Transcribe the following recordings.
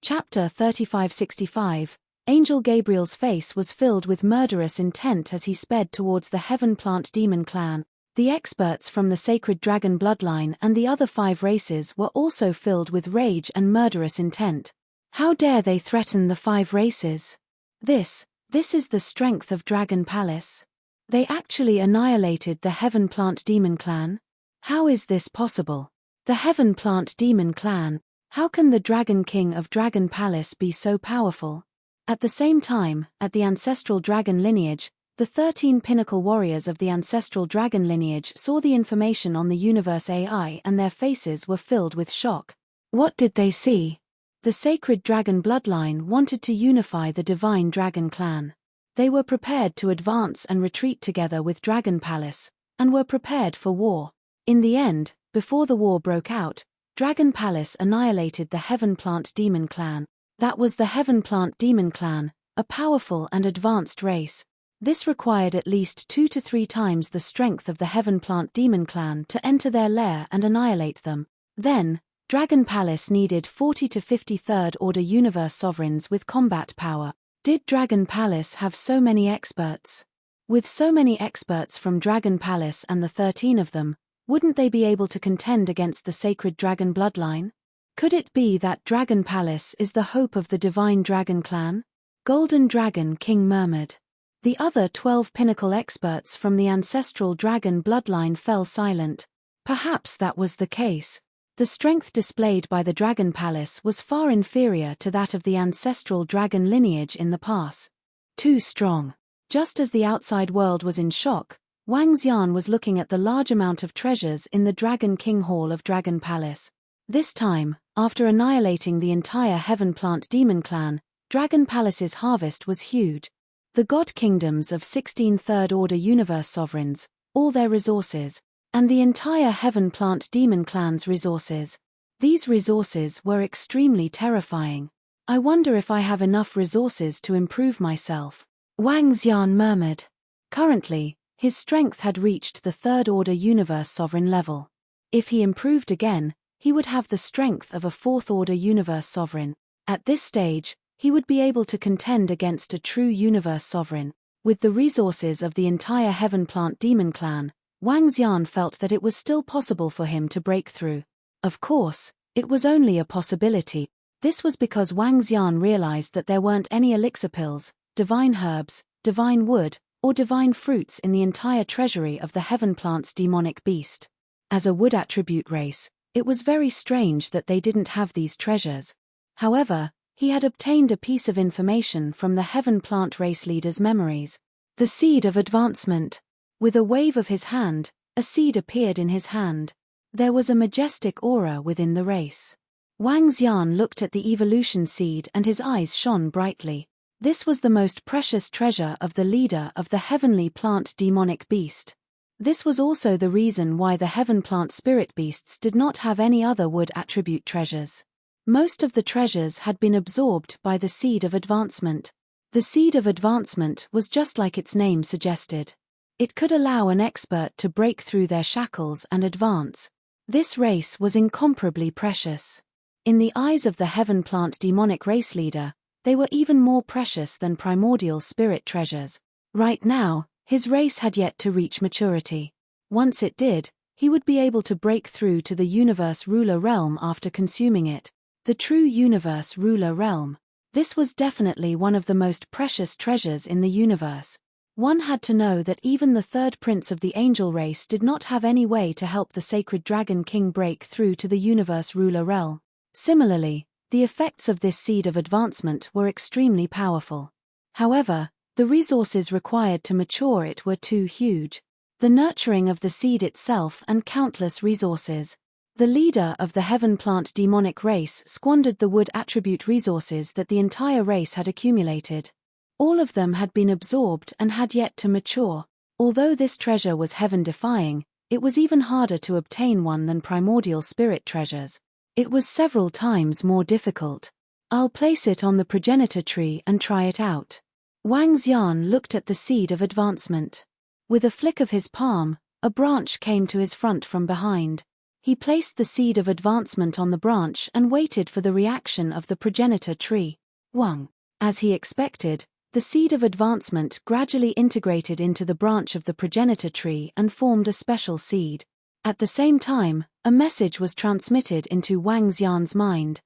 Chapter 3565. Angel Gabriel's face was filled with murderous intent as he sped towards the Heaven Plant Demon clan. The experts from the Sacred Dragon bloodline and the other 5 races were also filled with rage and murderous intent. How dare they threaten the 5 races? This is the strength of Dragon Palace. They actually annihilated the Heaven Plant Demon clan? How is this possible? The Heaven Plant Demon clan? How can the Dragon King of Dragon Palace be so powerful? At the same time, at the ancestral dragon lineage, the 13 pinnacle warriors of the ancestral dragon lineage saw the information on the universe AI and their faces were filled with shock. What did they see? The Sacred Dragon bloodline wanted to unify the Divine Dragon clan. They were prepared to advance and retreat together with Dragon Palace, and were prepared for war. In the end, before the war broke out, Dragon Palace annihilated the Heaven Plant Demon clan. That was the Heaven Plant Demon clan, a powerful and advanced race. This required at least 2 to 3 times the strength of the Heaven Plant Demon clan to enter their lair and annihilate them. Then, Dragon Palace needed 40 to 50 Third Order Universe sovereigns with combat power. Did Dragon Palace have so many experts? With so many experts from Dragon Palace and the 13 of them, wouldn't they be able to contend against the Sacred Dragon bloodline? Could it be that Dragon Palace is the hope of the Divine Dragon clan? Golden Dragon King murmured. The other 12 pinnacle experts from the ancestral dragon bloodline fell silent. Perhaps that was the case. The strength displayed by the Dragon Palace was far inferior to that of the ancestral dragon lineage in the past. Too strong. Just as the outside world was in shock, Wang Xian was looking at the large amount of treasures in the Dragon King Hall of Dragon Palace. This time, after annihilating the entire Heaven Plant Demon clan, Dragon Palace's harvest was huge. The God Kingdoms of 16 Third Order Universe sovereigns, all their resources, and the entire Heaven Plant Demon clan's resources. These resources were extremely terrifying. I wonder if I have enough resources to improve myself. Wang Xian murmured. Currently, his strength had reached the Third Order Universe sovereign level. If he improved again, he would have the strength of a Fourth Order Universe sovereign. At this stage, he would be able to contend against a true universe sovereign. With the resources of the entire Heaven Plant Demon clan, Wang Xian felt that it was still possible for him to break through. Of course, it was only a possibility. This was because Wang Xian realized that there weren't any elixir pills, divine herbs, divine wood, or divine fruits in the entire treasury of the Heaven Plant's demonic beast. As a wood attribute race, it was very strange that they didn't have these treasures. However, he had obtained a piece of information from the Heaven Plant race leader's memories. The seed of advancement. With a wave of his hand, a seed appeared in his hand. There was a majestic aura within the race. Wang Xian looked at the evolution seed and his eyes shone brightly. This was the most precious treasure of the leader of the Heavenly Plant demonic beast. This was also the reason why the Heaven Plant spirit beasts did not have any other wood attribute treasures. Most of the treasures had been absorbed by the seed of advancement. The seed of advancement was just like its name suggested. It could allow an expert to break through their shackles and advance. This race was incomparably precious. In the eyes of the Heaven Plant demonic race leader, they were even more precious than primordial spirit treasures. Right now, his race had yet to reach maturity. Once it did, he would be able to break through to the Universe Ruler Realm after consuming it. The true Universe Ruler Realm. This was definitely one of the most precious treasures in the universe. One had to know that even the third prince of the angel race did not have any way to help the Sacred Dragon King break through to the Universe Ruler Realm. Similarly, the effects of this seed of advancement were extremely powerful. However, the resources required to mature it were too huge. The nurturing of the seed itself and countless resources. The leader of the Heaven Plant demonic race squandered the wood attribute resources that the entire race had accumulated. All of them had been absorbed and had yet to mature. Although this treasure was heaven-defying, it was even harder to obtain one than primordial spirit treasures. It was several times more difficult. I'll place it on the progenitor tree and try it out. Wang Xian looked at the seed of advancement. With a flick of his palm, a branch came to his front from behind. He placed the seed of advancement on the branch and waited for the reaction of the progenitor tree. 1. As he expected, the seed of advancement gradually integrated into the branch of the progenitor tree and formed a special seed. At the same time, a message was transmitted into Wang Xian's mind.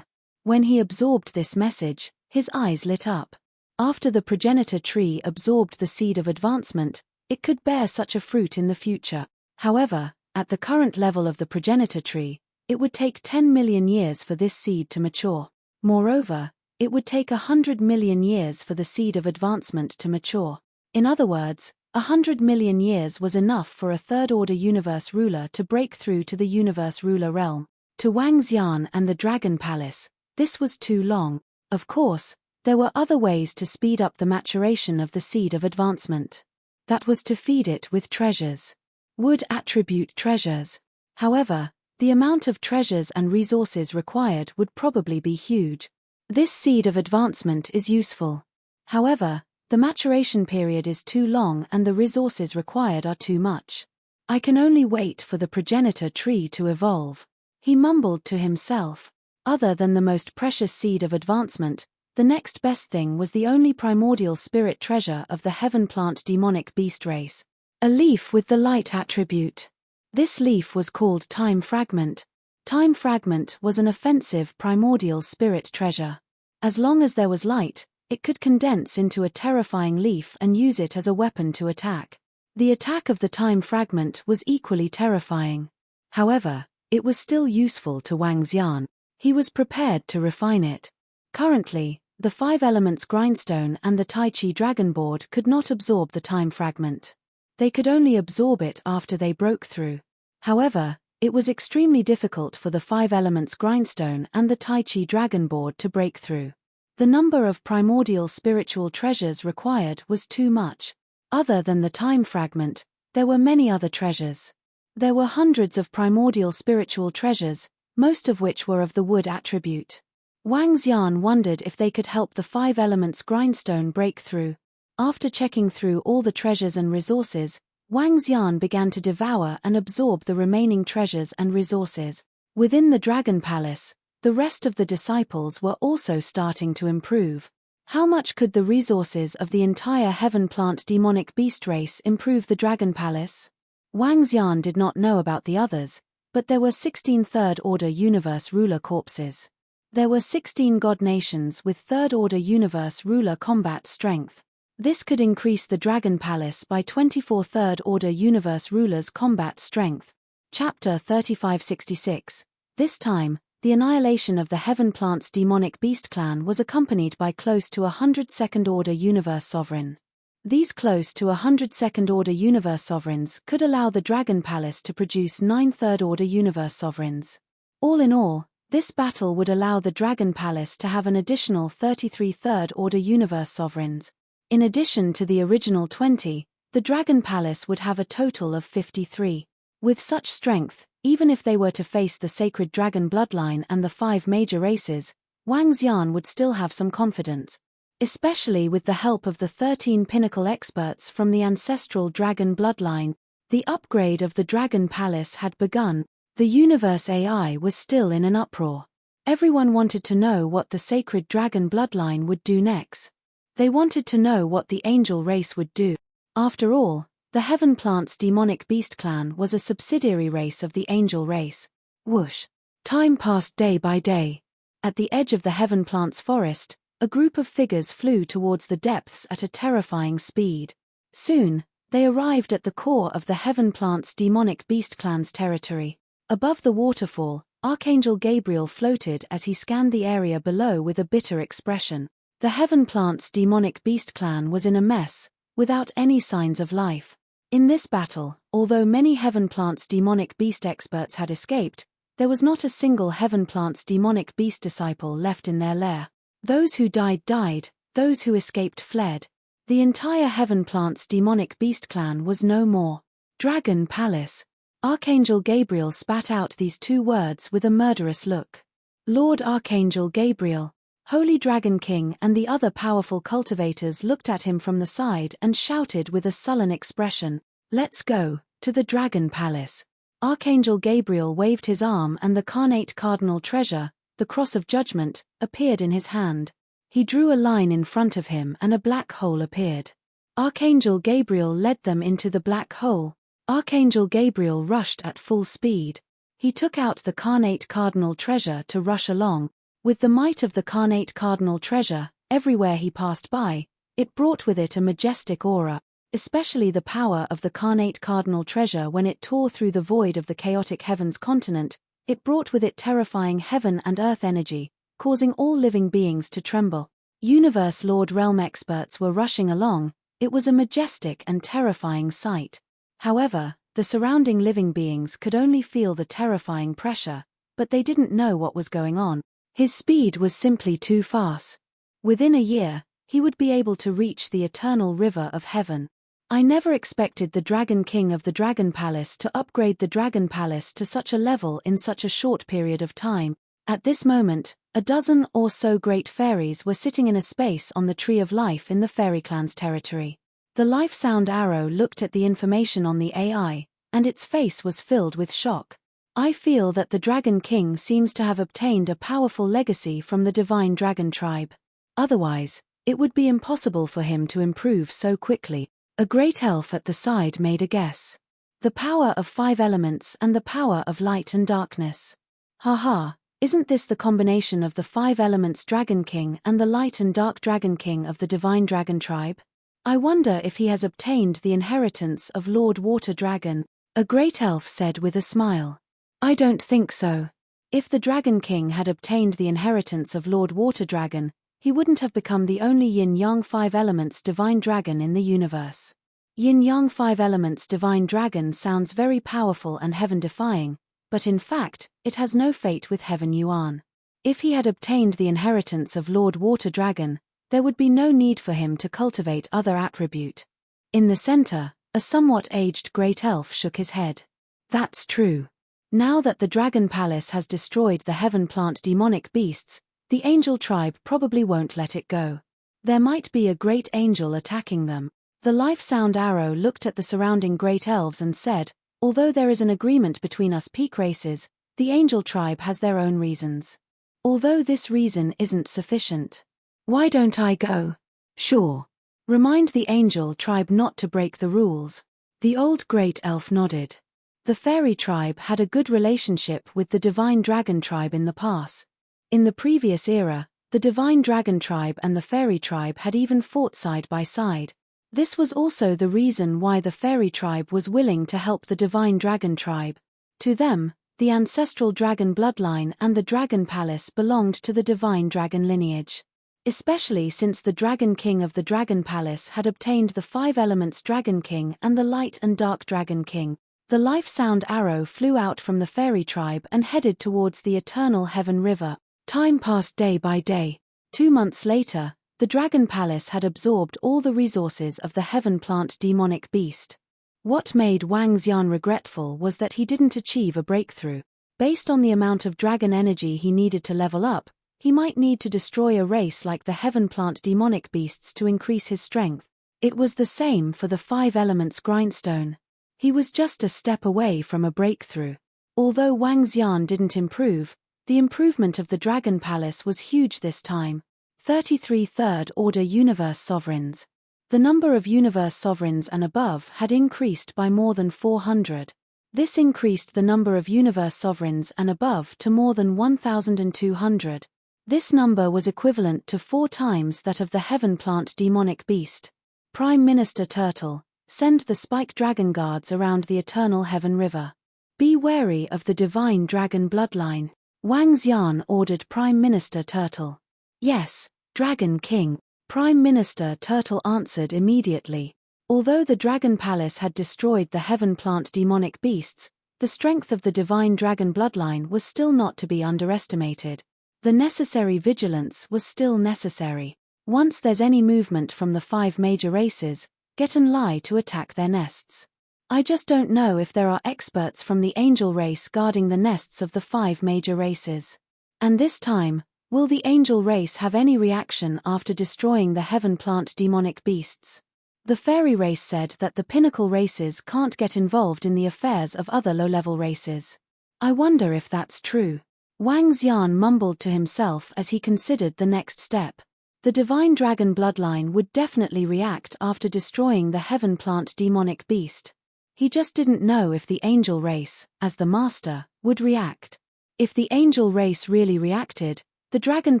When he absorbed this message, his eyes lit up. After the progenitor tree absorbed the seed of advancement, it could bear such a fruit in the future. However, at the current level of the progenitor tree, it would take 10 million years for this seed to mature. Moreover, it would take 100 million years for the seed of advancement to mature. In other words, 100 million years was enough for a third-order universe ruler to break through to the universe ruler realm. To Wang Xian and the Dragon Palace, this was too long. Of course, there were other ways to speed up the maturation of the seed of advancement. That was to feed it with treasures. Wood attribute treasures. However, the amount of treasures and resources required would probably be huge. This seed of advancement is useful. However, the maturation period is too long and the resources required are too much. I can only wait for the progenitor tree to evolve. He mumbled to himself. Other than the most precious seed of advancement, the next best thing was the only primordial spirit treasure of the heaven plant demonic beast race. A leaf with the light attribute. This leaf was called Time Fragment. Time Fragment was an offensive primordial spirit treasure. As long as there was light, it could condense into a terrifying leaf and use it as a weapon to attack. The attack of the Time Fragment was equally terrifying. However, it was still useful to Wang Xian. He was prepared to refine it. Currently, the 5 elements grindstone and the Tai Chi dragon board could not absorb the Time Fragment. They could only absorb it after they broke through. However, it was extremely difficult for the 5 elements grindstone and the Tai Chi dragon board to break through. The number of primordial spiritual treasures required was too much. Other than the Time Fragment, there were many other treasures. There were hundreds of primordial spiritual treasures, most of which were of the wood attribute. Wang Xian wondered if they could help the 5 elements grindstone break through. After checking through all the treasures and resources, Wang Xian began to devour and absorb the remaining treasures and resources. Within the Dragon Palace, the rest of the disciples were also starting to improve. How much could the resources of the entire heaven plant demonic beast race improve the Dragon Palace? Wang Xian did not know about the others, but there were 16 third-order universe ruler corpses. There were 16 god nations with third-order universe ruler combat strength. This could increase the Dragon Palace by 24 third-order universe rulers' combat strength. Chapter 3566. This time, the annihilation of the Heaven Plant's demonic beast clan was accompanied by close to 100 second-order universe sovereigns. These close to 100 second-order universe sovereigns could allow the Dragon Palace to produce 9 third-order universe sovereigns. All in all, this battle would allow the Dragon Palace to have an additional 33 third-order universe sovereigns. In addition to the original 20, the Dragon Palace would have a total of 53. With such strength, even if they were to face the sacred dragon bloodline and the 5 major races, Wang Xian would still have some confidence. Especially with the help of the 13 pinnacle experts from the ancestral dragon bloodline, the upgrade of the Dragon Palace had begun. The universe AI was still in an uproar. Everyone wanted to know what the sacred dragon bloodline would do next. They wanted to know what the angel race would do. After all, the Heaven Plant's demonic beast clan was a subsidiary race of the angel race. Whoosh! Time passed day by day. At the edge of the Heaven Plant's forest, a group of figures flew towards the depths at a terrifying speed. Soon, they arrived at the core of the Heaven Plant's demonic beast clan's territory. Above the waterfall, Archangel Gabriel floated as he scanned the area below with a bitter expression. The Heaven Plant's demonic beast clan was in a mess, without any signs of life. In this battle, although many Heaven Plant's demonic beast experts had escaped, there was not a single Heaven Plant's demonic beast disciple left in their lair. Those who died died, those who escaped fled. The entire Heaven Plant's demonic beast clan was no more. Dragon Palace. Archangel Gabriel spat out these 2 words with a murderous look. Lord Archangel Gabriel, Holy Dragon King and the other powerful cultivators looked at him from the side and shouted with a sullen expression, "Let's go, to the Dragon Palace." Archangel Gabriel waved his arm and the carnate cardinal treasure, the cross of judgment, appeared in his hand. He drew a line in front of him and a black hole appeared. Archangel Gabriel led them into the black hole. Archangel Gabriel rushed at full speed. He took out the carnate cardinal treasure to rush along. With the might of the carnate cardinal treasure, everywhere he passed by, it brought with it a majestic aura, especially the power of the carnate cardinal treasure when it tore through the void of the chaotic heavens continent. It brought with it terrifying heaven and earth energy, causing all living beings to tremble. Universe Lord Realm experts were rushing along. It was a majestic and terrifying sight. However, the surrounding living beings could only feel the terrifying pressure, but they didn't know what was going on. His speed was simply too fast. Within a year, he would be able to reach the eternal river of heaven. I never expected the Dragon King of the Dragon Palace to upgrade the Dragon Palace to such a level in such a short period of time. At this moment, a dozen or so great fairies were sitting in a space on the Tree of Life in the Fairy Clan's territory. The Life Sound Arrow looked at the information on the AI, and its face was filled with shock. I feel that the Dragon King seems to have obtained a powerful legacy from the Divine Dragon tribe. Otherwise, it would be impossible for him to improve so quickly. A great elf at the side made a guess. The power of 5 elements and the power of light and darkness. Haha, isn't this the combination of the 5 elements Dragon King and the light and dark Dragon King of the Divine Dragon tribe? I wonder if he has obtained the inheritance of Lord Water Dragon, a great elf said with a smile. I don't think so. If the Dragon King had obtained the inheritance of Lord Water Dragon, he wouldn't have become the only Yin-Yang 5 elements divine dragon in the universe. Yin-Yang 5 elements divine dragon sounds very powerful and heaven-defying, but in fact, it has no fate with Heaven Yuan. If he had obtained the inheritance of Lord Water Dragon, there would be no need for him to cultivate other attribute. In the center, a somewhat aged great elf shook his head. That's true. Now that the Dragon Palace has destroyed the heaven plant demonic beasts, the angel tribe probably won't let it go. There might be a great angel attacking them. The Life Sound Arrow looked at the surrounding great elves and said, although there is an agreement between us peak races, the angel tribe has their own reasons. Although this reason isn't sufficient. Why don't I go? Sure. Remind the angel tribe not to break the rules. The old great elf nodded. The fairy tribe had a good relationship with the divine dragon tribe in the past. In the previous era, the Divine Dragon tribe and the Fairy tribe had even fought side by side. This was also the reason why the Fairy tribe was willing to help the Divine Dragon tribe. To them, the ancestral dragon bloodline and the Dragon Palace belonged to the Divine Dragon lineage. Especially since the Dragon King of the Dragon Palace had obtained the 5 elements Dragon King and the Light and Dark Dragon King. The Life Sound Arrow flew out from the Fairy tribe and headed towards the Eternal Heaven River. Time passed day by day. 2 months later, the Dragon Palace had absorbed all the resources of the heaven plant demonic beast. What made Wang Xian regretful was that he didn't achieve a breakthrough. Based on the amount of dragon energy he needed to level up, he might need to destroy a race like the heaven plant demonic beasts to increase his strength. It was the same for the 5 elements grindstone. He was just a step away from a breakthrough. Although Wang Xian didn't improve, the improvement of the Dragon Palace was huge this time. 33 Third Order Universe Sovereigns. The number of Universe Sovereigns and above had increased by more than 400. This increased the number of Universe Sovereigns and above to more than 1,200. This number was equivalent to 4 times that of the Heaven Plant Demonic Beast. Prime Minister Turtle, send the Spike Dragon Guards around the Eternal Heaven River. Be wary of the Divine Dragon bloodline. Wang Xian ordered Prime Minister Turtle. Yes, Dragon King. Prime Minister Turtle answered immediately. Although the Dragon Palace had destroyed the heaven plant demonic beasts, the strength of the Divine Dragon bloodline was still not to be underestimated. The necessary vigilance was still necessary. Once there's any movement from the 5 major races, get and lie to attack their nests. I just don't know if there are experts from the angel race guarding the nests of the 5 major races. And this time, will the angel race have any reaction after destroying the heaven plant demonic beasts? The fairy race said that the pinnacle races can't get involved in the affairs of other low-level races. I wonder if that's true. Wang Xian mumbled to himself as he considered the next step. The divine dragon bloodline would definitely react after destroying the heaven plant demonic beast. He just didn't know if the angel race, as the master, would react. If the angel race really reacted, the dragon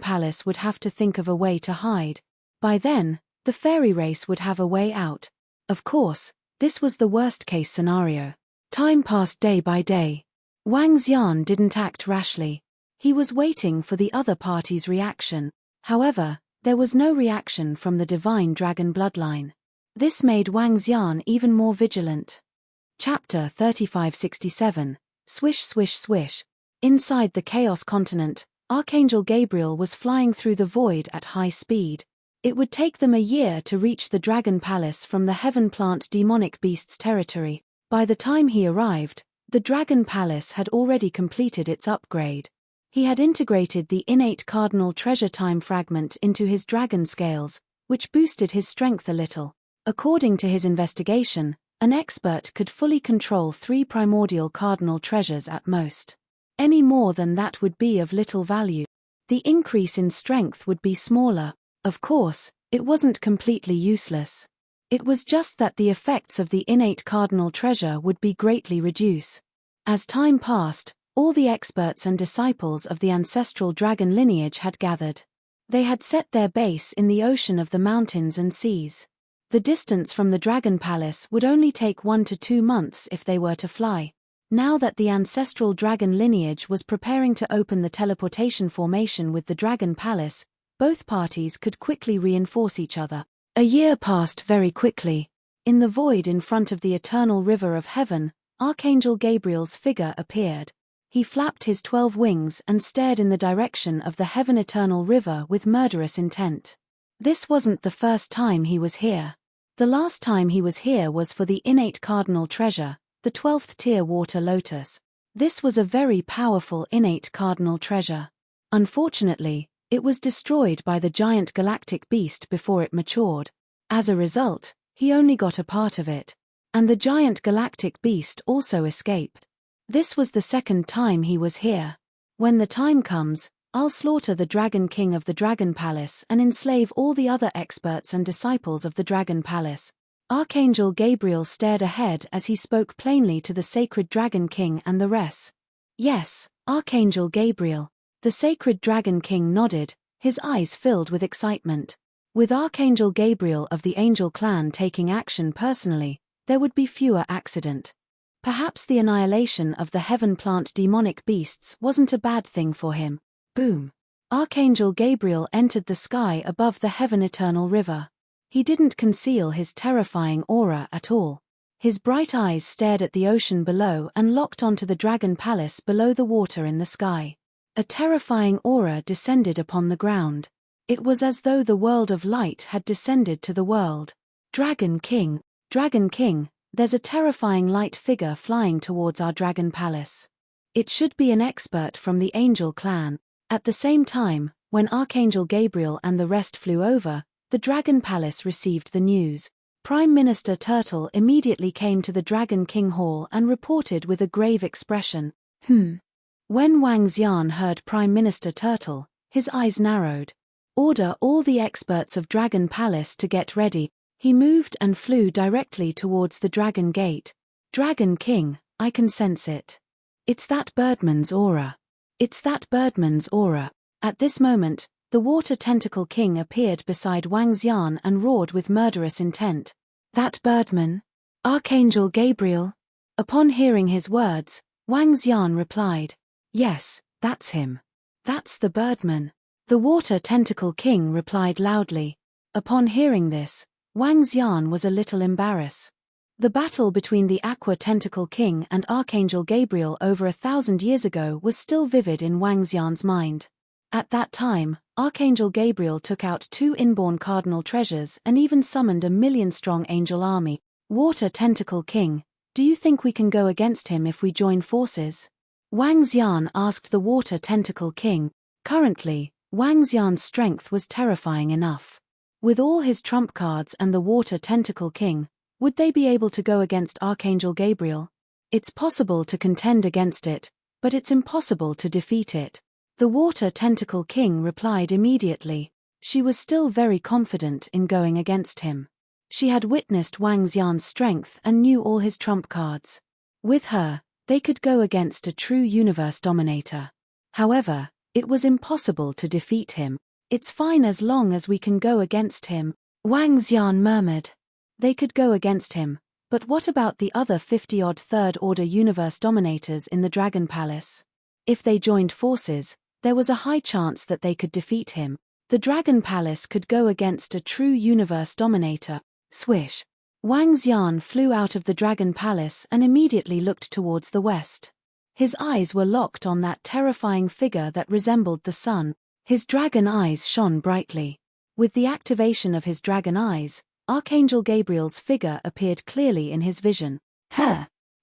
palace would have to think of a way to hide. By then, the fairy race would have a way out. Of course, this was the worst-case scenario. Time passed day by day. Wang Xian didn't act rashly. He was waiting for the other party's reaction. However, there was no reaction from the divine dragon bloodline. This made Wang Xian even more vigilant. Chapter 3567. Swish swish swish. Inside the Chaos Continent, Archangel Gabriel was flying through the void at high speed. It would take them a year to reach the Dragon Palace from the Heaven Plant demonic beast's territory. By the time he arrived, the Dragon Palace had already completed its upgrade. He had integrated the innate cardinal treasure time fragment into his dragon scales, which boosted his strength a little. According to his investigation, an expert could fully control 3 primordial cardinal treasures at most. Any more than that would be of little value. The increase in strength would be smaller. Of course, it wasn't completely useless. It was just that the effects of the innate cardinal treasure would be greatly reduced. As time passed, all the experts and disciples of the ancestral dragon lineage had gathered. They had set their base in the ocean of the mountains and seas. The distance from the Dragon Palace would only take 1 to 2 months if they were to fly. Now that the ancestral dragon lineage was preparing to open the teleportation formation with the Dragon Palace, both parties could quickly reinforce each other. A year passed very quickly. In the void in front of the eternal river of heaven, Archangel Gabriel's figure appeared. He flapped his 12 wings and stared in the direction of the heaven eternal river with murderous intent. This wasn't the first time he was here. The last time he was here was for the innate cardinal treasure, the 12th tier water lotus. This was a very powerful innate cardinal treasure. Unfortunately, it was destroyed by the giant galactic beast before it matured. As a result, he only got a part of it. And the giant galactic beast also escaped. This was the second time he was here. When the time comes, I'll slaughter the Dragon King of the Dragon Palace and enslave all the other experts and disciples of the Dragon Palace. Archangel Gabriel stared ahead as he spoke plainly to the sacred Dragon King and the rest. Yes, Archangel Gabriel. The sacred Dragon King nodded, his eyes filled with excitement. With Archangel Gabriel of the Angel Clan taking action personally, there would be fewer accidents. Perhaps the annihilation of the heaven plant demonic beasts wasn't a bad thing for him. Boom! Archangel Gabriel entered the sky above the heaven eternal river. He didn't conceal his terrifying aura at all. His bright eyes stared at the ocean below and locked onto the Dragon Palace below the water in the sky. A terrifying aura descended upon the ground. It was as though the world of light had descended to the world. Dragon King, there's a terrifying light figure flying towards our Dragon Palace. It should be an expert from the Angel Clan. At the same time, when Archangel Gabriel and the rest flew over, the Dragon Palace received the news. Prime Minister Turtle immediately came to the Dragon King Hall and reported with a grave expression. When Wang Xian heard Prime Minister Turtle, his eyes narrowed. Order all the experts of Dragon Palace to get ready. He moved and flew directly towards the Dragon Gate. Dragon King, I can sense it. It's that birdman's aura. At this moment, the Water Tentacle King appeared beside Wang Xian and roared with murderous intent. That birdman? Archangel Gabriel? Upon hearing his words, Wang Xian replied, Yes, that's him. That's the birdman. The Water Tentacle King replied loudly. Upon hearing this, Wang Xian was a little embarrassed. The battle between the Aqua Tentacle King and Archangel Gabriel over 1,000 years ago was still vivid in Wang Xian's mind. At that time, Archangel Gabriel took out 2 inborn cardinal treasures and even summoned a 1,000,000-strong angel army. Water Tentacle King, do you think we can go against him if we join forces? Wang Xian asked the Water Tentacle King. Currently, Wang Xian's strength was terrifying enough. With all his trump cards and the Water Tentacle King, would they be able to go against Archangel Gabriel? It's possible to contend against it, but it's impossible to defeat it. The Water Tentacle King replied immediately. She was still very confident in going against him. She had witnessed Wang Xian's strength and knew all his trump cards. With her, they could go against a true universe dominator. However, it was impossible to defeat him. It's fine as long as we can go against him, Wang Xian murmured. They could go against him, but what about the other 50-odd third-order universe dominators in the Dragon Palace? If they joined forces, there was a high chance that they could defeat him. The Dragon Palace could go against a true universe dominator. Swish. Wang Xian flew out of the Dragon Palace and immediately looked towards the west. His eyes were locked on that terrifying figure that resembled the sun. His dragon eyes shone brightly. With the activation of his dragon eyes, Archangel Gabriel's figure appeared clearly in his vision.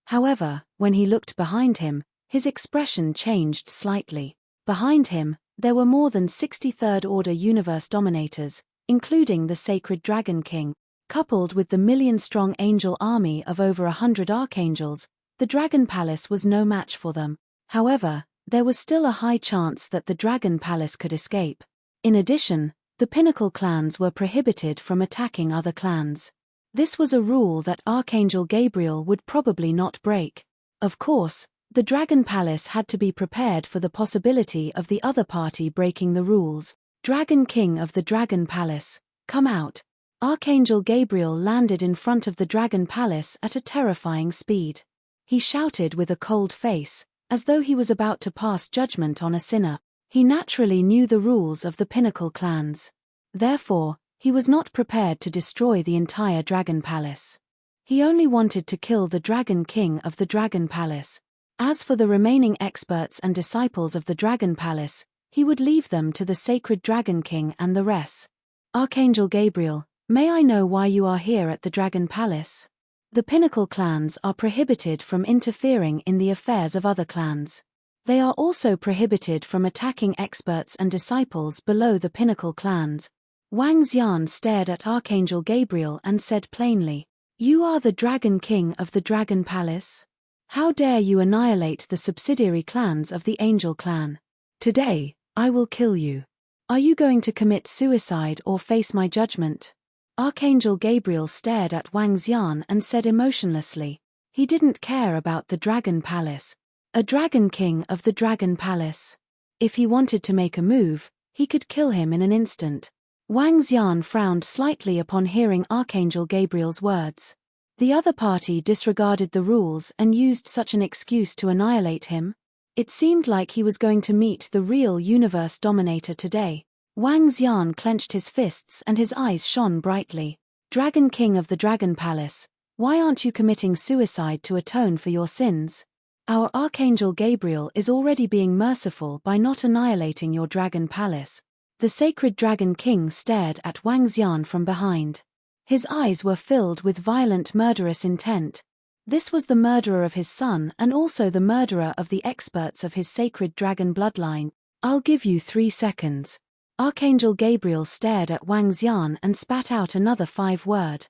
However, when he looked behind him, his expression changed slightly. Behind him, there were more than 60 third-order universe dominators, including the Sacred Dragon King. Coupled with the million-strong angel army of over 100 archangels, the Dragon Palace was no match for them. However, there was still a high chance that the Dragon Palace could escape. In addition, the Pinnacle clans were prohibited from attacking other clans. This was a rule that Archangel Gabriel would probably not break. Of course, the Dragon Palace had to be prepared for the possibility of the other party breaking the rules. Dragon King of the Dragon Palace, come out. Archangel Gabriel landed in front of the Dragon Palace at a terrifying speed. He shouted with a cold face, as though he was about to pass judgment on a sinner. He naturally knew the rules of the Pinnacle clans. Therefore, he was not prepared to destroy the entire Dragon Palace. He only wanted to kill the Dragon King of the Dragon Palace. As for the remaining experts and disciples of the Dragon Palace, he would leave them to the Sacred Dragon King and the rest. Archangel Gabriel, may I know why you are here at the Dragon Palace? The Pinnacle clans are prohibited from interfering in the affairs of other clans. They are also prohibited from attacking experts and disciples below the Pinnacle clans. Wang Xian stared at Archangel Gabriel and said plainly, "You are the Dragon King of the Dragon Palace? How dare you annihilate the subsidiary clans of the Angel Clan? Today, I will kill you. Are you going to commit suicide or face my judgment?" Archangel Gabriel stared at Wang Xian and said emotionlessly. He didn't care about the Dragon Palace. A Dragon King of the Dragon Palace. If he wanted to make a move, he could kill him in an instant. Wang Xian frowned slightly upon hearing Archangel Gabriel's words. The other party disregarded the rules and used such an excuse to annihilate him. It seemed like he was going to meet the real universe dominator today. Wang Xian clenched his fists and his eyes shone brightly. Dragon King of the Dragon Palace, why aren't you committing suicide to atone for your sins? Our Archangel Gabriel is already being merciful by not annihilating your Dragon Palace. The Sacred Dragon King stared at Wang Xian from behind. His eyes were filled with violent murderous intent. This was the murderer of his son and also the murderer of the experts of his sacred dragon bloodline. I'll give you 3 seconds. Archangel Gabriel stared at Wang Xian and spat out another 5-word.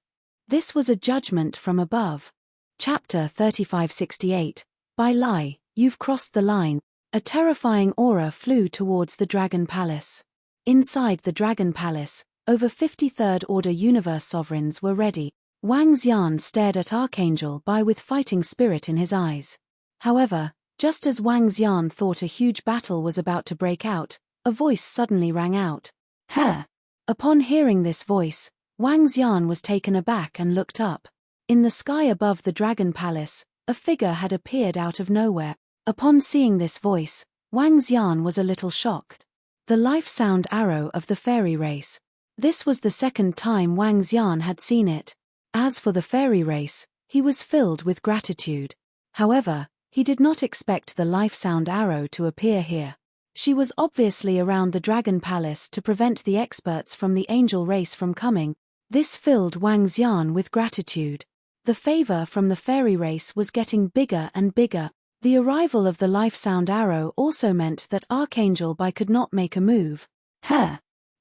This was a judgment from above. Chapter 3568. By lie, you've crossed the line. A terrifying aura flew towards the Dragon Palace. Inside the Dragon Palace, over 50 third-order universe sovereigns were ready. Wang Xian stared at Archangel with fighting spirit in his eyes. However, just as Wang Xian thought a huge battle was about to break out, a voice suddenly rang out. "Huh!" Upon hearing this voice, Wang Xian was taken aback and looked up. In the sky above the Dragon Palace, a figure had appeared out of nowhere. Upon seeing this voice, Wang Xian was a little shocked. The life sound arrow of the fairy race. This was the second time Wang Xian had seen it. As for the fairy race, he was filled with gratitude. However, he did not expect the life sound arrow to appear here. She was obviously around the Dragon Palace to prevent the experts from the angel race from coming. This filled Wang Xian with gratitude. The favor from the fairy race was getting bigger and bigger. The arrival of the life sound arrow also meant that Archangel could not make a move.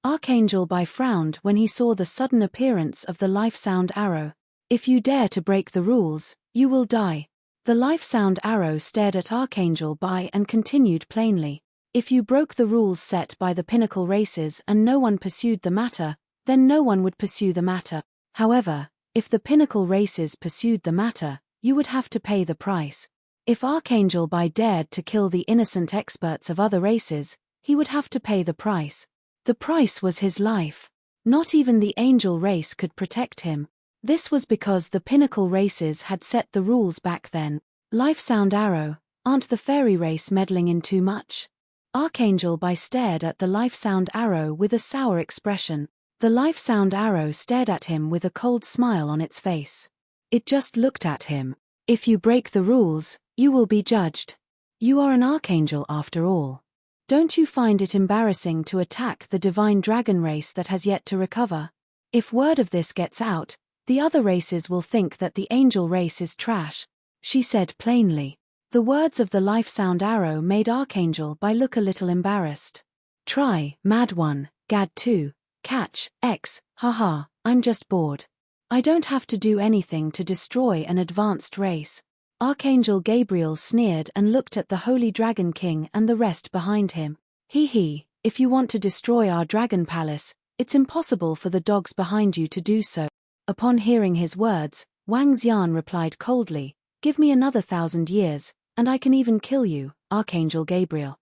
Archangel Bai frowned when he saw the sudden appearance of the life sound arrow. If you dare to break the rules, you will die. The life sound arrow stared at Archangel Bai and continued plainly. If you broke the rules set by the pinnacle races and no one pursued the matter, then no one would pursue the matter. However, if the pinnacle races pursued the matter, you would have to pay the price. If Archangel Bai dared to kill the innocent experts of other races, he would have to pay the price. The price was his life. Not even the angel race could protect him. This was because the pinnacle races had set the rules back then. Life sound arrow, aren't the fairy race meddling in too much? Archangel Bai stared at the life sound arrow with a sour expression. The life sound arrow stared at him with a cold smile on its face. It just looked at him. If you break the rules, you will be judged. You are an archangel after all. Don't you find it embarrassing to attack the divine dragon race that has yet to recover? If word of this gets out, the other races will think that the angel race is trash, she said plainly. The words of the life sound arrow made Archangel Bai look a little embarrassed. Try, mad one, gad 2, catch, X, haha, I'm just bored. I don't have to do anything to destroy an advanced race. Archangel Gabriel sneered and looked at the Holy Dragon King and the rest behind him. Hee, if you want to destroy our dragon palace, it's impossible for the dogs behind you to do so. Upon hearing his words, Wang Xian replied coldly, give me another 1,000 years, and I can even kill you, Archangel Gabriel.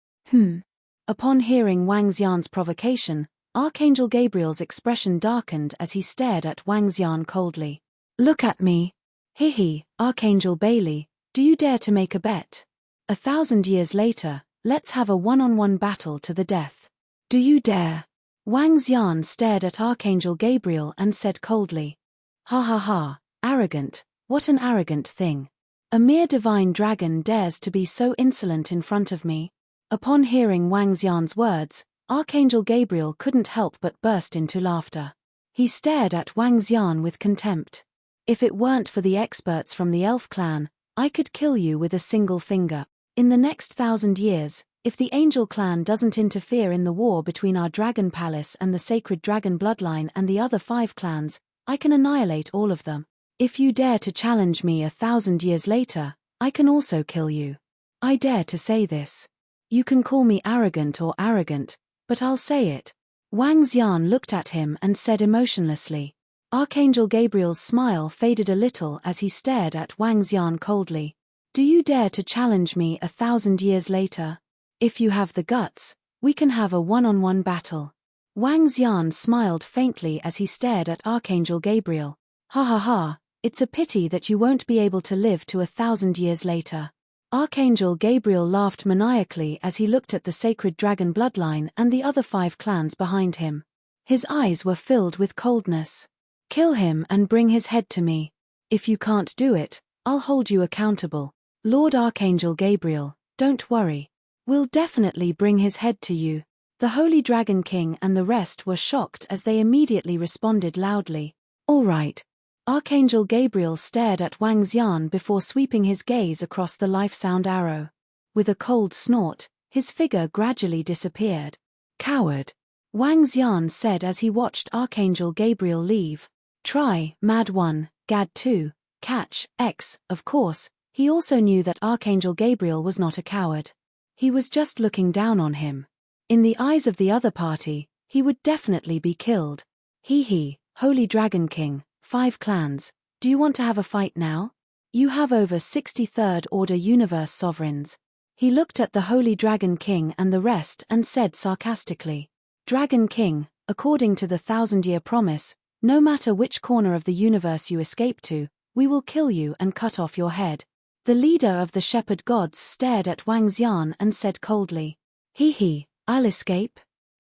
Upon hearing Wang Xian's provocation, Archangel Gabriel's expression darkened as he stared at Wang Xian coldly. Look at me. Archangel Bailey, do you dare to make a bet? 1,000 years later, let's have a one-on-one battle to the death. Do you dare? Wang Xian stared at Archangel Gabriel and said coldly. Ha, arrogant, what an arrogant thing. A mere divine dragon dares to be so insolent in front of me. Upon hearing Wang Xian's words, Archangel Gabriel couldn't help but burst into laughter. He stared at Wang Xian with contempt. If it weren't for the experts from the elf clan, I could kill you with a single finger. In the next 1,000 years, if the angel clan doesn't interfere in the war between our dragon palace and the sacred dragon bloodline and the other 5 clans, I can annihilate all of them. If you dare to challenge me 1,000 years later, I can also kill you. I dare to say this. You can call me arrogant, but I'll say it. Wang Xian looked at him and said emotionlessly. Archangel Gabriel's smile faded a little as he stared at Wang Xian coldly. Do you dare to challenge me 1,000 years later? If you have the guts, we can have a one-on-one battle. Wang Xian smiled faintly as he stared at Archangel Gabriel. Ha, it's a pity that you won't be able to live to 1,000 years later. Archangel Gabriel laughed maniacally as he looked at the sacred dragon bloodline and the other 5 clans behind him. His eyes were filled with coldness. Kill him and bring his head to me. If you can't do it, I'll hold you accountable. Lord Archangel Gabriel, don't worry. We'll definitely bring his head to you. The Holy Dragon King and the rest were shocked as they immediately responded loudly. All right. Archangel Gabriel stared at Wang Xian before sweeping his gaze across the life sound arrow. With a cold snort, his figure gradually disappeared. Coward. Wang Xian said as he watched Archangel Gabriel leave. Try, mad one, gad 2, catch, X. Of course, he also knew that Archangel Gabriel was not a coward. He was just looking down on him. In the eyes of the other party, he would definitely be killed. Holy Dragon King, 5 clans, do you want to have a fight now? You have over 60 Third Order Universe sovereigns. He looked at the Holy Dragon King and the rest and said sarcastically. Dragon King, according to the 1,000-year promise, no matter which corner of the universe you escape to, we will kill you and cut off your head. The leader of the shepherd gods stared at Wang Xian and said coldly. I'll escape.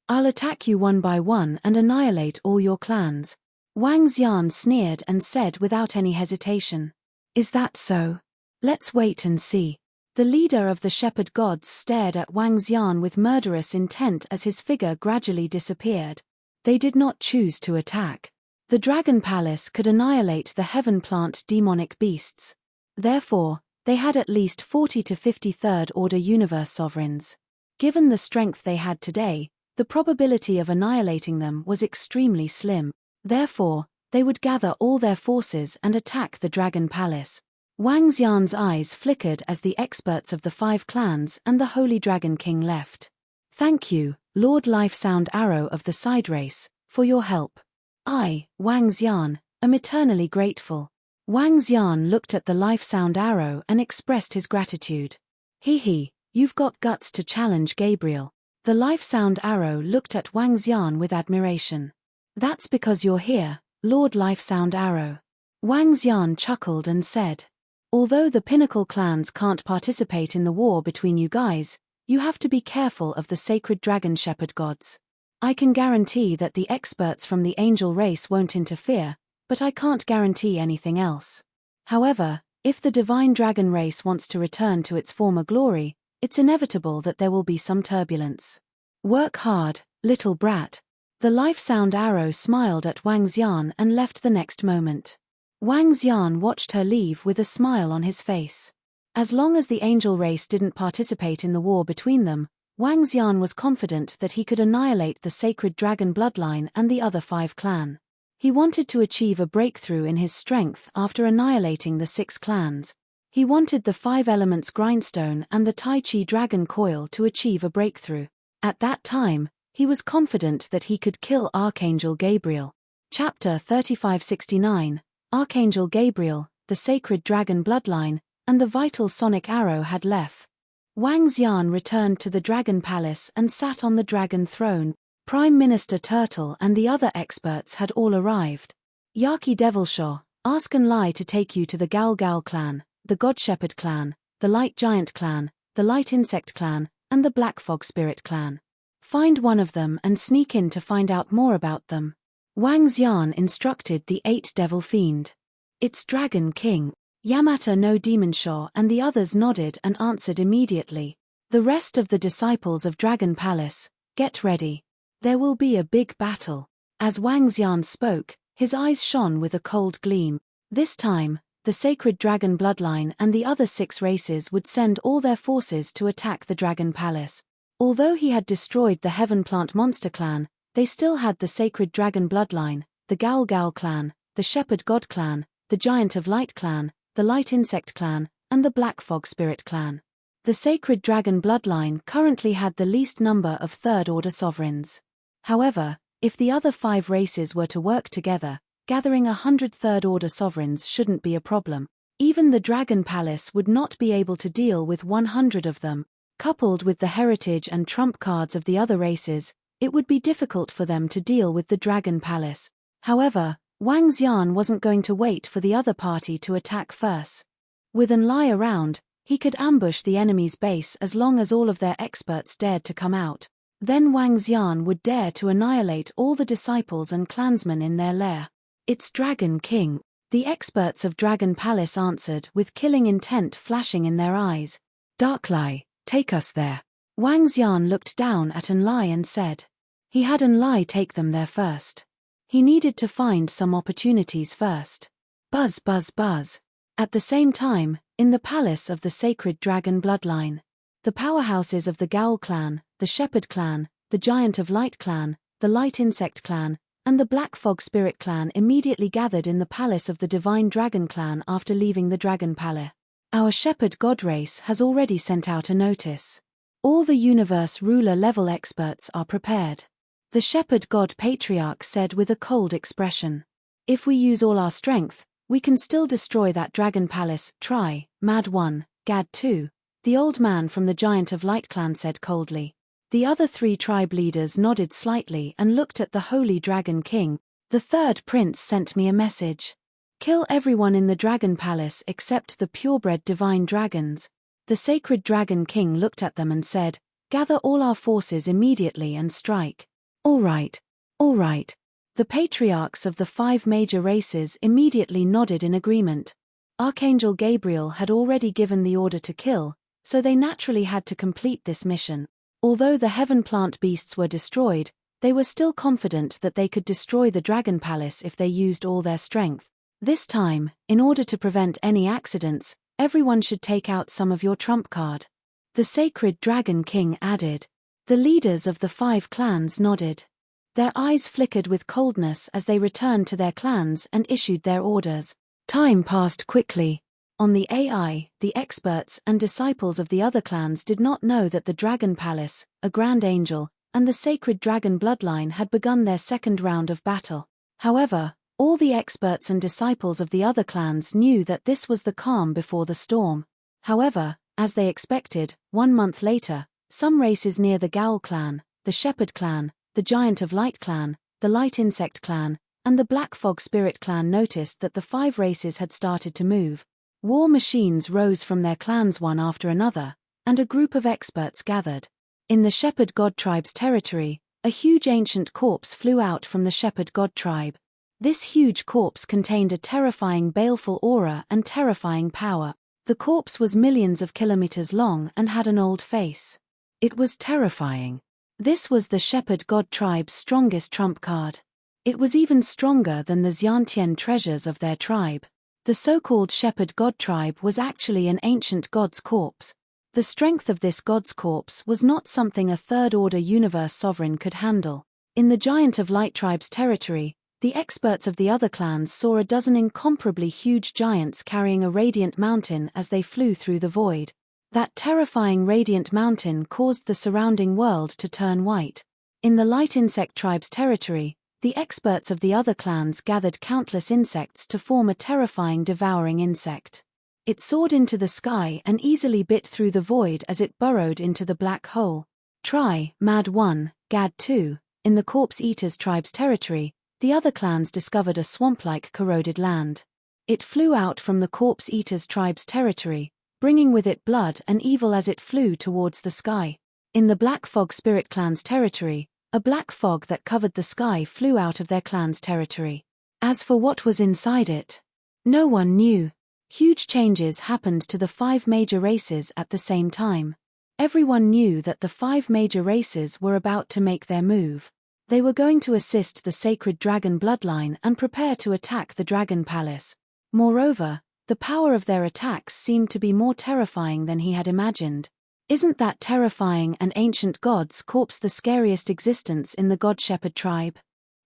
I'll attack you one by one and annihilate all your clans. Wang Xian sneered and said without any hesitation. Is that so? Let's wait and see. The leader of the shepherd gods stared at Wang Xian with murderous intent as his figure gradually disappeared. They did not choose to attack. The dragon palace could annihilate the heaven plant demonic beasts. Therefore, they had at least 40 to 50 Third Order Universe sovereigns. Given the strength they had today, The probability of annihilating them was extremely slim. Therefore, they would gather all their forces and attack the Dragon Palace. Wang Xian's eyes flickered as the experts of the 5 clans and the Holy Dragon King left. Thank you, Lord Life Sound Arrow of the Side Race, for your help. I, Wang Xian, am eternally grateful. Wang Xian looked at the Life Sound Arrow and expressed his gratitude. Hee, you've got guts to challenge Gabriel. The Life Sound Arrow looked at Wang Xian with admiration. That's because you're here, Lord Life Sound Arrow. Wang Xian chuckled and said, although the Pinnacle clans can't participate in the war between you guys, you have to be careful of the sacred dragon shepherd gods. I can guarantee that the experts from the angel race won't interfere, but I can't guarantee anything else. However, if the divine dragon race wants to return to its former glory, it's inevitable that there will be some turbulence. Work hard, little brat. The Life Sound Arrow smiled at Wang Xian and left the next moment. Wang Xian watched her leave with a smile on his face. As long as the angel race didn't participate in the war between them, Wang Xian was confident that he could annihilate the sacred dragon bloodline and the other 5 clans. He wanted to achieve a breakthrough in his strength after annihilating the 6 clans. He wanted the 5 elements grindstone and the Tai Chi dragon coil to achieve a breakthrough. At that time, he was confident that he could kill Archangel Gabriel. Chapter 3569. Archangel Gabriel, the sacred dragon bloodline, and the vital sonic arrow had left. Wang Xian returned to the Dragon Palace and sat on the dragon throne. Prime Minister Turtle and the other experts had all arrived. Yaki Devilshaw, ask Enlai to take you to the Gal Gal clan, the God Shepherd clan, the Light Giant clan, the Light Insect clan, and the Black Fog Spirit clan. Find one of them and sneak in to find out more about them. Wang Xian instructed the 8 Devil Fiend. It's Dragon King. Yamata no Demonshaw and the others nodded and answered immediately. The rest of the disciples of Dragon Palace, get ready. There will be a big battle. As Wang Xian spoke, his eyes shone with a cold gleam. This time, the sacred dragon bloodline and the other 6 races would send all their forces to attack the Dragon Palace. Although he had destroyed the Heaven Plant Monster clan, they still had the sacred dragon bloodline, the Gal Gal clan, the Shepherd God clan, the Giant of Light clan, the Light Insect clan, and the Black Fog Spirit clan. The sacred dragon bloodline currently had the least number of third-order sovereigns. However, if the other 5 races were to work together, gathering 100 third-order sovereigns shouldn't be a problem. Even the Dragon Palace would not be able to deal with 100 of them. Coupled with the heritage and trump cards of the other races, it would be difficult for them to deal with the Dragon Palace. However, Wang Xian wasn't going to wait for the other party to attack first. With Enlai around, he could ambush the enemy's base as long as all of their experts dared to come out. Then Wang Xian would dare to annihilate all the disciples and clansmen in their lair. It's Dragon King. The experts of Dragon Palace answered with killing intent flashing in their eyes. Darkrai, take us there. Wang Xian looked down at Enlai and said. He had Enlai take them there first. He needed to find some opportunities first. Buzz buzz buzz. At the same time, in the palace of the sacred dragon bloodline, the powerhouses of the Gowl clan, the Shepherd clan, the Giant of Light clan, the Light Insect clan, and the Black Fog Spirit clan immediately gathered in the palace of the Divine Dragon clan after leaving the Dragon Palace. Our Shepherd God race has already sent out a notice. All the universe ruler level experts are prepared. The Shepherd God Patriarch said with a cold expression. If we use all our strength, we can still destroy that Dragon Palace. Try, Mad 1, Gad 2, the old man from the Giant of Light clan said coldly. The other 3 tribe leaders nodded slightly and looked at the Holy Dragon King. The 3rd prince sent me a message. Kill everyone in the Dragon Palace except the purebred divine dragons. The sacred Dragon King looked at them and said, gather all our forces immediately and strike. All right. The patriarchs of the 5 major races immediately nodded in agreement. Archangel Gabriel had already given the order to kill, so they naturally had to complete this mission. Although the heaven plant beasts were destroyed, they were still confident that they could destroy the Dragon Palace if they used all their strength. This time, in order to prevent any accidents, everyone should take out some of your trump card. The sacred Dragon King added. The leaders of the 5 clans nodded. Their eyes flickered with coldness as they returned to their clans and issued their orders. Time passed quickly. On the AI, the experts and disciples of the other clans did not know that the Dragon Palace, a Grand Angel, and the Sacred Dragon Bloodline had begun their second round of battle. However, all the experts and disciples of the other clans knew that this was the calm before the storm. However, as they expected, 1 month later, some races near the Gowl clan, the Shepherd clan, the Giant of Light clan, the Light Insect clan, and the Black Fog Spirit clan noticed that the 5 races had started to move. War machines rose from their clans one after another, and a group of experts gathered. In the Shepherd God tribe's territory, a huge ancient corpse flew out from the Shepherd God tribe. This huge corpse contained a terrifying baleful aura and terrifying power. The corpse was millions of kilometers long and had an old face. It was terrifying. This was the Shepherd God tribe's strongest trump card. It was even stronger than the Xiantian treasures of their tribe. The so-called Shepherd God tribe was actually an ancient god's corpse. The strength of this god's corpse was not something a third-order universe sovereign could handle. In the Giant of Light tribe's territory, the experts of the other clans saw a dozen incomparably huge giants carrying a radiant mountain as they flew through the void. That terrifying radiant mountain caused the surrounding world to turn white. In the Light Insect tribe's territory, the experts of the other clans gathered countless insects to form a terrifying devouring insect. It soared into the sky and easily bit through the void as it burrowed into the black hole. Mad 1, Gad 2, in the Corpse Eaters tribe's territory, the other clans discovered a swamp-like corroded land. It flew out from the Corpse Eaters tribe's territory, bringing with it blood and evil as it flew towards the sky. In the Black Fog Spirit clan's territory, a black fog that covered the sky flew out of their clan's territory. As for what was inside it, no one knew. Huge changes happened to the 5 major races at the same time. Everyone knew that the 5 major races were about to make their move. They were going to assist the Sacred Dragon Bloodline and prepare to attack the Dragon Palace. Moreover, the power of their attacks seemed to be more terrifying than he had imagined. Isn't that terrifying and ancient god's corpse the scariest existence in the God Shepherd tribe?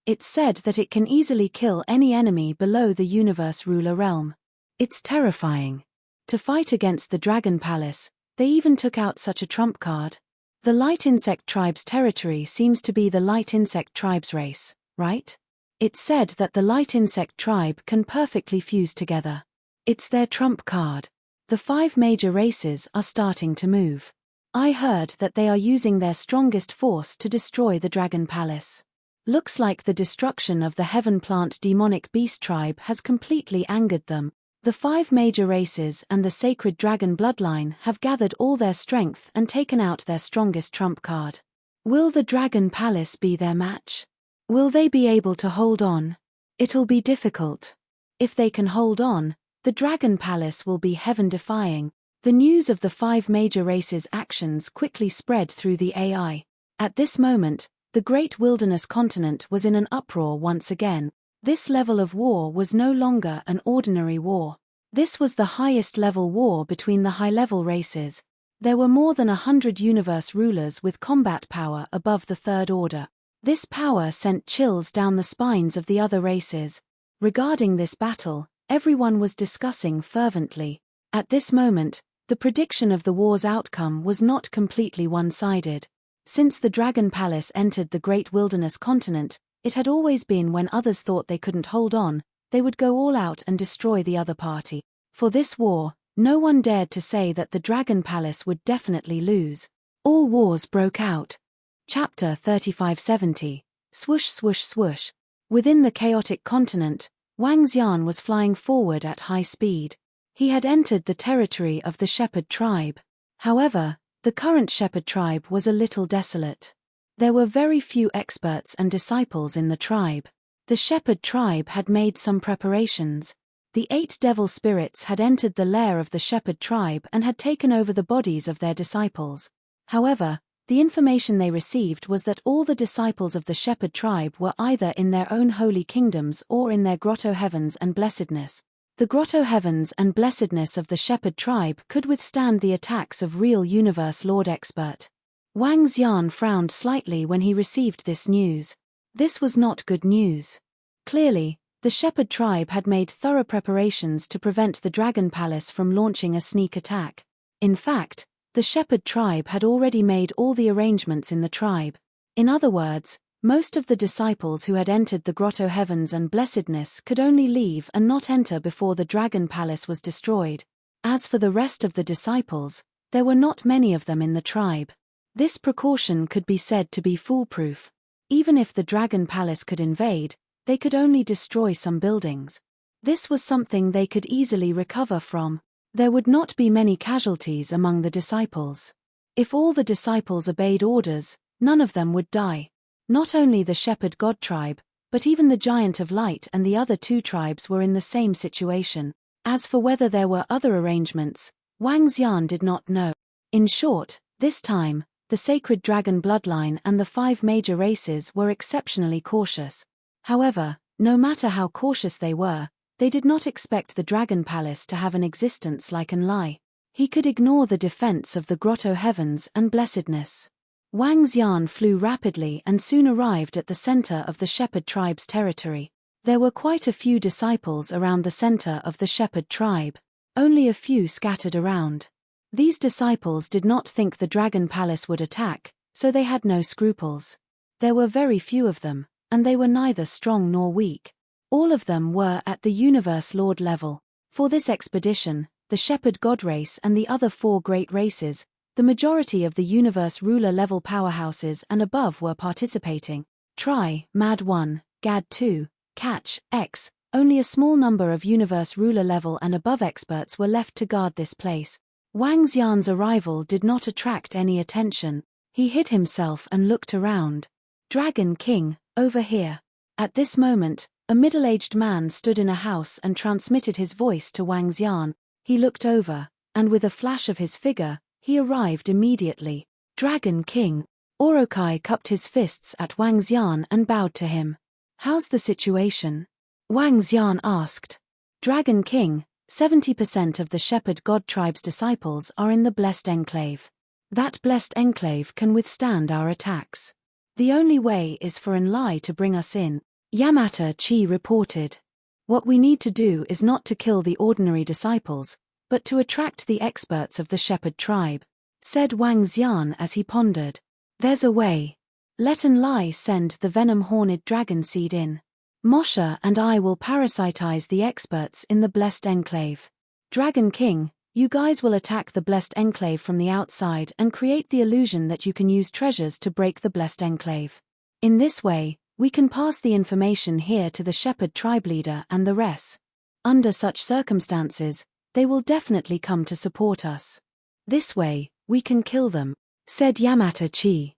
It's said that it can easily kill any enemy below the Universe Ruler realm. It's terrifying. To fight against the Dragon Palace, they even took out such a trump card. The Light Insect tribe's territory seems to be the Light Insect tribe's race, right? It's said that the Light Insect tribe can perfectly fuse together. It's their trump card. The 5 major races are starting to move. I heard that they are using their strongest force to destroy the Dragon Palace. Looks like the destruction of the Heaven Plant Demonic Beast tribe has completely angered them. The 5 major races and the Sacred Dragon Bloodline have gathered all their strength and taken out their strongest trump card. Will the Dragon Palace be their match? Will they be able to hold on? It'll be difficult. If they can hold on, the Dragon Palace will be heaven-defying. The news of the 5 major races' actions quickly spread through the AI. At this moment, the Great Wilderness continent was in an uproar once again. This level of war was no longer an ordinary war. This was the highest-level war between the high-level races. There were more than 100 universe rulers with combat power above the Third Order. This power sent chills down the spines of the other races. Regarding this battle, everyone was discussing fervently. At this moment, the prediction of the war's outcome was not completely one-sided. Since the Dragon Palace entered the Great Wilderness continent, it had always been when others thought they couldn't hold on, they would go all out and destroy the other party. For this war, no one dared to say that the Dragon Palace would definitely lose. All wars broke out. Chapter 3570. Swoosh swoosh swoosh. Within the chaotic continent, Wang Xian was flying forward at high speed. He had entered the territory of the Shepherd tribe. However, the current Shepherd tribe was a little desolate. There were very few experts and disciples in the tribe. The Shepherd tribe had made some preparations. The 8 devil spirits had entered the lair of the Shepherd tribe and had taken over the bodies of their disciples. However, the information they received was that all the disciples of the Shepherd tribe were either in their own holy kingdoms or in their grotto heavens and blessedness. The grotto heavens and blessedness of the Shepherd tribe could withstand the attacks of real Universe Lord expert. Wang Xian frowned slightly when he received this news. This was not good news. Clearly, the shepherd tribe had made thorough preparations to prevent the Dragon Palace from launching a sneak attack. In fact, the shepherd tribe had already made all the arrangements in the tribe. In other words, most of the disciples who had entered the Grotto Heavens and Blessedness could only leave and not enter before the Dragon Palace was destroyed. As for the rest of the disciples, there were not many of them in the tribe. This precaution could be said to be foolproof. Even if the Dragon Palace could invade, they could only destroy some buildings. This was something they could easily recover from. There would not be many casualties among the disciples. If all the disciples obeyed orders, none of them would die. Not only the shepherd god tribe, but even the giant of light and the other two tribes were in the same situation. As for whether there were other arrangements, Wang Xian did not know. In short, this time, the sacred dragon bloodline and the 5 major races were exceptionally cautious. However, no matter how cautious they were, they did not expect the Dragon Palace to have an existence like Enlai. He could ignore the defense of the Grotto Heavens and Blessedness. Wang Xian flew rapidly and soon arrived at the center of the shepherd tribe's territory. There were quite a few disciples around the center of the shepherd tribe. Only a few scattered around. These disciples did not think the Dragon Palace would attack, so they had no scruples. There were very few of them, and they were neither strong nor weak. All of them were at the Universe Lord level. For this expedition, the shepherd god race and the other 4 great races, the majority of the Universe Ruler level powerhouses and above were participating. Try, Mad 1, Gad 2, Catch, X. Only a small number of Universe Ruler level and above experts were left to guard this place. Wang Xian's arrival did not attract any attention. He hid himself and looked around. Dragon King, over here. At this moment, a middle-aged man stood in a house and transmitted his voice to Wang Xian. He looked over, and with a flash of his figure, he arrived immediately. Dragon King. Orokai cupped his fists at Wang Xian and bowed to him. How's the situation? Wang Xian asked. Dragon King, 70% of the shepherd god tribe's disciples are in the blessed enclave. That blessed enclave can withstand our attacks. The only way is for Enlai to bring us in, Yamata Chi reported. What we need to do is not to kill the ordinary disciples, but to attract the experts of the shepherd tribe, said Wang Xian as he pondered. There's a way. Let Enlai send the venom-horned dragon seed in. Moshe and I will parasitize the experts in the blessed enclave. Dragon King, you guys will attack the blessed enclave from the outside and create the illusion that you can use treasures to break the blessed enclave. In this way, we can pass the information here to the shepherd tribe leader and the rest. Under such circumstances, they will definitely come to support us. This way, we can kill them, said Yamata Chi.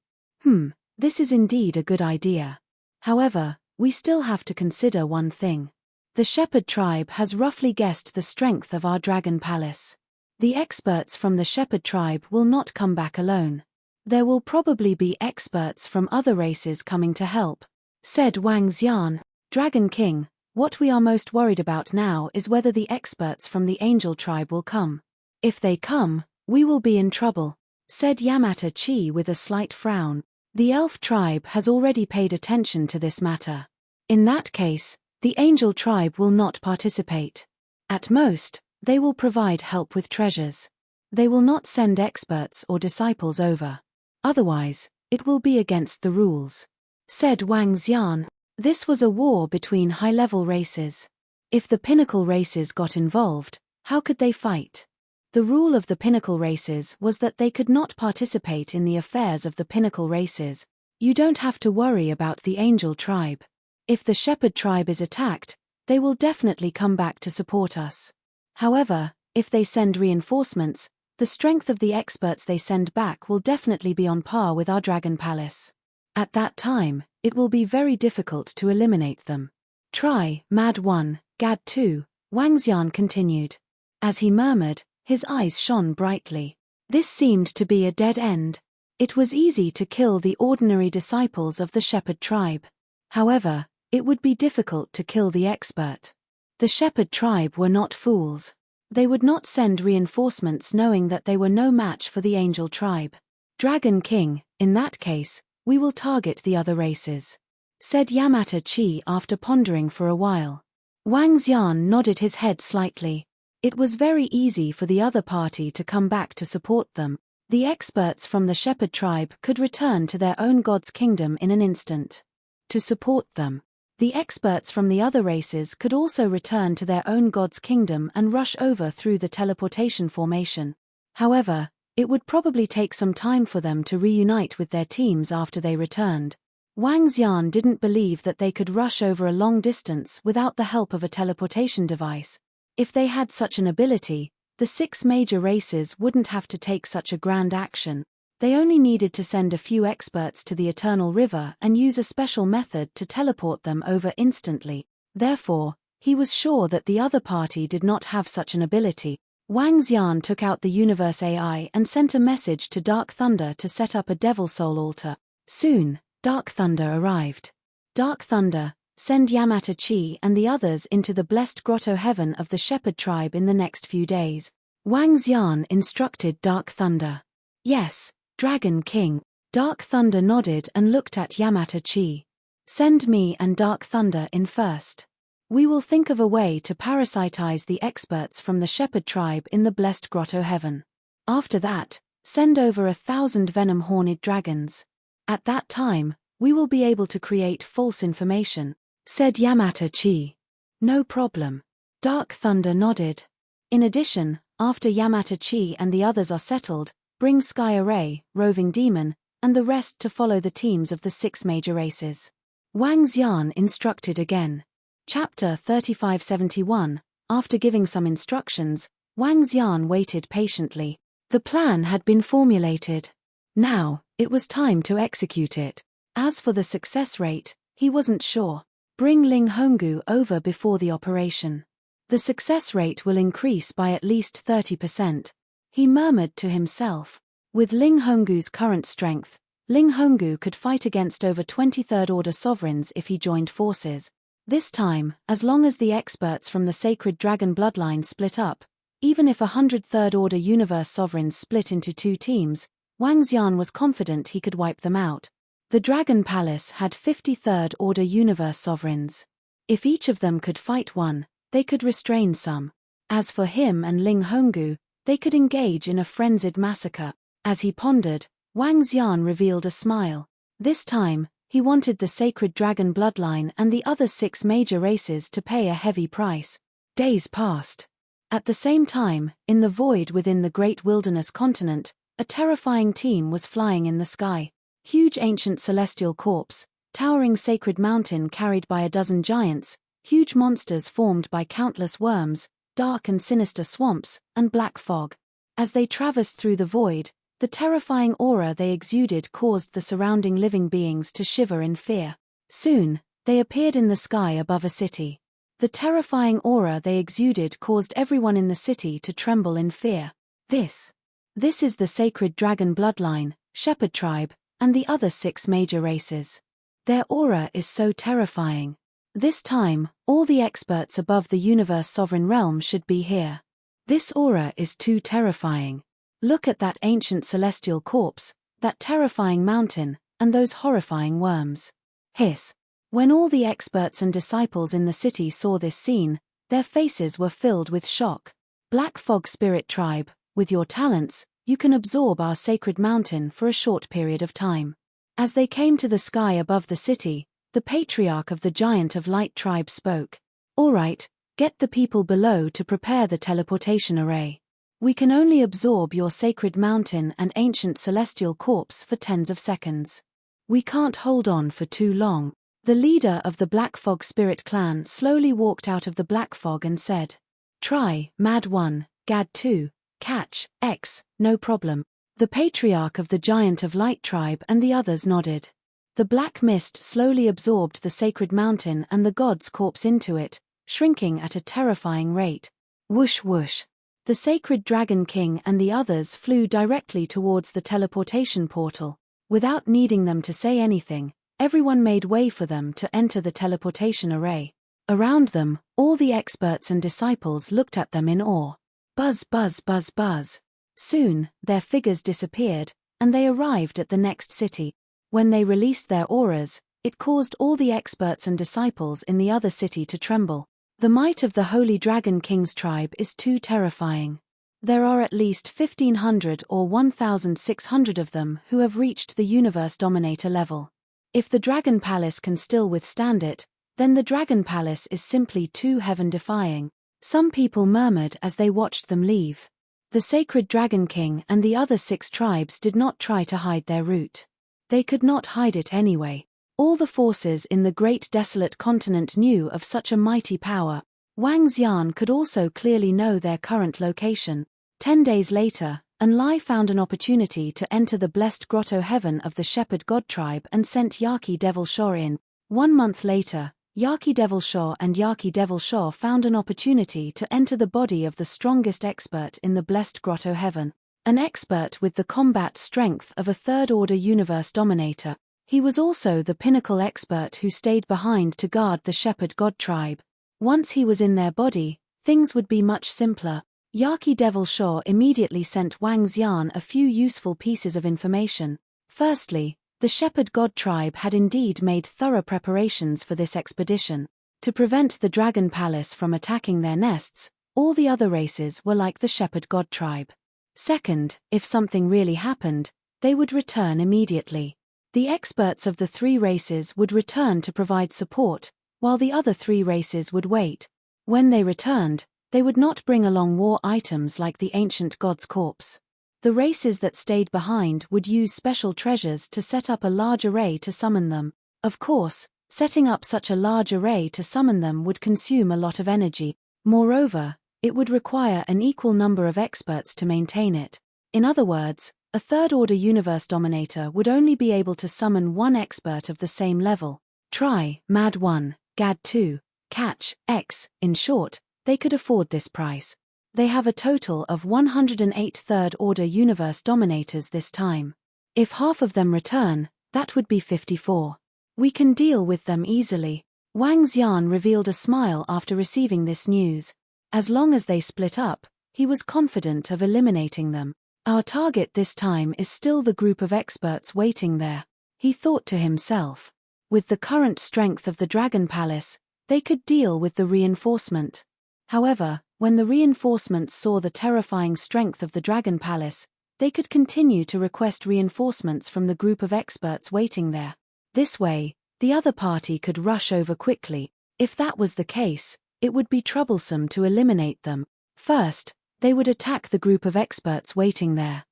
This is indeed a good idea. However, we still have to consider one thing. The shepherd tribe has roughly guessed the strength of our Dragon Palace. The experts from the shepherd tribe will not come back alone. There will probably be experts from other races coming to help, said Wang Xian. Dragon King, what we are most worried about now is whether the experts from the angel tribe will come. If they come, we will be in trouble, said Yamata Chi with a slight frown. The elf tribe has already paid attention to this matter. In that case, the angel tribe will not participate. At most, they will provide help with treasures. They will not send experts or disciples over. Otherwise, it will be against the rules, said Wang Xian. This was a war between high-level races. If the pinnacle races got involved, how could they fight? The rule of the pinnacle races was that they could not participate in the affairs of the pinnacle races. You don't have to worry about the angel tribe. If the shepherd tribe is attacked, they will definitely come back to support us. However, if they send reinforcements, the strength of the experts they send back will definitely be on par with our Dragon Palace. At that time, it will be very difficult to eliminate them. Try, Mad 1, Gad 2, Wang Xian continued. As he murmured, his eyes shone brightly. This seemed to be a dead end. It was easy to kill the ordinary disciples of the shepherd tribe. However, it would be difficult to kill the expert. The shepherd tribe were not fools. They would not send reinforcements knowing that they were no match for the angel tribe. Dragon King, in that case, we will target the other races, said Yamata-chi after pondering for a while. Wang Xian nodded his head slightly. It was very easy for the other party to come back to support them. The experts from the shepherd tribe could return to their own god's kingdom in an instant. To support them, the experts from the other races could also return to their own god's kingdom and rush over through the teleportation formation. However, it would probably take some time for them to reunite with their teams after they returned. Wang Xian didn't believe that they could rush over a long distance without the help of a teleportation device. If they had such an ability, the 6 major races wouldn't have to take such a grand action. They only needed to send a few experts to the Eternal River and use a special method to teleport them over instantly. Therefore, he was sure that the other party did not have such an ability. Wang Xian took out the Universe AI and sent a message to Dark Thunder to set up a Devil Soul altar. Soon, Dark Thunder arrived. Dark Thunder, send Yamata-chi and the others into the blessed grotto heaven of the shepherd tribe in the next few days. Wang Xian instructed Dark Thunder. Yes, Dragon King. Dark Thunder nodded and looked at Yamata-chi. Send me and Dark Thunder in first. We will think of a way to parasitize the experts from the shepherd tribe in the blessed grotto heaven. After that, send over 1,000 venom-horned dragons. At that time, we will be able to create false information, said Yamata-chi. No problem. Dark Thunder nodded. In addition, after Yamata-chi and the others are settled, bring Sky Array, Roving Demon, and the rest to follow the teams of the 6 major races. Wang Xian instructed again. Chapter 3571. After giving some instructions, Wang Xian waited patiently. The plan had been formulated. Now, it was time to execute it. As for the success rate, he wasn't sure. Bring Ling Honggu over before the operation. The success rate will increase by at least 30%. He murmured to himself. With Ling Honggu's current strength, Ling Honggu could fight against over 23rd Order sovereigns if he joined forces. This time, as long as the experts from the sacred dragon bloodline split up, even if 103rd Order universe sovereigns split into 2 teams, Wang Xian was confident he could wipe them out. The Dragon Palace had 53rd Order universe sovereigns. If each of them could fight one, they could restrain some. As for him and Ling Honggu, they could engage in a frenzied massacre. As he pondered, Wang Xian revealed a smile. This time, he wanted the sacred dragon bloodline and the other 6 major races to pay a heavy price. Days passed. At the same time, in the void within the great wilderness continent, a terrifying team was flying in the sky. Huge ancient celestial corpse, towering sacred mountain carried by a dozen giants, huge monsters formed by countless worms, dark and sinister swamps, and black fog. As they traversed through the void, the terrifying aura they exuded caused the surrounding living beings to shiver in fear. Soon, they appeared in the sky above a city. The terrifying aura they exuded caused everyone in the city to tremble in fear. This is the sacred dragon bloodline, shepherd tribe, and the other 6 major races. Their aura is so terrifying. This time, all the experts above the universe sovereign realm should be here. This aura is too terrifying. Look at that ancient celestial corpse, that terrifying mountain, and those horrifying worms. Hiss. When all the experts and disciples in the city saw this scene, their faces were filled with shock. Black Fog Spirit Tribe, with your talents, you can absorb our sacred mountain for a short period of time. As they came to the sky above the city, the patriarch of the Giant of Light tribe spoke. All right, get the people below to prepare the teleportation array. We can only absorb your sacred mountain and ancient celestial corpse for tens of seconds. We can't hold on for too long. The leader of the Black Fog Spirit clan slowly walked out of the black fog and said, Try, Mad 1, Gad 2, Catch, X, no problem. The patriarch of the Giant of Light tribe and the others nodded. The black mist slowly absorbed the sacred mountain and the god's corpse into it, shrinking at a terrifying rate. Whoosh whoosh. The sacred Dragon King and the others flew directly towards the teleportation portal. Without needing them to say anything, everyone made way for them to enter the teleportation array. Around them, all the experts and disciples looked at them in awe. Buzz buzz buzz buzz. Soon, their figures disappeared, and they arrived at the next city. When they released their auras, it caused all the experts and disciples in the other city to tremble. The might of the Holy Dragon King's tribe is too terrifying. There are at least 1,500 or 1,600 of them who have reached the Universe Dominator level. If the Dragon Palace can still withstand it, then the Dragon Palace is simply too heaven-defying. Some people murmured as they watched them leave. The Sacred Dragon King and the other 6 tribes did not try to hide their route. They could not hide it anyway. All the forces in the great desolate continent knew of such a mighty power. Wang Xian could also clearly know their current location. 10 days later, Enlai found an opportunity to enter the blessed grotto heaven of the Shepherd God tribe and sent Yaki Devil Shaw in. 1 month later, Yaki Devil Shaw and Yaki Devil Shaw found an opportunity to enter the body of the strongest expert in the blessed grotto heaven. An expert with the combat strength of a third-order universe dominator. He was also the pinnacle expert who stayed behind to guard the Shepherd God tribe. Once he was in their body, things would be much simpler. Yaki Devil Shaw immediately sent Wang Xian a few useful pieces of information. Firstly, the Shepherd God tribe had indeed made thorough preparations for this expedition. To prevent the Dragon Palace from attacking their nests, all the other races were like the Shepherd God tribe. Second, if something really happened, they would return immediately. The experts of the 3 races would return to provide support, while the other 3 races would wait. When they returned, they would not bring along war items like the ancient god's corpse. The races that stayed behind would use special treasures to set up a large array to summon them. Of course, setting up such a large array to summon them would consume a lot of energy. Moreover, it would require an equal number of experts to maintain it. In other words, a third-order universe dominator would only be able to summon 1 expert of the same level. Try, Mad 1, Gad 2, Catch, X. In short, they could afford this price. They have a total of 108 third-order universe dominators this time. If half of them return, that would be 54. We can deal with them easily. Wang Xian revealed a smile after receiving this news. As long as they split up, he was confident of eliminating them. Our target this time is still the group of experts waiting there, he thought to himself. With the current strength of the Dragon Palace, they could deal with the reinforcement. However, when the reinforcements saw the terrifying strength of the Dragon Palace, they could continue to request reinforcements from the group of experts waiting there. This way, the other party could rush over quickly. If that was the case, it would be troublesome to eliminate them. First, they would attack the group of experts waiting there.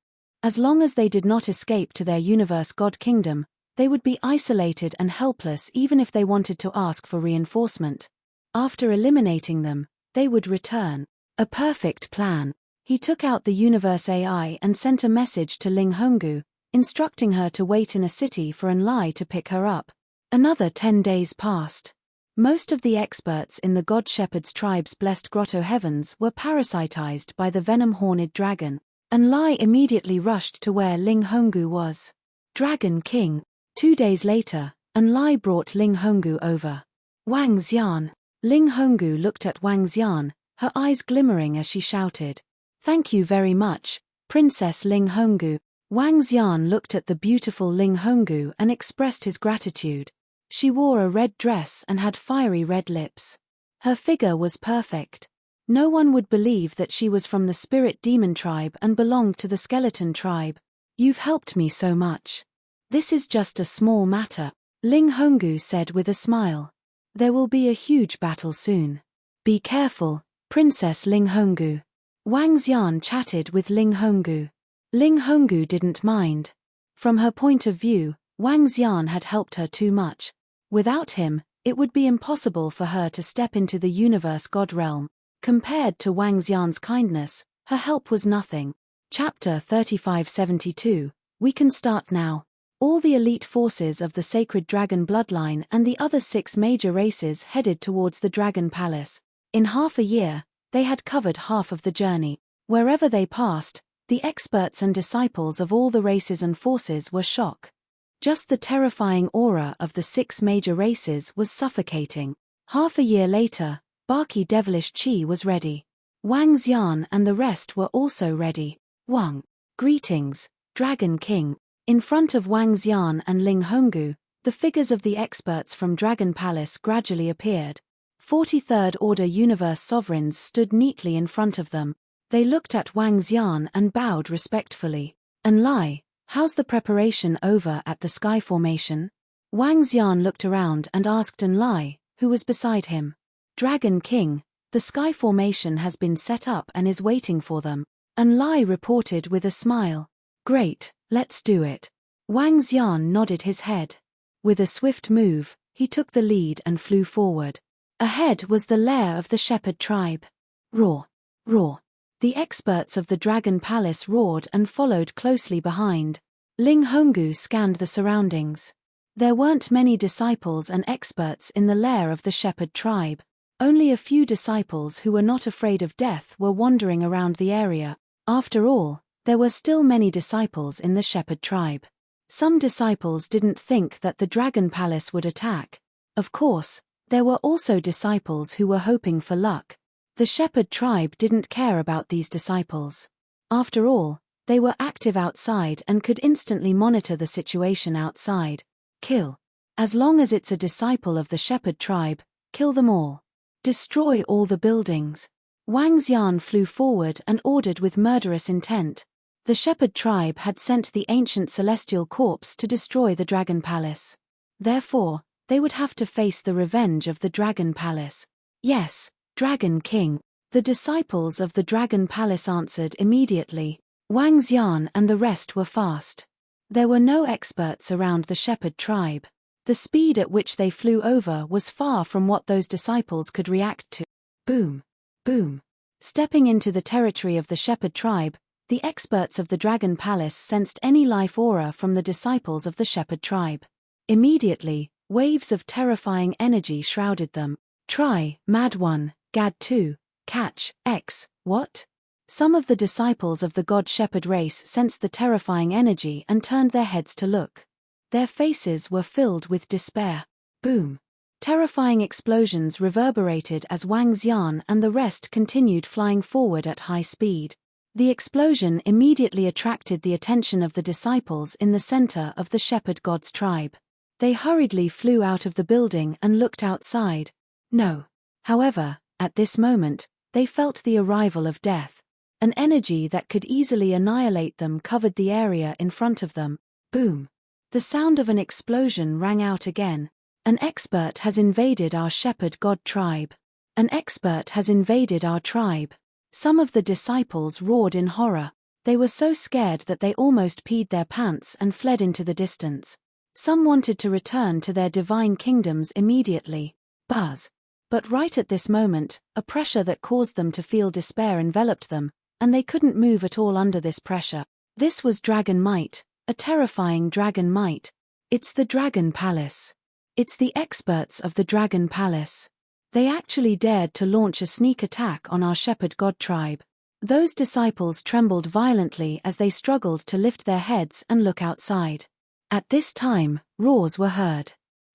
As long as they did not escape to their universe god kingdom, they would be isolated and helpless even if they wanted to ask for reinforcement. After eliminating them, they would return. A perfect plan. He took out the universe AI and sent a message to Ling Honggu, instructing her to wait in a city for Enlai to pick her up. Another 10 days passed. Most of the experts in the God Shepherd's tribe's blessed grotto heavens were parasitized by the venom-horned dragon. Enlai immediately rushed to where Ling Honggu was. Dragon King. 2 days later, Enlai brought Ling Honggu over. Wang Xian. Ling Honggu looked at Wang Xian, her eyes glimmering as she shouted, "Thank you very much, Princess Ling Honggu." Wang Xian looked at the beautiful Ling Honggu and expressed his gratitude. She wore a red dress and had fiery red lips. Her figure was perfect. No one would believe that she was from the spirit demon tribe and belonged to the skeleton tribe. "You've helped me so much. This is just a small matter," Ling Honggu said with a smile. "There will be a huge battle soon. Be careful, Princess Ling Honggu." Wang Xian chatted with Ling Honggu. Ling Honggu didn't mind. From her point of view, Wang Xian had helped her too much. Without him, it would be impossible for her to step into the universe god realm. Compared to Wang Xian's kindness, her help was nothing. Chapter 3572. We can start now. All the elite forces of the Sacred Dragon bloodline and the other 6 major races headed towards the Dragon Palace. In half a year, they had covered half of the journey. Wherever they passed, the experts and disciples of all the races and forces were shocked. Just the terrifying aura of the 6 major races was suffocating. Half a year later, Barky Devilish Chi was ready. Wang Xian and the rest were also ready. Wang. Greetings, Dragon King. In front of Wang Xian and Ling Honggu, the figures of the experts from Dragon Palace gradually appeared. 43rd Order Universe sovereigns stood neatly in front of them. They looked at Wang Xian and bowed respectfully. "Enlai, how's the preparation over at the Sky Formation?" Wang Xian looked around and asked Enlai, who was beside him. "Dragon King, the Sky Formation has been set up and is waiting for them," Enlai reported with a smile. "Great, let's do it." Wang Xian nodded his head. With a swift move, he took the lead and flew forward. Ahead was the lair of the shepherd tribe. Roar! Roar! The experts of the Dragon Palace roared and followed closely behind. Ling Honggu scanned the surroundings. There weren't many disciples and experts in the lair of the shepherd tribe. Only a few disciples who were not afraid of death were wandering around the area. After all, there were still many disciples in the shepherd tribe. Some disciples didn't think that the Dragon Palace would attack. Of course, there were also disciples who were hoping for luck. The shepherd tribe didn't care about these disciples. After all, they were active outside and could instantly monitor the situation outside. Kill. As long as it's a disciple of the shepherd tribe, kill them all. Destroy all the buildings. Wang Xian flew forward and ordered with murderous intent. The shepherd tribe had sent the ancient celestial corpse to destroy the Dragon Palace. Therefore, they would have to face the revenge of the Dragon Palace. "Yes, Dragon King." The disciples of the Dragon Palace answered immediately. Wang Xian and the rest were fast. There were no experts around the shepherd tribe. The speed at which they flew over was far from what those disciples could react to. Boom! Boom! Stepping into the territory of the shepherd tribe, the experts of the Dragon Palace sensed any life aura from the disciples of the shepherd tribe. Immediately, waves of terrifying energy shrouded them. "Try, Mad One, Gad 2, Catch, X, what?" Some of the disciples of the God Shepherd race sensed the terrifying energy and turned their heads to look. Their faces were filled with despair. Boom! Terrifying explosions reverberated as Wang Xian and the rest continued flying forward at high speed. The explosion immediately attracted the attention of the disciples in the center of the shepherd god's tribe. They hurriedly flew out of the building and looked outside. No. However, at this moment, they felt the arrival of death. An energy that could easily annihilate them covered the area in front of them. Boom! The sound of an explosion rang out again. "An expert has invaded our shepherd god tribe. An expert has invaded our tribe." Some of the disciples roared in horror. They were so scared that they almost peed their pants and fled into the distance. Some wanted to return to their divine kingdoms immediately. Buzz! But right at this moment, a pressure that caused them to feel despair enveloped them, and they couldn't move at all under this pressure. This was dragon might, a terrifying dragon might. It's the Dragon Palace. It's the experts of the Dragon Palace. They actually dared to launch a sneak attack on our shepherd god tribe. Those disciples trembled violently as they struggled to lift their heads and look outside. At this time, roars were heard.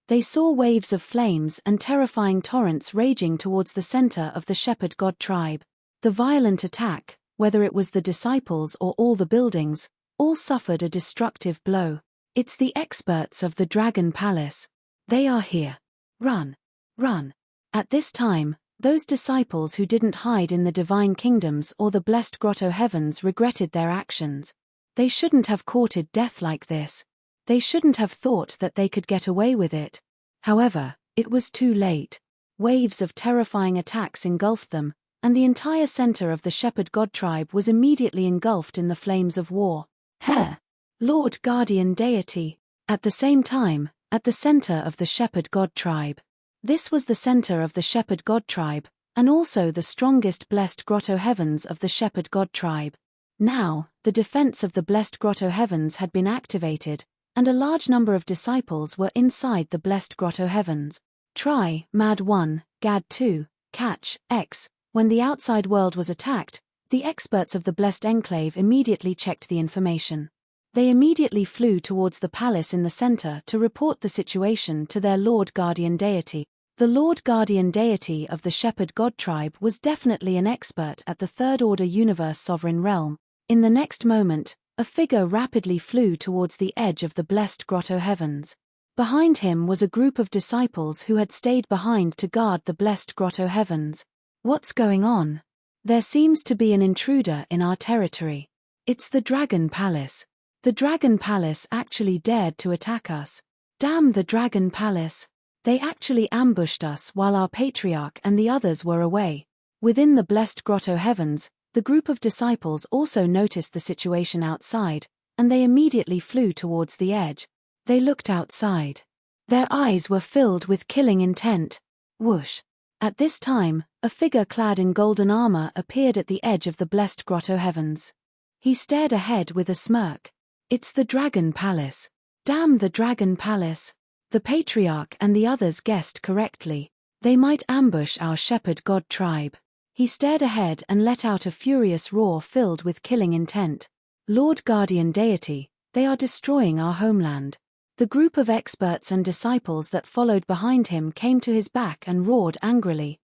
They saw waves of flames and terrifying torrents raging towards the center of the shepherd god tribe. The violent attack, whether it was the disciples or all the buildings, all suffered a destructive blow. It's the experts of the Dragon Palace. They are here. Run! Run! At this time, those disciples who didn't hide in the divine kingdoms or the blessed grotto heavens regretted their actions. They shouldn't have courted death like this. They shouldn't have thought that they could get away with it. However, it was too late. Waves of terrifying attacks engulfed them, and the entire center of the shepherd god tribe was immediately engulfed in the flames of war. Heh! Lord Guardian Deity. At the same time, at the center of the shepherd god tribe. This was the center of the shepherd god tribe, and also the strongest blessed grotto heavens of the shepherd god tribe. Now, the defense of the blessed grotto heavens had been activated, and a large number of disciples were inside the blessed grotto heavens. Try, Mad 1, Gad 2, Catch, X. When the outside world was attacked, the experts of the blessed enclave immediately checked the information. They immediately flew towards the palace in the center to report the situation to their Lord Guardian Deity. The Lord Guardian Deity of the shepherd god tribe was definitely an expert at the Third Order Universe Sovereign Realm. In the next moment, a figure rapidly flew towards the edge of the blessed grotto heavens. Behind him was a group of disciples who had stayed behind to guard the blessed grotto heavens. What's going on? There seems to be an intruder in our territory. It's the Dragon Palace. The Dragon Palace actually dared to attack us. Damn the Dragon Palace. They actually ambushed us while our patriarch and the others were away. Within the blessed grotto heavens, the group of disciples also noticed the situation outside, and they immediately flew towards the edge. They looked outside. Their eyes were filled with killing intent. Whoosh. At this time, a figure clad in golden armor appeared at the edge of the blessed grotto heavens. He stared ahead with a smirk. It's the Dragon Palace. Damn the Dragon Palace. The patriarch and the others guessed correctly. They might ambush our shepherd god tribe. He stared ahead and let out a furious roar filled with killing intent. Lord Guardian Deity, they are destroying our homeland. The group of experts and disciples that followed behind him came to his back and roared angrily.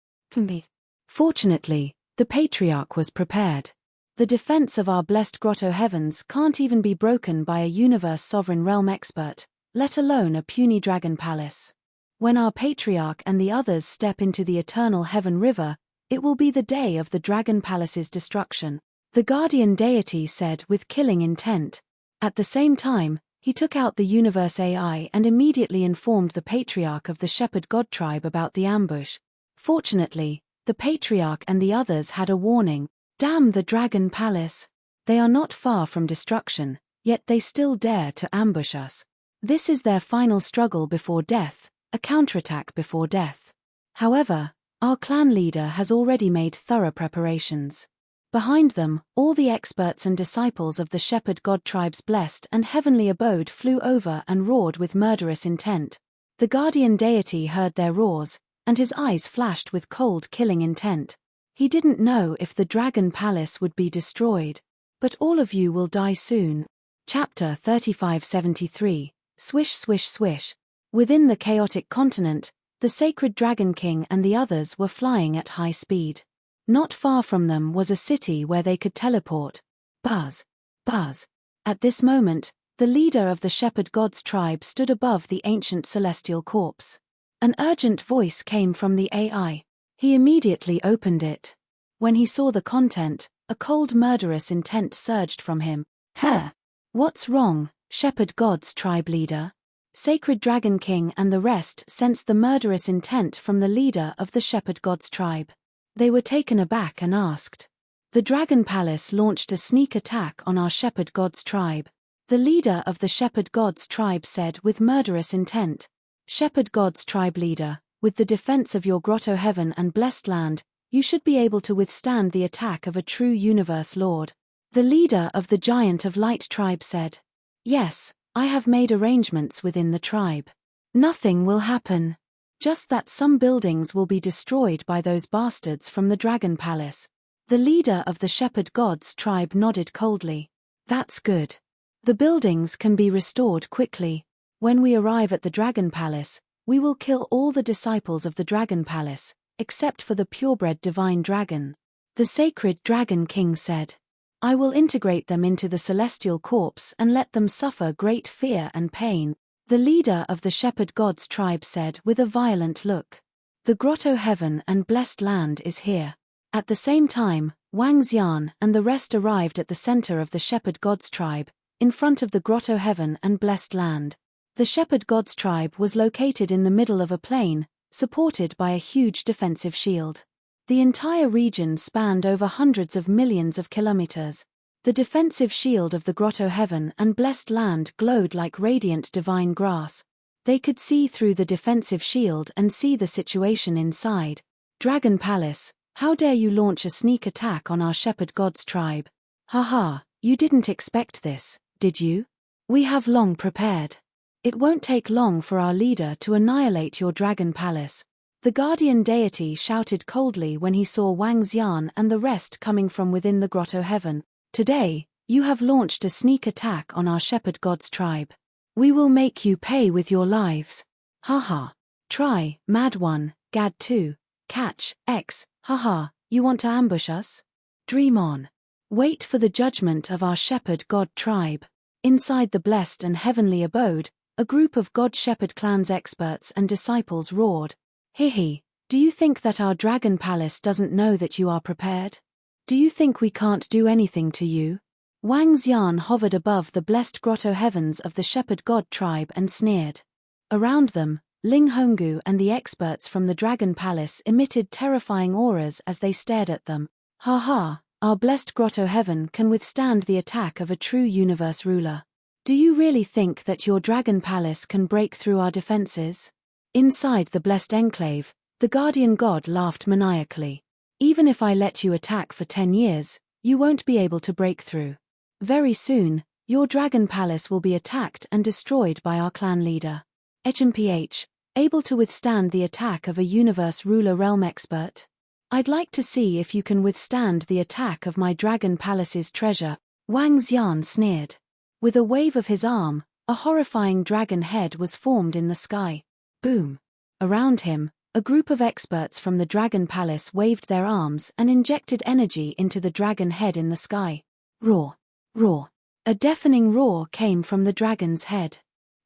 Fortunately, the patriarch was prepared. The defense of our blessed grotto heavens can't even be broken by a universe sovereign realm expert, let alone a puny dragon palace. When our patriarch and the others step into the eternal heaven river, it will be the day of the Dragon Palace's destruction, the guardian deity said with killing intent. At the same time, he took out the universe AI and immediately informed the patriarch of the shepherd god tribe about the ambush. Fortunately, the patriarch and the others had a warning. Damn the Dragon Palace. They are not far from destruction, yet they still dare to ambush us. This is their final struggle before death, a counterattack before death. However, our clan leader has already made thorough preparations. Behind them, all the experts and disciples of the shepherd god tribe's blessed and heavenly abode flew over and roared with murderous intent. The guardian deity heard their roars, and his eyes flashed with cold killing intent. He didn't know if the Dragon Palace would be destroyed. But all of you will die soon. Chapter 3573, Swish Swish Swish. Within the chaotic continent, the sacred Dragon King and the others were flying at high speed. Not far from them was a city where they could teleport. Buzz. Buzz. At this moment, the leader of the shepherd god's tribe stood above the ancient celestial corpse. An urgent voice came from the AI. He immediately opened it. When he saw the content, a cold murderous intent surged from him. Huh? What's wrong, shepherd god's tribe leader? Sacred Dragon King and the rest sensed the murderous intent from the leader of the shepherd god's tribe. They were taken aback and asked. The Dragon Palace launched a sneak attack on our shepherd god's tribe. The leader of the shepherd god's tribe said with murderous intent. Shepherd god's tribe leader, with the defense of your grotto heaven and blessed land, you should be able to withstand the attack of a true universe lord. The leader of the Giant of Light tribe said. Yes, I have made arrangements within the tribe. Nothing will happen. Just that some buildings will be destroyed by those bastards from the Dragon Palace. The leader of the shepherd god's tribe nodded coldly. That's good. The buildings can be restored quickly. When we arrive at the Dragon Palace, we will kill all the disciples of the Dragon Palace, except for the purebred divine dragon. The sacred Dragon King said. I will integrate them into the celestial corpse and let them suffer great fear and pain, the leader of the shepherd god's tribe said with a violent look. The grotto heaven and blessed land is here. At the same time, Wang Xian and the rest arrived at the center of the shepherd god's tribe, in front of the grotto heaven and blessed land. The shepherd god's tribe was located in the middle of a plain, supported by a huge defensive shield. The entire region spanned over hundreds of millions of kilometers. The defensive shield of the grotto heaven and blessed land glowed like radiant divine grass. They could see through the defensive shield and see the situation inside. Dragon Palace, how dare you launch a sneak attack on our shepherd god's tribe? Haha, you didn't expect this, did you? We have long prepared. It won't take long for our leader to annihilate your Dragon Palace. The guardian deity shouted coldly when he saw Wang Xian and the rest coming from within the grotto heaven. Today, you have launched a sneak attack on our shepherd god's tribe. We will make you pay with your lives. Haha. Try, Mad One, Gad 2, Catch, X, haha, you want to ambush us? Dream on. Wait for the judgment of our shepherd god tribe. Inside the blessed and heavenly abode, a group of God Shepherd clan's experts and disciples roared. Hihi, do you think that our dragon palace doesn't know that you are prepared? Do you think we can't do anything to you? Wang Xian hovered above the blessed grotto heavens of the shepherd god tribe and sneered. Around them, Ling Honggu and the experts from the dragon palace emitted terrifying auras as they stared at them. Ha ha, our blessed grotto heaven can withstand the attack of a true universe ruler. Do you really think that your dragon palace can break through our defenses? Inside the blessed enclave, the guardian god laughed maniacally. Even if I let you attack for 10 years, you won't be able to break through. Very soon, your dragon palace will be attacked and destroyed by our clan leader. HMPH, able to withstand the attack of a universe ruler realm expert? I'd like to see if you can withstand the attack of my dragon palace's treasure, Wang Xian sneered. With a wave of his arm, a horrifying dragon head was formed in the sky. Boom! Around him, a group of experts from the dragon palace waved their arms and injected energy into the dragon head in the sky. Roar! Roar! A deafening roar came from the dragon's head.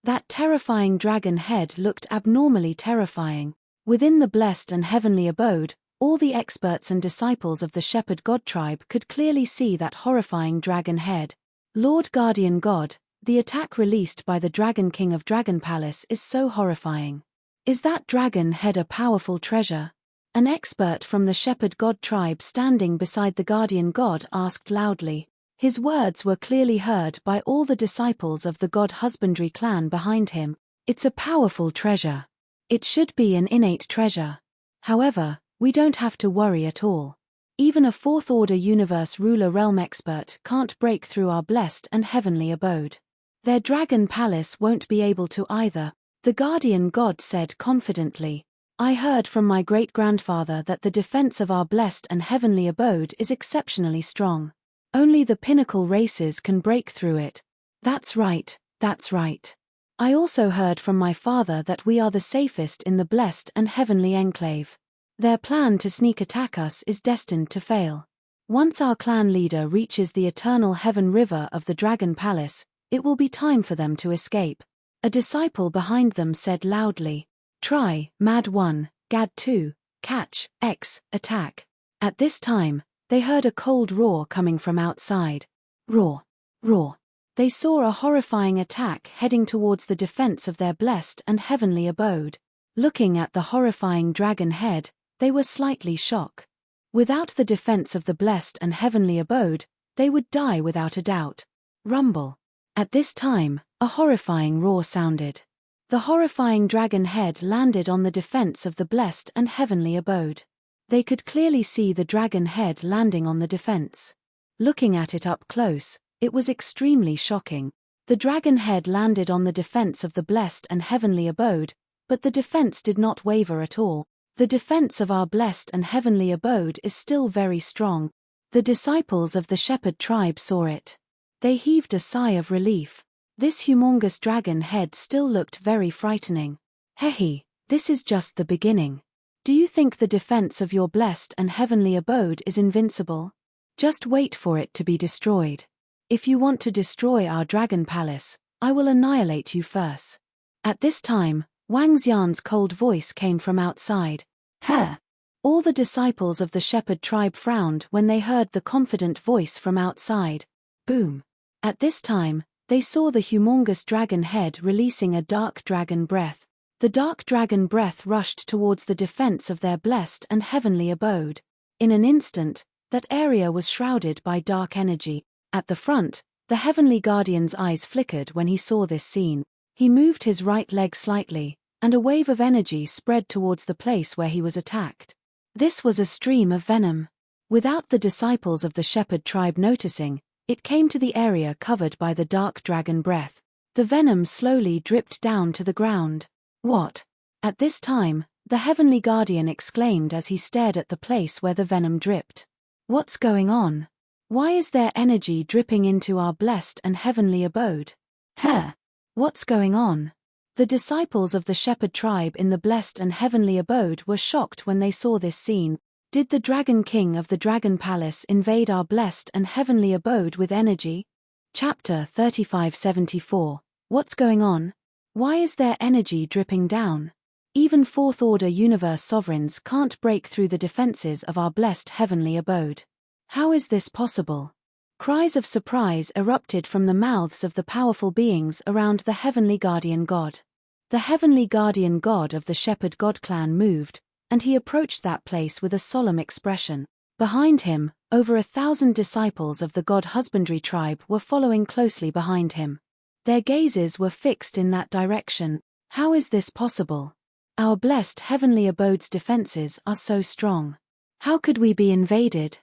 That terrifying dragon head looked abnormally terrifying. Within the blessed and heavenly abode, all the experts and disciples of the shepherd god tribe could clearly see that horrifying dragon head. Lord Guardian God, the attack released by the Dragon King of Dragon Palace is so horrifying. Is that dragon head a powerful treasure? An expert from the shepherd god tribe standing beside the guardian god asked loudly. His words were clearly heard by all the disciples of the god husbandry clan behind him. It's a powerful treasure. It should be an innate treasure. However, we don't have to worry at all. Even a fourth-order universe ruler realm expert can't break through our blessed and heavenly abode. Their dragon palace won't be able to either, the guardian god said confidently. I heard from my great-grandfather that the defense of our blessed and heavenly abode is exceptionally strong. Only the pinnacle races can break through it. That's right, that's right. I also heard from my father that we are the safest in the blessed and heavenly enclave. Their plan to sneak attack us is destined to fail. Once our clan leader reaches the eternal heaven river of the dragon palace, it will be time for them to escape. A disciple behind them said loudly. Try, Mad 1, Gad 2, catch, X, attack. At this time, they heard a cold roar coming from outside. Roar, roar. They saw a horrifying attack heading towards the defense of their blessed and heavenly abode. Looking at the horrifying dragon head, they were slightly shocked. Without the defense of the blessed and heavenly abode, they would die without a doubt. Rumble. At this time, a horrifying roar sounded. The horrifying dragon head landed on the defense of the blessed and heavenly abode. They could clearly see the dragon head landing on the defense. Looking at it up close, it was extremely shocking. The dragon head landed on the defense of the blessed and heavenly abode, but the defense did not waver at all. The defense of our blessed and heavenly abode is still very strong. The disciples of the shepherd tribe saw it. They heaved a sigh of relief. This humongous dragon head still looked very frightening. Hehe, this is just the beginning. Do you think the defense of your blessed and heavenly abode is invincible? Just wait for it to be destroyed. If you want to destroy our dragon palace, I will annihilate you first. At this time, Wang Xian's cold voice came from outside. Huh! All the disciples of the shepherd tribe frowned when they heard the confident voice from outside. Boom! At this time, they saw the humongous dragon head releasing a dark dragon breath. The dark dragon breath rushed towards the defense of their blessed and heavenly abode. In an instant, that area was shrouded by dark energy. At the front, the heavenly guardian's eyes flickered when he saw this scene. He moved his right leg slightly, and a wave of energy spread towards the place where he was attacked. This was a stream of venom. Without the disciples of the shepherd tribe noticing, it came to the area covered by the dark dragon breath. The venom slowly dripped down to the ground. What? At this time, the heavenly guardian exclaimed as he stared at the place where the venom dripped. What's going on? Why is there energy dripping into our blessed and heavenly abode? Huh? What's going on? The disciples of the shepherd tribe in the blessed and heavenly abode were shocked when they saw this scene. Did the Dragon King of the Dragon Palace invade our blessed and heavenly abode with energy? Chapter 3574. What's going on? Why is there energy dripping down? Even fourth-order universe sovereigns can't break through the defenses of our blessed heavenly abode. How is this possible? Cries of surprise erupted from the mouths of the powerful beings around the heavenly guardian god. The heavenly guardian god of the shepherd god clan moved, and he approached that place with a solemn expression. Behind him, over 1,000 disciples of the god husbandry tribe were following closely behind him. Their gazes were fixed in that direction. How is this possible? Our blessed heavenly abode's defenses are so strong. How could we be invaded?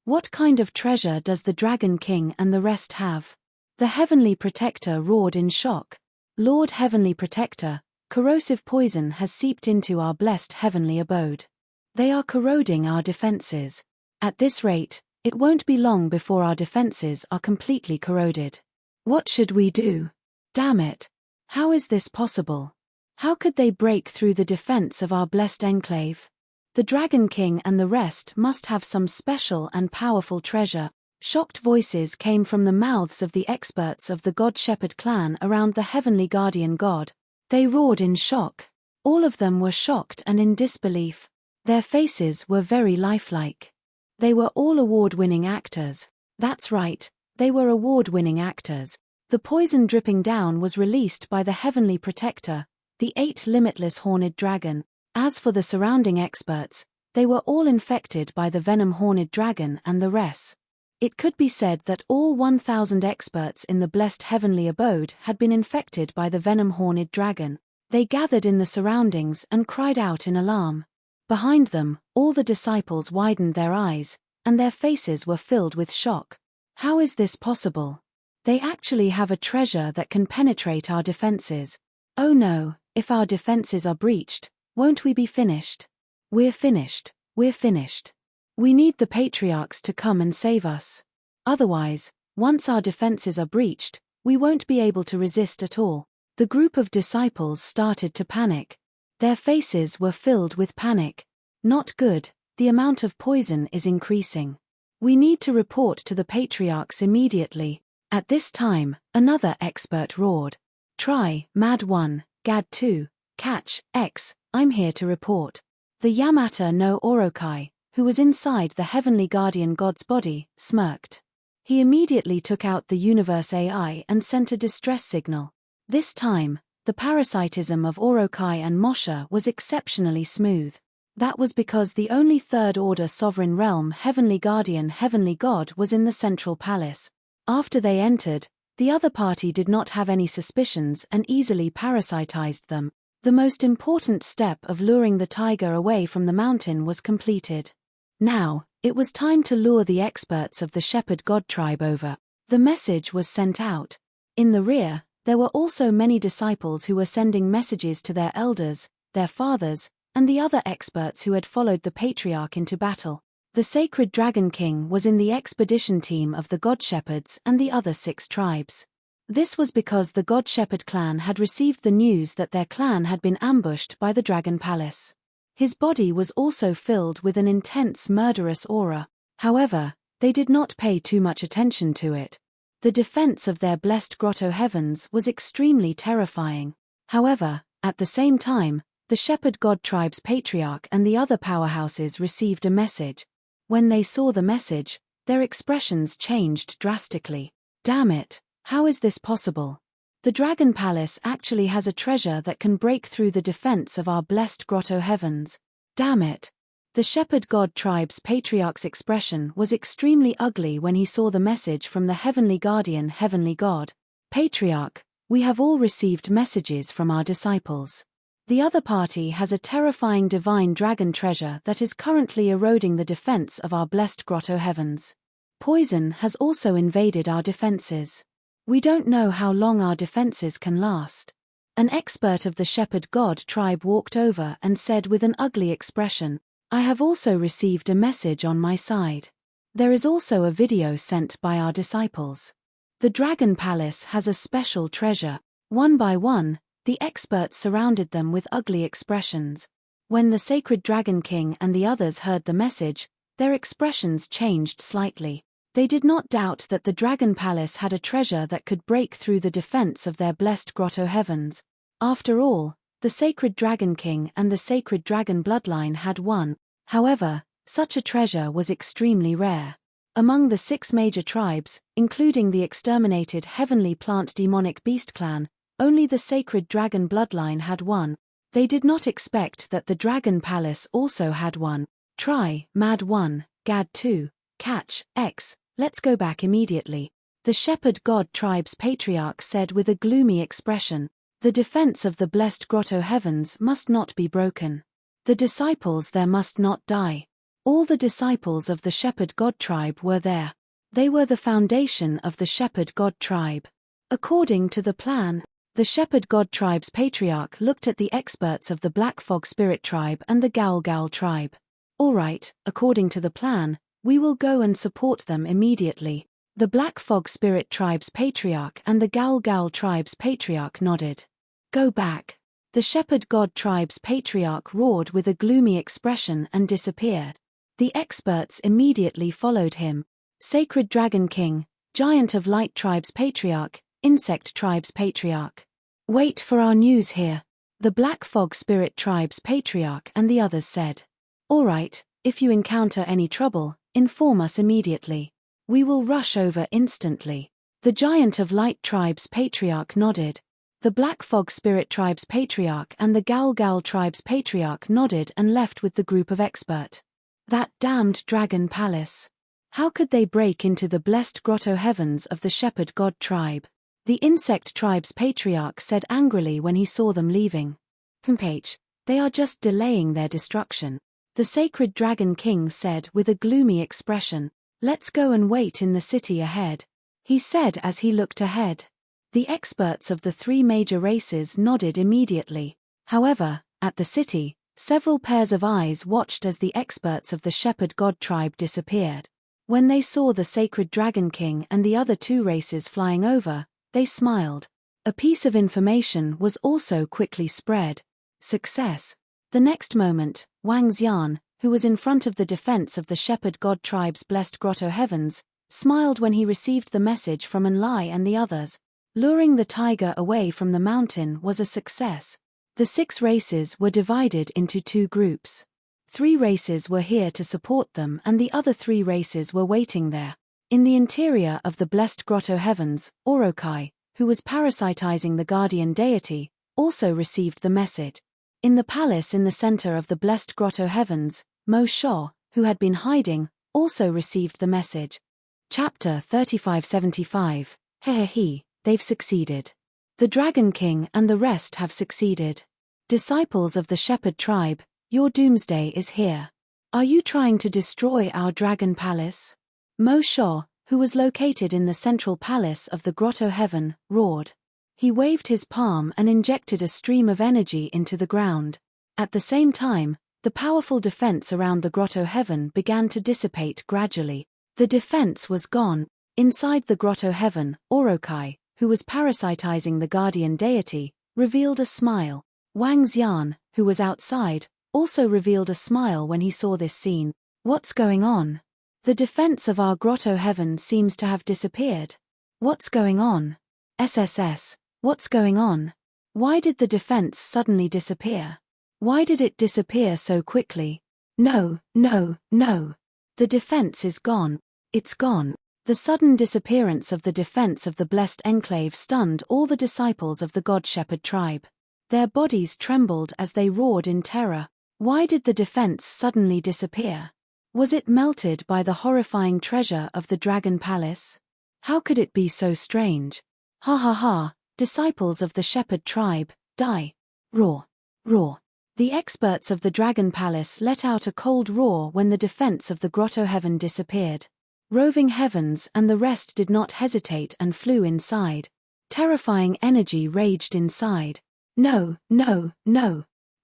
What kind of treasure does the Dragon King and the rest have? The Heavenly Protector roared in shock. Lord Heavenly Protector, corrosive poison has seeped into our blessed heavenly abode. They are corroding our defenses. At this rate, it won't be long before our defenses are completely corroded. What should we do? Damn it! How is this possible? How could they break through the defense of our blessed enclave? The Dragon King and the rest must have some special and powerful treasure. Shocked voices came from the mouths of the experts of the God Shepherd clan around the heavenly guardian god. They roared in shock. All of them were shocked and in disbelief. Their faces were very lifelike. They were all award-winning actors. That's right, they were award-winning actors. The poison dripping down was released by the Heavenly Protector, the 8 limitless horned dragon. As for the surrounding experts, they were all infected by the venom horned dragon and the rest. It could be said that all 1,000 experts in the blessed heavenly abode had been infected by the venom horned dragon. They gathered in the surroundings and cried out in alarm. Behind them, all the disciples widened their eyes, and their faces were filled with shock. How is this possible? They actually have a treasure that can penetrate our defenses. Oh no, if our defenses are breached, won't we be finished? We're finished, we're finished. We need the patriarchs to come and save us. Otherwise, once our defenses are breached, we won't be able to resist at all. The group of disciples started to panic. Their faces were filled with panic. Not good, the amount of poison is increasing. We need to report to the patriarchs immediately. At this time, another expert roared. Try, Mad 1, Gad 2, Catch, X, I'm here to report. The Yamata no Orokai, who was inside the heavenly guardian god's body, smirked. He immediately took out the universe AI and sent a distress signal. This time, the parasitism of Orokai and Mosha was exceptionally smooth. That was because the only third-order sovereign realm heavenly guardian heavenly god was in the central palace. After they entered, the other party did not have any suspicions and easily parasitized them. The most important step of luring the tiger away from the mountain was completed. Now, it was time to lure the experts of the shepherd god tribe over. The message was sent out. In the rear, there were also many disciples who were sending messages to their elders, their fathers, and the other experts who had followed the patriarch into battle. The sacred Dragon King was in the expedition team of the God Shepherds and the other 6 tribes. This was because the God Shepherd clan had received the news that their clan had been ambushed by the Dragon Palace. His body was also filled with an intense murderous aura. However, they did not pay too much attention to it. The defense of their blessed grotto heavens was extremely terrifying. However, at the same time, the Shepherd God tribe's patriarch and the other powerhouses received a message. When they saw the message, their expressions changed drastically. Damn it! How is this possible? The Dragon Palace actually has a treasure that can break through the defense of our blessed grotto heavens. Damn it! The Shepherd God tribe's patriarch's expression was extremely ugly when he saw the message from the heavenly guardian heavenly god. Patriarch, we have all received messages from our disciples. The other party has a terrifying divine dragon treasure that is currently eroding the defense of our blessed grotto heavens. Poison has also invaded our defenses. We don't know how long our defenses can last. An expert of the Shepherd God tribe walked over and said with an ugly expression, I have also received a message on my side. There is also a video sent by our disciples. The Dragon Palace has a special treasure. One by one, the experts surrounded them with ugly expressions. When the sacred dragon king and the others heard the message, their expressions changed slightly. They did not doubt that the dragon palace had a treasure that could break through the defense of their blessed grotto heavens. After all, the sacred dragon king and the sacred dragon bloodline had won. However, such a treasure was extremely rare. Among the 6 major tribes, including the exterminated heavenly plant demonic beast clan, only the sacred dragon bloodline had won. They did not expect that the dragon palace also had won. Try, Mad 1, Gad 2, Catch, X, let's go back immediately. The shepherd god tribe's patriarch said with a gloomy expression, the defense of the blessed grotto heavens must not be broken. The disciples there must not die. All the disciples of the shepherd god tribe were there. They were the foundation of the shepherd god tribe. According to the plan, the shepherd god tribe's patriarch looked at the experts of the Black Fog Spirit tribe and the Gowl tribe. All right, according to the plan, we will go and support them immediately. The Black Fog Spirit tribe's patriarch and the Gowl tribe's patriarch nodded. Go back. The shepherd god tribe's patriarch roared with a gloomy expression and disappeared. The experts immediately followed him. Sacred Dragon King, Giant of Light tribe's patriarch, Insect tribe's patriarch. Wait for our news here. The Black Fog Spirit tribe's patriarch and the others said. All right, if you encounter any trouble, inform us immediately. We will rush over instantly. The Giant of Light tribe's patriarch nodded. The Black Fog Spirit tribe's patriarch and the Gowl tribe's patriarch nodded and left with the group of expert. That damned dragon palace. How could they break into the blessed grotto heavens of the shepherd god tribe? The Insect tribe's patriarch said angrily when he saw them leaving. They are just delaying their destruction. The sacred dragon king said with a gloomy expression, let's go and wait in the city ahead. He said as he looked ahead. The experts of the 3 major races nodded immediately. However, at the city, several pairs of eyes watched as the experts of the shepherd god tribe disappeared. When they saw the sacred dragon king and the other 2 races flying over, they smiled. A piece of information was also quickly spread. Success. The next moment, Wang Xian, who was in front of the defense of the shepherd god tribe's blessed grotto heavens, smiled when he received the message from Enlai and the others. Luring the tiger away from the mountain was a success. The 6 races were divided into 2 groups. 3 races were here to support them and the other 3 races were waiting there. In the interior of the blessed grotto heavens, Orokai, who was parasitizing the guardian deity, also received the message. In the palace in the center of the blessed grotto heavens, Mo Sho, who had been hiding, also received the message. Chapter 3575. Hehehe, they've succeeded. The Dragon King and the rest have succeeded. Disciples of the shepherd tribe, your doomsday is here. Are you trying to destroy our dragon palace? Mo Sho, who was located in the central palace of the grotto heaven, roared. He waved his palm and injected a stream of energy into the ground. At the same time, the powerful defense around the grotto heaven began to dissipate gradually. The defense was gone. Inside the grotto heaven, Orokai, who was parasitizing the guardian deity, revealed a smile. Wang Xian, who was outside, also revealed a smile when he saw this scene. What's going on? The defense of our grotto heaven seems to have disappeared. What's going on? SSS. What's going on? Why did the defense suddenly disappear? Why did it disappear so quickly? No. The defense is gone. It's gone. The sudden disappearance of the defense of the blessed enclave stunned all the disciples of the God Shepherd tribe. Their bodies trembled as they roared in terror. Why did the defense suddenly disappear? Was it melted by the horrifying treasure of the Dragon Palace? How could it be so strange? Ha ha ha, disciples of the Shepherd tribe, die. Roar. Roar. The experts of the Dragon Palace let out a cold roar when the defense of the Grotto Heaven disappeared. Roving Heavens and the rest did not hesitate and flew inside. Terrifying energy raged inside. No.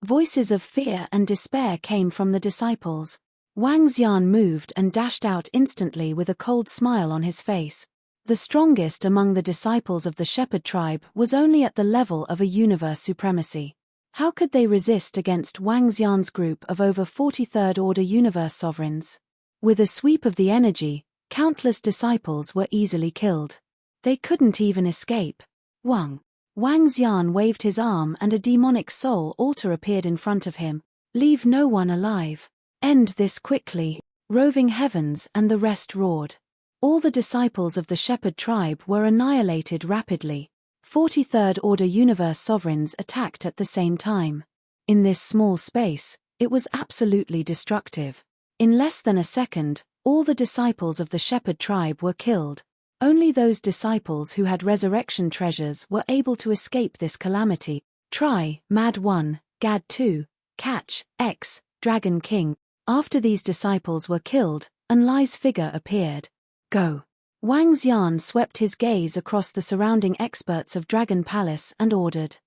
Voices of fear and despair came from the disciples. Wang Xian moved and dashed out instantly with a cold smile on his face. The strongest among the disciples of the Shepherd tribe was only at the level of a universe supremacy. How could they resist against Wang Xian's group of over 43rd Order Universe sovereigns? With a sweep of the energy, countless disciples were easily killed. They couldn't even escape. Wang Xian waved his arm and a demonic soul altar appeared in front of him. Leave no one alive. End this quickly. Roving heavens and the rest roared. All the disciples of the shepherd tribe were annihilated rapidly. 43rd Order Universe sovereigns attacked at the same time. In this small space, it was absolutely destructive. In less than a second, all the disciples of the shepherd tribe were killed. Only those disciples who had resurrection treasures were able to escape this calamity. Try, Mad 1, Gad 2, Catch, X, Dragon King. After these disciples were killed, Enlai's figure appeared. Go. Wang Xian swept his gaze across the surrounding experts of Dragon Palace and ordered.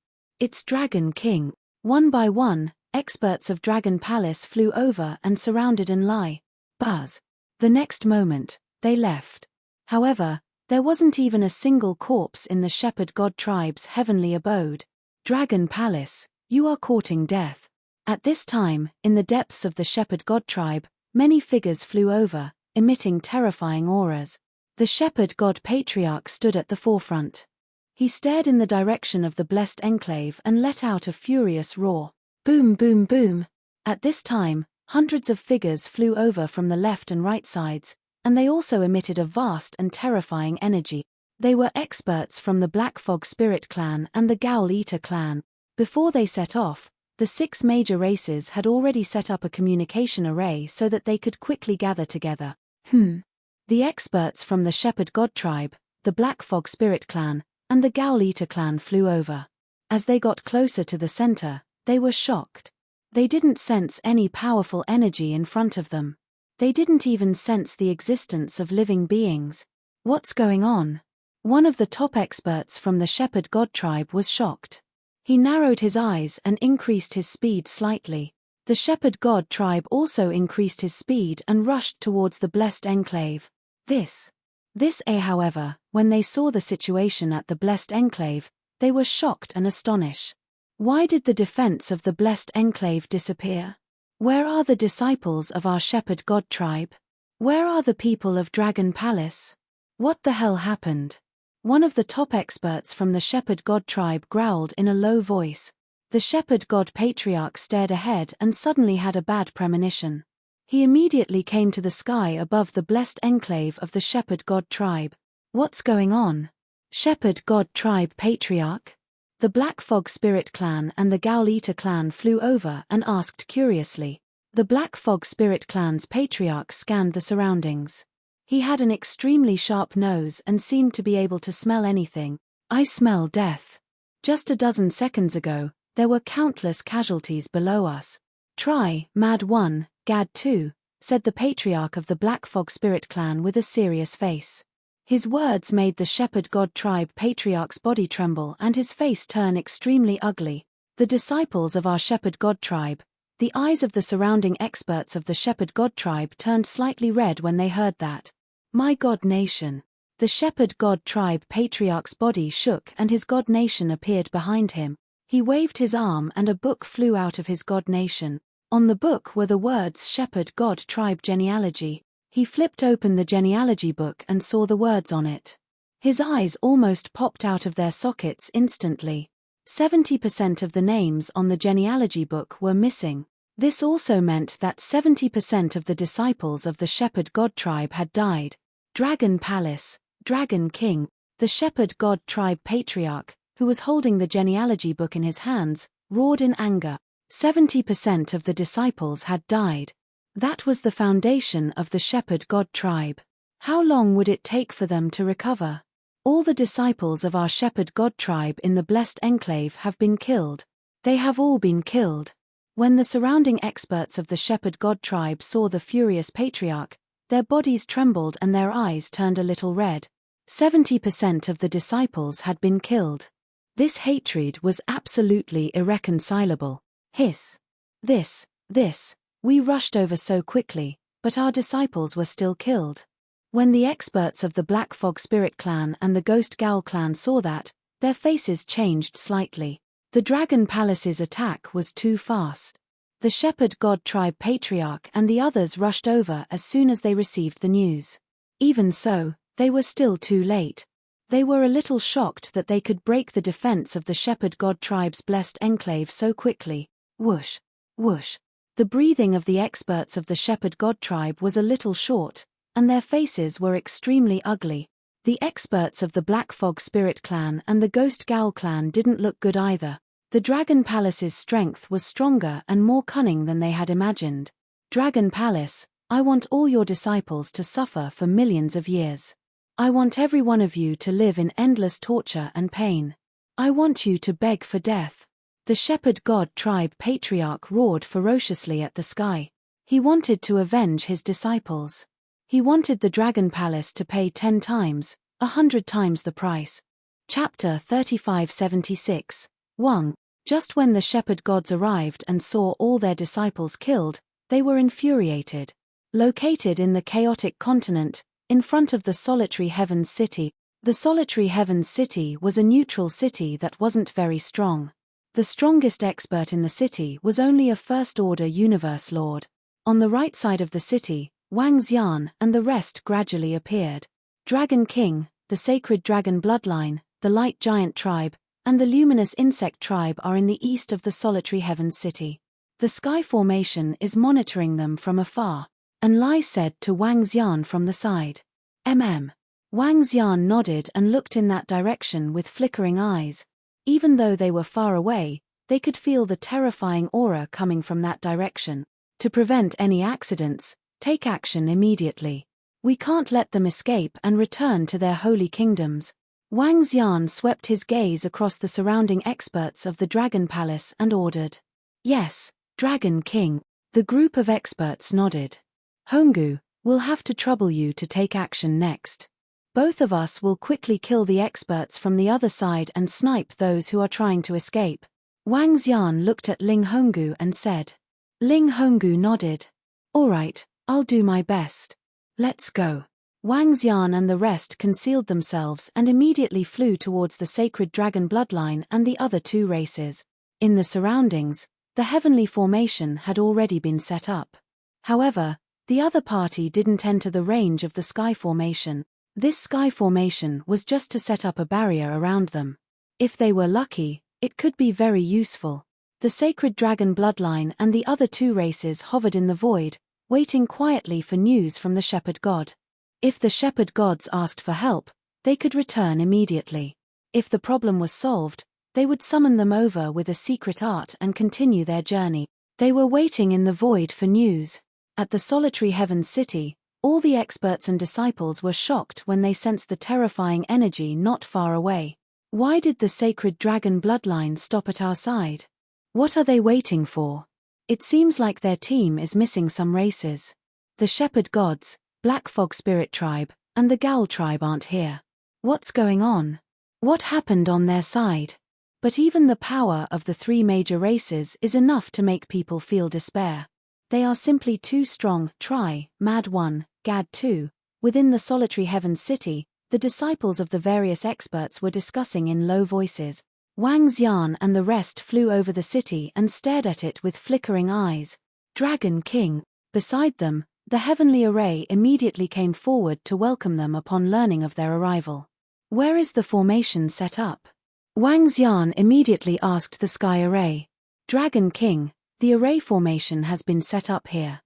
It's Dragon King. One by one, experts of Dragon Palace flew over and surrounded Enlai. Buzz. The next moment, they left. However, there wasn't even a single corpse in the shepherd god tribe's heavenly abode. Dragon Palace, you are courting death. At this time, in the depths of the shepherd god tribe, many figures flew over, emitting terrifying auras. The shepherd god patriarch stood at the forefront. He stared in the direction of the blessed enclave and let out a furious roar. Boom, boom, boom. At this time, hundreds of figures flew over from the left and right sides, and they also emitted a vast and terrifying energy. They were experts from the Black Fog Spirit clan and the Gowl Eater clan. Before they set off, the 6 major races had already set up a communication array so that they could quickly gather together. The experts from the shepherd god tribe, the Black Fog Spirit clan, and the Gowl Eater clan flew over. As they got closer to the center, they were shocked. They didn't sense any powerful energy in front of them. They didn't even sense the existence of living beings. What's going on? One of the top experts from the shepherd god tribe was shocked. He narrowed his eyes and increased his speed slightly. The shepherd god tribe also increased his speed and rushed towards the blessed enclave. However, when they saw the situation at the blessed enclave, they were shocked and astonished. Why did the defense of the blessed enclave disappear? Where are the disciples of our shepherd god tribe? Where are the people of Dragon Palace? What the hell happened? One of the top experts from the shepherd god tribe growled in a low voice. The shepherd god patriarch stared ahead and suddenly had a bad premonition. He immediately came to the sky above the blessed enclave of the shepherd god tribe. What's going on? Shepherd god tribe patriarch? The Black Fog Spirit clan and the Gowl Eater clan flew over and asked curiously. The Black Fog Spirit clan's patriarch scanned the surroundings. He had an extremely sharp nose and seemed to be able to smell anything. I smell death. Just a dozen seconds ago, there were countless casualties below us. Try, Mad 1, Gad 2, said the patriarch of the Black Fog Spirit clan with a serious face. His words made the shepherd god tribe patriarch's body tremble and his face turn extremely ugly. The disciples of our shepherd god tribe, the eyes of the surrounding experts of the shepherd god tribe turned slightly red when they heard that. My god nation. The shepherd god tribe patriarch's body shook and his god nation appeared behind him. He waved his arm and a book flew out of his god nation. On the book were the words Shepherd God Tribe Genealogy. He flipped open the genealogy book and saw the words on it. His eyes almost popped out of their sockets instantly. 70% of the names on the genealogy book were missing. This also meant that 70% of the disciples of the Shepherd God tribe had died. Dragon Palace, Dragon King, the Shepherd God tribe patriarch, who was holding the genealogy book in his hands, roared in anger. 70% of the disciples had died. That was the foundation of the shepherd god tribe. How long would it take for them to recover? All the disciples of our shepherd god tribe in the blessed enclave have been killed. They have all been killed. When the surrounding experts of the shepherd god tribe saw the furious patriarch, their bodies trembled and their eyes turned a little red. 70% of the disciples had been killed. This hatred was absolutely irreconcilable. Hiss. This. We rushed over so quickly, but our disciples were still killed. When the experts of the Black Fog Spirit clan and the Ghost Gowl clan saw that, their faces changed slightly. The Dragon Palace's attack was too fast. The Shepherd God Tribe Patriarch and the others rushed over as soon as they received the news. Even so, they were still too late. They were a little shocked that they could break the defense of the Shepherd God Tribe's blessed enclave so quickly. Whoosh, whoosh. The breathing of the experts of the Shepherd God Tribe was a little short, and their faces were extremely ugly. The experts of the Black Fog Spirit Clan and the Ghost Gowl Clan didn't look good either. The Dragon Palace's strength was stronger and more cunning than they had imagined. Dragon Palace, I want all your disciples to suffer for millions of years. I want every one of you to live in endless torture and pain. I want you to beg for death. The Shepherd God Tribe Patriarch roared ferociously at the sky. He wanted to avenge his disciples. He wanted the Dragon Palace to pay 10 times, 100 times the price. Chapter 3576. Wang. Just when the Shepherd Gods arrived and saw all their disciples killed, they were infuriated. Located in the chaotic continent, in front of the Solitary Heavens City, the Solitary Heavens City was a neutral city that wasn't very strong. The strongest expert in the city was only a First-Order Universe Lord. On the right side of the city, Wang Xian and the rest gradually appeared. Dragon King, the Sacred Dragon Bloodline, the Light Giant Tribe, and the Luminous Insect Tribe are in the east of the Solitary Heavens City. The Sky Formation is monitoring them from afar, and Lai said to Wang Xian from the side. Wang Xian nodded and looked in that direction with flickering eyes. Even though they were far away, they could feel the terrifying aura coming from that direction. To prevent any accidents, take action immediately. We can't let them escape and return to their holy kingdoms. Wang Xian swept his gaze across the surrounding experts of the Dragon Palace and ordered. Yes, Dragon King. The group of experts nodded. Honggu, we'll have to trouble you to take action next. Both of us will quickly kill the experts from the other side and snipe those who are trying to escape. Wang Xian looked at Ling Honggu and said. Ling Honggu nodded. All right, I'll do my best. Let's go. Wang Xian and the rest concealed themselves and immediately flew towards the Sacred Dragon Bloodline and the other 2 races. In the surroundings, the heavenly formation had already been set up. However, the other party didn't enter the range of the Sky Formation. This Sky Formation was just to set up a barrier around them. If they were lucky, it could be very useful. The Sacred Dragon Bloodline and the other 2 races hovered in the void, waiting quietly for news from the Shepherd God. If the Shepherd Gods asked for help, they could return immediately. If the problem was solved, they would summon them over with a secret art and continue their journey. They were waiting in the void for news. At the Solitary Heavens City, all the experts and disciples were shocked when they sensed the terrifying energy not far away. Why did the Sacred Dragon Bloodline stop at our side? What are they waiting for? It seems like their team is missing some races. The Shepherd Gods, Black Fog Spirit Tribe, and the Gowl Tribe aren't here. What's going on? What happened on their side? But even the power of the 3 major races is enough to make people feel despair. They are simply too strong. Mad 1, Gad 2. Within the Solitary Heavens City, the disciples of the various experts were discussing in low voices. Wang Xian and the rest flew over the city and stared at it with flickering eyes. Dragon King. Beside them, the heavenly array immediately came forward to welcome them upon learning of their arrival. Where is the formation set up? Wang Xian immediately asked the sky array. Dragon King, the array formation has been set up here.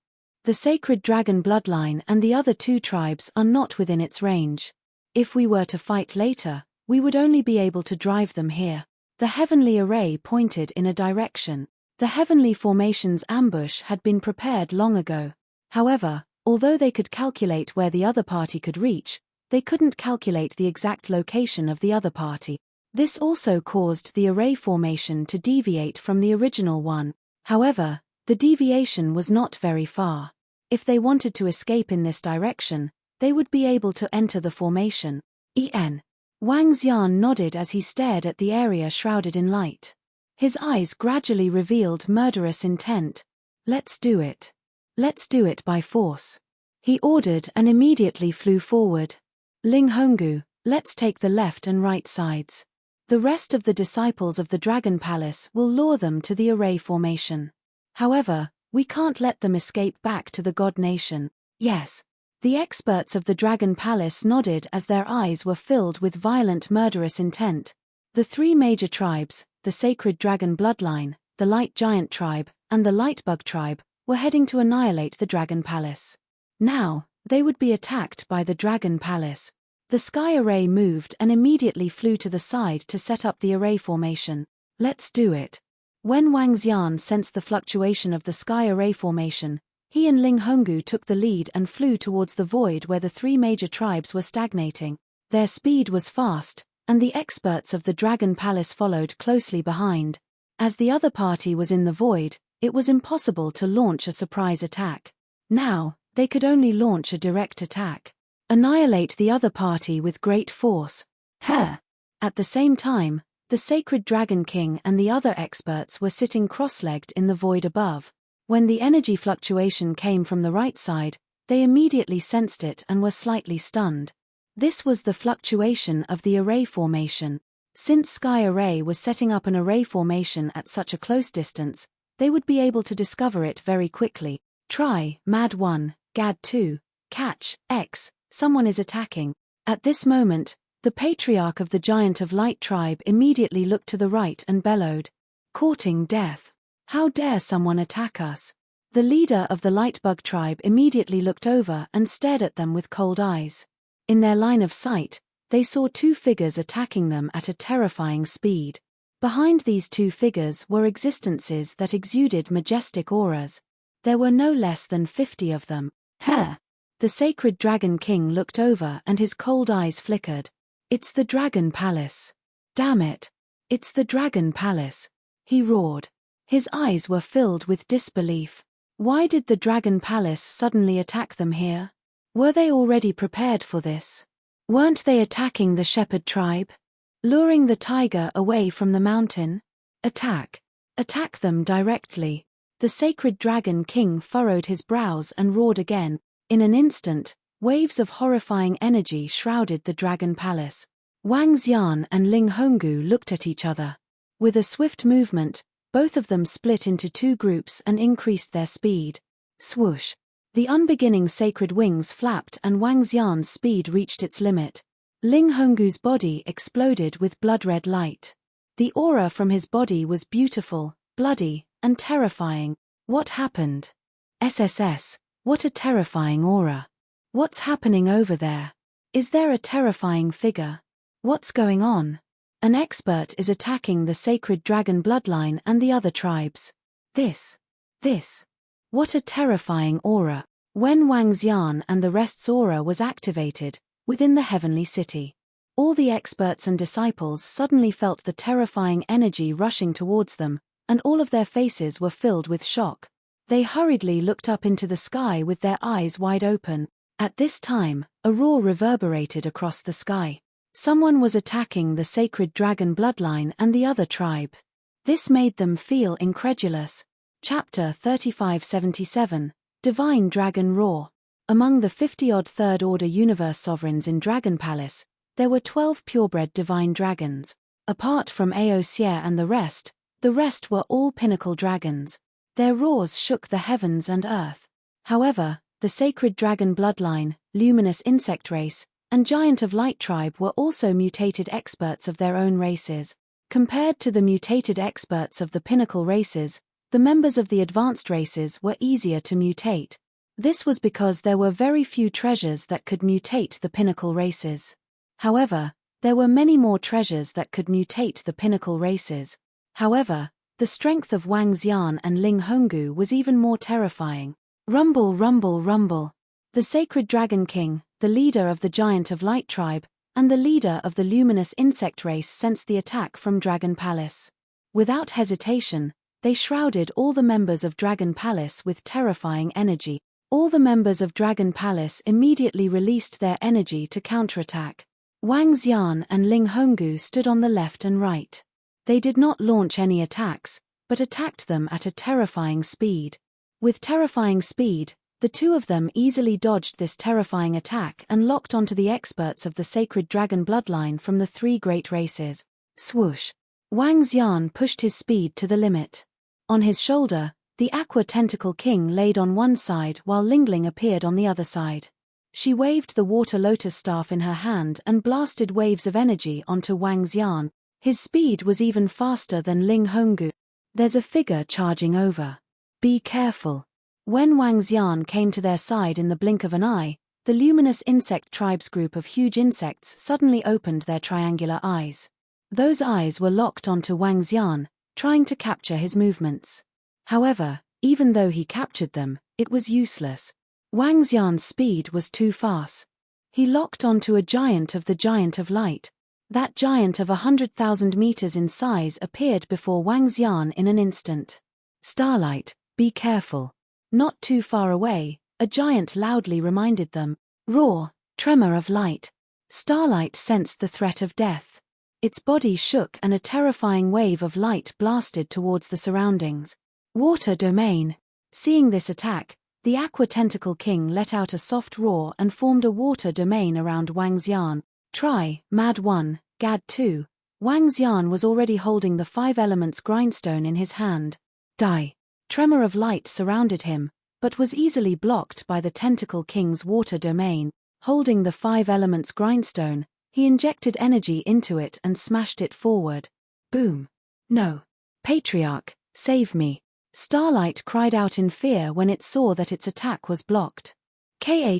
The Sacred Dragon Bloodline and the other 2 tribes are not within its range. If we were to fight later, we would only be able to drive them here. The heavenly array pointed in a direction. The heavenly formation's ambush had been prepared long ago. However, although they could calculate where the other party could reach, they couldn't calculate the exact location of the other party. This also caused the array formation to deviate from the original one. However, the deviation was not very far. If they wanted to escape in this direction, they would be able to enter the formation. Wang Xian nodded as he stared at the area shrouded in light. His eyes gradually revealed murderous intent. Let's do it. Let's do it by force. He ordered and immediately flew forward. Ling Honggu, let's take the left and right sides. The rest of the disciples of the Dragon Palace will lure them to the array formation. However, we can't let them escape back to the God Nation. Yes. The experts of the Dragon Palace nodded as their eyes were filled with violent murderous intent. The three major tribes, the Sacred Dragon Bloodline, the Light Giant Tribe, and the Lightbug Tribe, were heading to annihilate the Dragon Palace. Now, they would be attacked by the Dragon Palace. The sky array moved and immediately flew to the side to set up the array formation. Let's do it. When Wang Xian sensed the fluctuation of the sky array formation, he and Ling Honggu took the lead and flew towards the void where the three major tribes were stagnating. Their speed was fast, and the experts of the Dragon Palace followed closely behind. As the other party was in the void, it was impossible to launch a surprise attack. Now, they could only launch a direct attack. Annihilate the other party with great force. At the same time, the Sacred Dragon King and the other experts were sitting cross-legged in the void above. When the energy fluctuation came from the right side, they immediately sensed it and were slightly stunned. This was the fluctuation of the array formation. Since Sky Array was setting up an array formation at such a close distance, they would be able to discover it very quickly. Try, Mad 1, Gad 2, Catch, X, someone is attacking. At this moment, the patriarch of the Giant of Light tribe immediately looked to the right and bellowed, "Courting death. How dare someone attack us?" The leader of the Lightbug tribe immediately looked over and stared at them with cold eyes. In their line of sight, they saw two figures attacking them at a terrifying speed. Behind these two figures were existences that exuded majestic auras. There were no less than 50 of them. The Sacred Dragon King looked over and his cold eyes flickered. "It's the Dragon Palace. Damn it. It's the Dragon Palace," he roared. His eyes were filled with disbelief. Why did the Dragon Palace suddenly attack them here? Were they already prepared for this? Weren't they attacking the Shepherd tribe? Luring the tiger away from the mountain? Attack. Attack them directly. The Sacred Dragon King furrowed his brows and roared again. In an instant, waves of horrifying energy shrouded the Dragon Palace. Wang Xian and Ling Honggu looked at each other. With a swift movement, both of them split into two groups and increased their speed. Swoosh. The unbeginning sacred wings flapped and Wang Xian's speed reached its limit. Ling Honggu's body exploded with blood-red light. The aura from his body was beautiful, bloody, and terrifying. What happened? SSS, what a terrifying aura. What's happening over there? Is there a terrifying figure? What's going on? An expert is attacking the Sacred Dragon Bloodline and the other tribes. This. What a terrifying aura. When Wang Xian and the rest's aura was activated, within the heavenly city, all the experts and disciples suddenly felt the terrifying energy rushing towards them, and all of their faces were filled with shock. They hurriedly looked up into the sky with their eyes wide open. At this time, a roar reverberated across the sky. Someone was attacking the Sacred Dragon Bloodline and the other tribe. This made them feel incredulous. Chapter 3577, Divine Dragon Roar. Among the 50-odd Third Order Universe Sovereigns in Dragon Palace, there were 12 purebred divine dragons. Apart from Aosier and the rest were all pinnacle dragons. Their roars shook the heavens and earth. However, the Sacred Dragon Bloodline, Luminous Insect Race, and Giant of Light tribe were also mutated experts of their own races. Compared to the mutated experts of the pinnacle races, the members of the advanced races were easier to mutate. This was because there were very few treasures that could mutate the pinnacle races. However, there were many more treasures that could mutate the pinnacle races. However, the strength of Wang Xian and Ling Honggu was even more terrifying. Rumble, rumble, rumble. The Sacred Dragon King, the leader of the Giant of Light tribe, and the leader of the Luminous Insect Race sensed the attack from Dragon Palace. Without hesitation, they shrouded all the members of Dragon Palace with terrifying energy. All the members of Dragon Palace immediately released their energy to counterattack. Wang Xian and Ling Honggu stood on the left and right. They did not launch any attacks, but attacked them at a terrifying speed. With terrifying speed, the two of them easily dodged this terrifying attack and locked onto the experts of the Sacred Dragon Bloodline from the three great races. Swoosh! Wang Xian pushed his speed to the limit. On his shoulder, the Aqua Tentacle King laid on one side while Lingling appeared on the other side. She waved the water lotus staff in her hand and blasted waves of energy onto Wang Xian. His speed was even faster than Ling Honggu. There's a figure charging over. Be careful. When Wang Xian came to their side in the blink of an eye, the luminous insect tribe's group of huge insects suddenly opened their triangular eyes. Those eyes were locked onto Wang Xian, trying to capture his movements. However, even though he captured them, it was useless. Wang Xian's speed was too fast. He locked onto a giant of the giant of light. That giant of 100,000 meters in size appeared before Wang Xian in an instant. Starlight, be careful. Not too far away, a giant loudly reminded them. Roar, tremor of light. Starlight sensed the threat of death. Its body shook and a terrifying wave of light blasted towards the surroundings. Water domain. Seeing this attack, the Aqua Tentacle King let out a soft roar and formed a water domain around Wang Xian. Try, Mad 1, Gad 2. Wang Xian was already holding the 5 elements grindstone in his hand. Die. Tremor of light surrounded him, but was easily blocked by the Tentacle King's water domain. Holding the 5 elements grindstone, he injected energy into it and smashed it forward. Boom. No. Patriarch, save me. Starlight cried out in fear when it saw that its attack was blocked. Ka.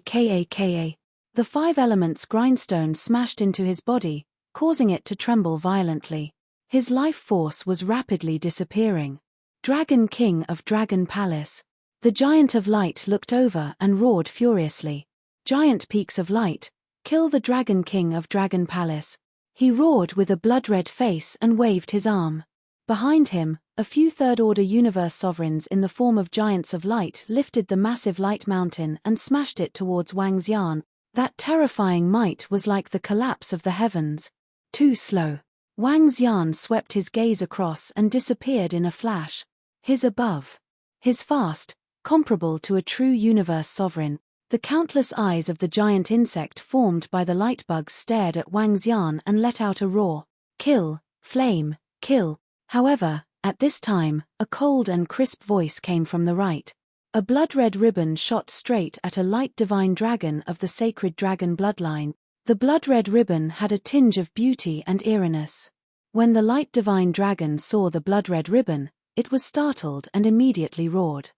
The 5 elements grindstone smashed into his body, causing it to tremble violently. His life force was rapidly disappearing. Dragon King of Dragon Palace. The Giant of Light looked over and roared furiously. Giant Peaks of Light, kill the Dragon King of Dragon Palace. He roared with a blood-red face and waved his arm. Behind him, a few Third-Order Universe sovereigns in the form of Giants of Light lifted the massive light mountain and smashed it towards Wang Xian. That terrifying might was like the collapse of the heavens. Too slow. Wang Xian swept his gaze across and disappeared in a flash. His above. His fast, comparable to a true universe sovereign. The countless eyes of the giant insect formed by the light bugs stared at Wang Xian and let out a roar. Kill, flame, kill. However, at this time, a cold and crisp voice came from the right. A blood-red ribbon shot straight at a light divine dragon of the sacred dragon bloodline. The blood-red ribbon had a tinge of beauty and eeriness. When the light divine dragon saw the blood-red ribbon, it was startled and immediately roared.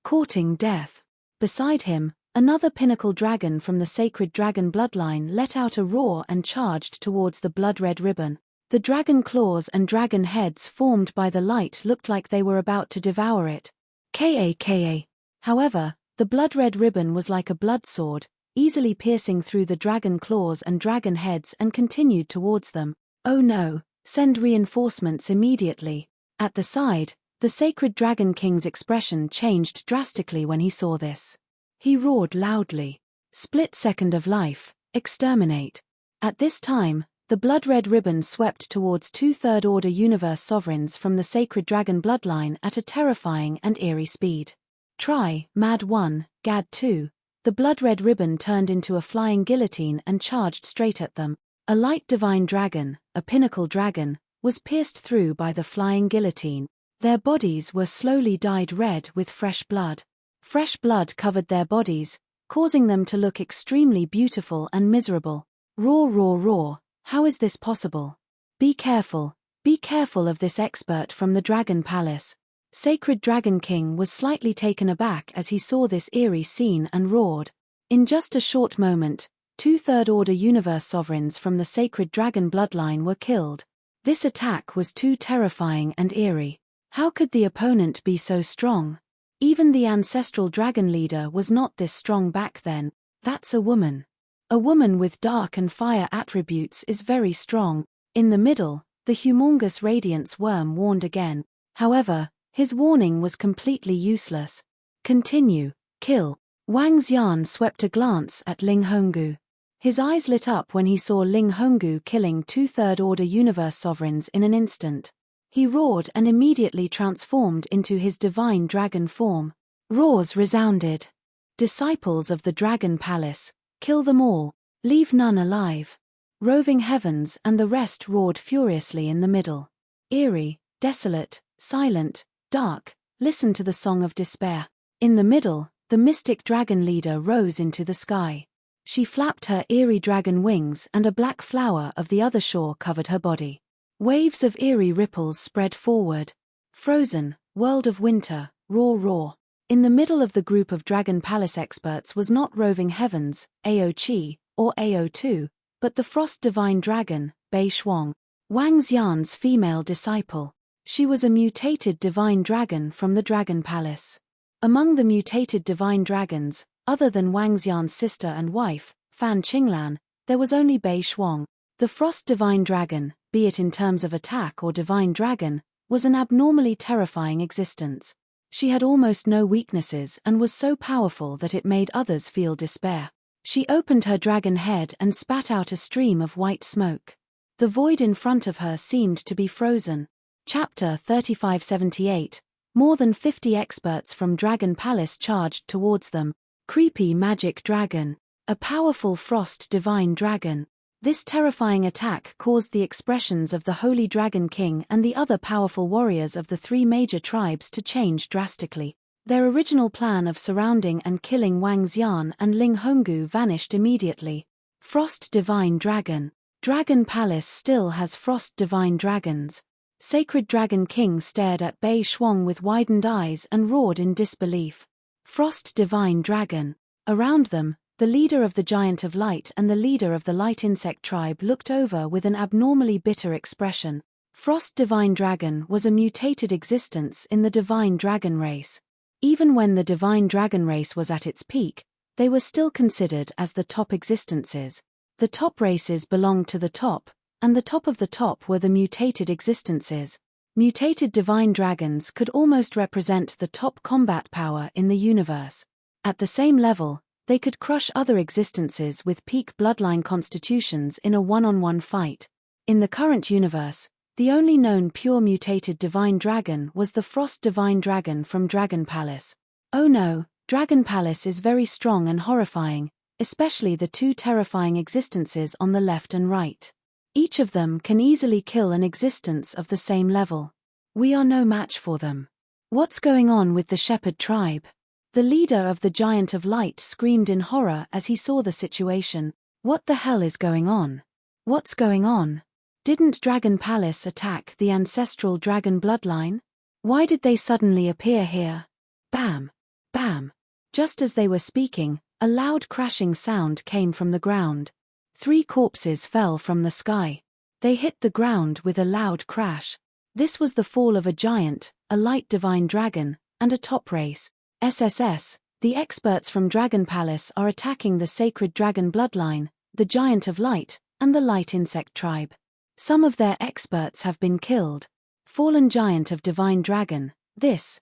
Courting death. Beside him, another pinnacle dragon from the sacred dragon bloodline let out a roar and charged towards the blood-red ribbon. The dragon claws and dragon heads formed by the light looked like they were about to devour it. Ka. However, the blood-red ribbon was like a blood sword, easily piercing through the dragon claws and dragon heads and continued towards them. Oh no, send reinforcements immediately. At the side, the sacred dragon king's expression changed drastically when he saw this. He roared loudly. Split second of life, exterminate. At this time, the blood-red ribbon swept towards 2 Third-Order Universe sovereigns from the sacred dragon bloodline at a terrifying and eerie speed. Try, Mad 1, Gad 2. The blood-red ribbon turned into a flying guillotine and charged straight at them. A light divine dragon, a pinnacle dragon, was pierced through by the flying guillotine. Their bodies were slowly dyed red with fresh blood. Fresh blood covered their bodies, causing them to look extremely beautiful and miserable. Roar, roar, roar. How is this possible? Be careful of this expert from the Dragon Palace. Sacred Dragon King was slightly taken aback as he saw this eerie scene and roared. In just a short moment, 2 Third-Order Universe sovereigns from the sacred dragon bloodline were killed. This attack was too terrifying and eerie. How could the opponent be so strong? Even the ancestral dragon leader was not this strong back then. That's a woman. A woman with dark and fire attributes is very strong. In the middle, the humongous radiance worm warned again. However, his warning was completely useless. Continue, kill. Wang Xian swept a glance at Ling Honggu. His eyes lit up when he saw Ling Honggu killing 2 Third-Order Universe sovereigns in an instant. He roared and immediately transformed into his divine dragon form. Roars resounded. Disciples of the Dragon Palace, kill them all, leave none alive. roving heavens and the rest roared furiously in the middle. Eerie, desolate, silent, dark, listen to the song of despair. In the middle, the mystic dragon leader rose into the sky. She flapped her eerie dragon wings and a black flower of the other shore covered her body. Waves of eerie ripples spread forward. Frozen, world of winter, roar roar. In the middle of the group of Dragon Palace experts was not roving heavens, Ao-Chi, or Ao-2, but the frost divine dragon, Bei Shuang, Wang Xian's female disciple. She was a mutated divine dragon from the Dragon Palace. Among the mutated divine dragons, other than Wang Xian's sister and wife, Fan Qinglan, there was only Bei Shuang. The frost divine dragon, be it in terms of attack or divine dragon, was an abnormally terrifying existence. She had almost no weaknesses and was so powerful that it made others feel despair. She opened her dragon head and spat out a stream of white smoke. The void in front of her seemed to be frozen. Chapter 3578. More than 50 experts from Dragon Palace charged towards them. Creepy magic dragon. A powerful frost divine dragon. This terrifying attack caused the expressions of the Holy Dragon King and the other powerful warriors of the three major tribes to change drastically. Their original plan of surrounding and killing Wang Xian and Ling Honggu vanished immediately. Frost Divine Dragon. Dragon Palace still has Frost Divine Dragons. Sacred Dragon King stared at Bei Shuang with widened eyes and roared in disbelief. Frost Divine Dragon. Around them, the leader of the Giant of Light and the leader of the Light Insect tribe looked over with an abnormally bitter expression. Frost Divine Dragon was a mutated existence in the Divine Dragon race. Even when the Divine Dragon race was at its peak, they were still considered as the top existences. The top races belonged to the top, and the top of the top were the mutated existences. Mutated Divine Dragons could almost represent the top combat power in the universe. At the same level, they could crush other existences with peak bloodline constitutions in a one-on-one fight. In the current universe, the only known pure mutated divine dragon was the Frost Divine Dragon from Dragon Palace. Oh no, Dragon Palace is very strong and horrifying, especially the two terrifying existences on the left and right. Each of them can easily kill an existence of the same level. We are no match for them. What's going on with the Shepherd tribe? The leader of the Giant of Light screamed in horror as he saw the situation. What the hell is going on? What's going on? Didn't Dragon Palace attack the ancestral dragon bloodline? Why did they suddenly appear here? Bam! Bam! Just as they were speaking, a loud crashing sound came from the ground. 3 corpses fell from the sky. They hit the ground with a loud crash. This was the fall of a giant, a light divine dragon, and a top race. SSS, the experts from Dragon Palace are attacking the sacred dragon bloodline, the Giant of Light, and the Light Insect tribe. Some of their experts have been killed. Fallen Giant of Divine Dragon, this,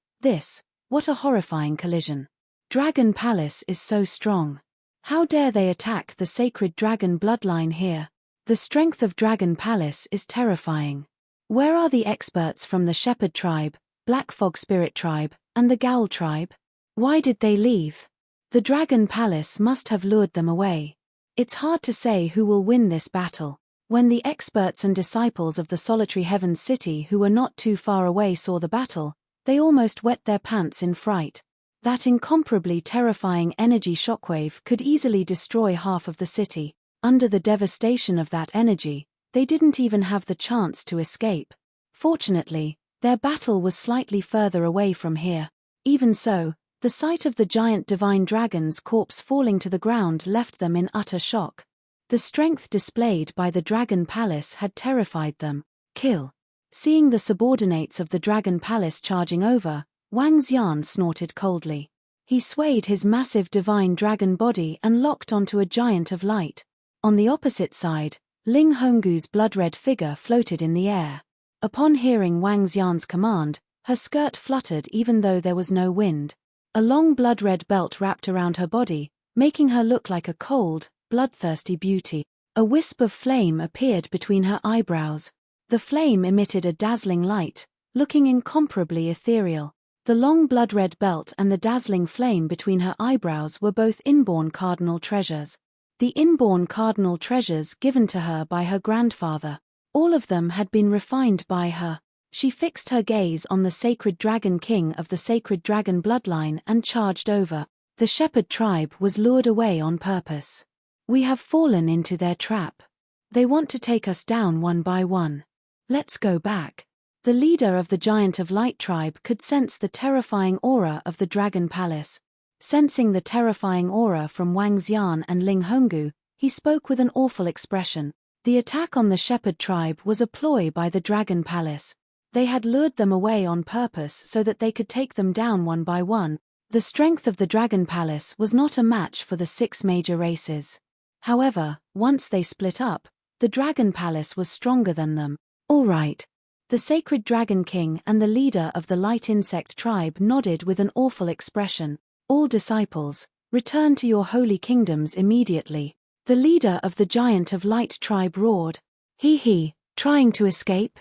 what a horrifying collision. Dragon Palace is so strong. How dare they attack the sacred dragon bloodline here? The strength of Dragon Palace is terrifying. Where are the experts from the Shepherd tribe, Black Fog Spirit tribe, and the Gowl tribe? Why did they leave? The Dragon Palace must have lured them away. It's hard to say who will win this battle. When the experts and disciples of the Solitary Heavens City who were not too far away saw the battle, they almost wet their pants in fright. That incomparably terrifying energy shockwave could easily destroy half of the city. Under the devastation of that energy, they didn't even have the chance to escape. Fortunately, their battle was slightly further away from here. Even so, the sight of the giant divine dragon's corpse falling to the ground left them in utter shock. The strength displayed by the Dragon Palace had terrified them. Kill. Seeing the subordinates of the Dragon Palace charging over, Wang Xian snorted coldly. He swayed his massive divine dragon body and locked onto a giant of light. On the opposite side, Ling Honggu's blood-red figure floated in the air. Upon hearing Wang Xian's command, her skirt fluttered even though there was no wind. A long blood-red belt wrapped around her body, making her look like a cold, bloodthirsty beauty. A wisp of flame appeared between her eyebrows. The flame emitted a dazzling light, looking incomparably ethereal. The long blood-red belt and the dazzling flame between her eyebrows were both inborn cardinal treasures. the inborn cardinal treasures given to her by her grandfather. All of them had been refined by her. She fixed her gaze on the sacred dragon king of the sacred dragon bloodline and charged over. The shepherd tribe was lured away on purpose. We have fallen into their trap. They want to take us down one by one. Let's go back. The leader of the Giant of Light tribe could sense the terrifying aura of the Dragon Palace. Sensing the terrifying aura from Wang Xian and Ling Honggu, he spoke with an awful expression. The attack on the shepherd tribe was a ploy by the Dragon Palace. They had lured them away on purpose so that they could take them down one by one. The strength of the Dragon Palace was not a match for the 6 major races. However, once they split up, the Dragon Palace was stronger than them. All right. The sacred dragon king and the leader of the light insect tribe nodded with an awful expression. All disciples, return to your holy kingdoms immediately. The leader of the Giant of Light tribe roared. He, trying to escape?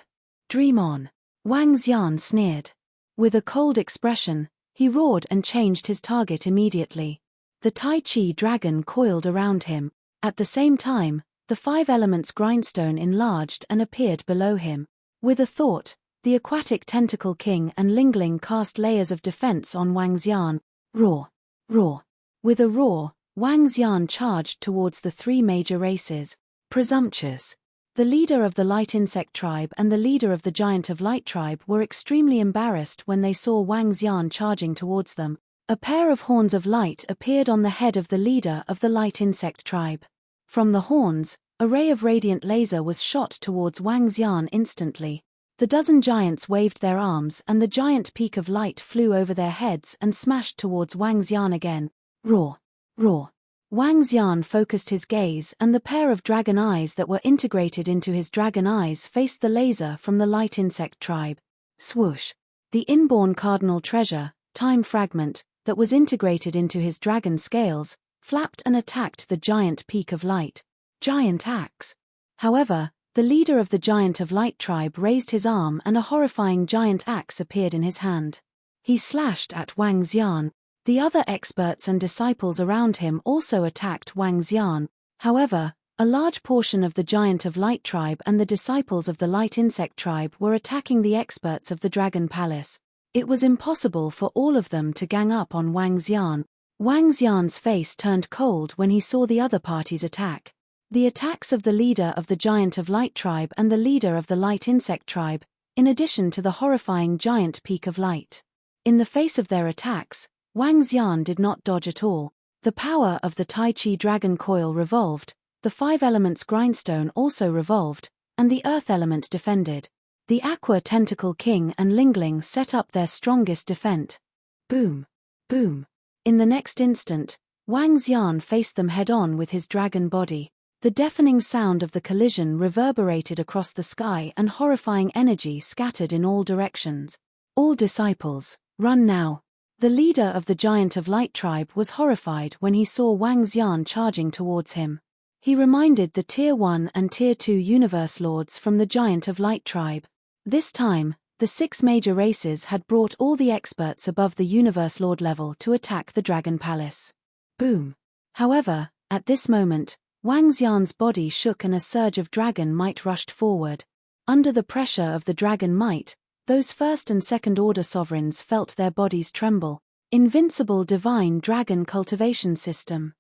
Dream on. Wang Xian sneered. With a cold expression, he roared and changed his target immediately. The Tai Chi dragon coiled around him. At the same time, the 5 elements grindstone enlarged and appeared below him. With a thought, the aquatic tentacle king and Lingling cast layers of defense on Wang Xian. Roar. Roar. With a roar, Wang Xian charged towards the 3 major races. Presumptuous. The leader of the light insect tribe and the leader of the Giant of Light tribe were extremely embarrassed when they saw Wang Xian charging towards them. A pair of horns of light appeared on the head of the leader of the light insect tribe. From the horns, a ray of radiant laser was shot towards Wang Xian instantly. The dozen giants waved their arms and the giant peak of light flew over their heads and smashed towards Wang Xian again. Roar. Roar. Wang Xian focused his gaze and the pair of dragon eyes that were integrated into his dragon eyes faced the laser from the light insect tribe. Swoosh. The inborn cardinal treasure, time fragment, that was integrated into his dragon scales, flapped and attacked the giant peak of light. Giant axe. However, the leader of the Giant of Light tribe raised his arm and a horrifying giant axe appeared in his hand. He slashed at Wang Xian. The other experts and disciples around him also attacked Wang Xian. However, a large portion of the Giant of Light tribe and the disciples of the Light Insect tribe were attacking the experts of the Dragon Palace. It was impossible for all of them to gang up on Wang Xian. Wang Xian's face turned cold when he saw the other party's attack. The attacks of the leader of the Giant of Light tribe and the leader of the Light Insect tribe, in addition to the horrifying giant peak of light. In the face of their attacks, Wang Xian did not dodge at all. The power of the Tai Chi dragon coil revolved, the 5 elements grindstone also revolved, and the earth element defended. The Aqua Tentacle King and Lingling set up their strongest defense. Boom. Boom. In the next instant, Wang Xian faced them head-on with his dragon body. The deafening sound of the collision reverberated across the sky and horrifying energy scattered in all directions. All disciples, run now. The leader of the Giant of Light tribe was horrified when he saw Wang Xian charging towards him. He reminded the Tier 1 and Tier 2 Universe Lords from the Giant of Light tribe. This time, the 6 major races had brought all the experts above the Universe Lord level to attack the Dragon Palace. Boom. However, at this moment, Wang Xian's body shook and a surge of dragon might rushed forward. Under the pressure of the dragon might, those first and second order sovereigns felt their bodies tremble. Invincible Divine Dragon Cultivation System.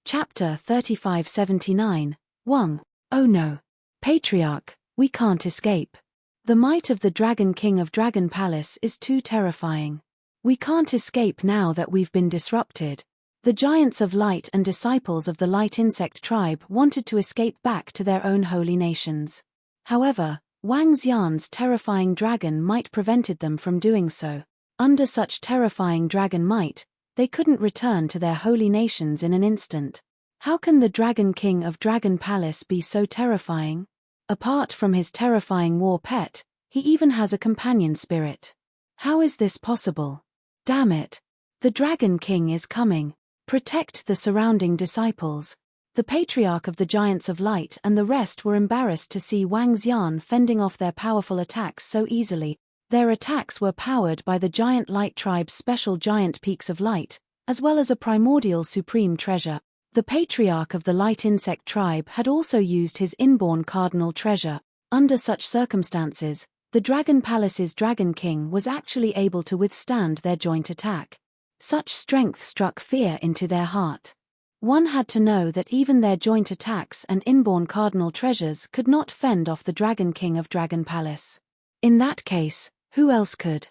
Chapter 3579, Wang. Oh no. Patriarch, we can't escape. The might of the Dragon King of Dragon Palace is too terrifying. We can't escape now that we've been disrupted. The Giants of Light and disciples of the Light Insect tribe wanted to escape back to their own holy nations. However, Wang Xian's terrifying dragon might prevented them from doing so. Under such terrifying dragon might, they couldn't return to their holy nations in an instant. How can the Dragon King of Dragon Palace be so terrifying? Apart from his terrifying war pet, he even has a companion spirit. How is this possible? Damn it! The Dragon King is coming. Protect the surrounding disciples. The patriarch of the Giants of Light and the rest were embarrassed to see Wang Xian fending off their powerful attacks so easily. Their attacks were powered by the Giant Light tribe's special giant peaks of light, as well as a primordial supreme treasure. The patriarch of the light insect tribe had also used his inborn cardinal treasure. Under such circumstances, the Dragon Palace's Dragon King was actually able to withstand their joint attack. Such strength struck fear into their heart. One had to know that even their joint attacks and inborn cardinal treasures could not fend off the Dragon King of Dragon Palace. In that case, who else could?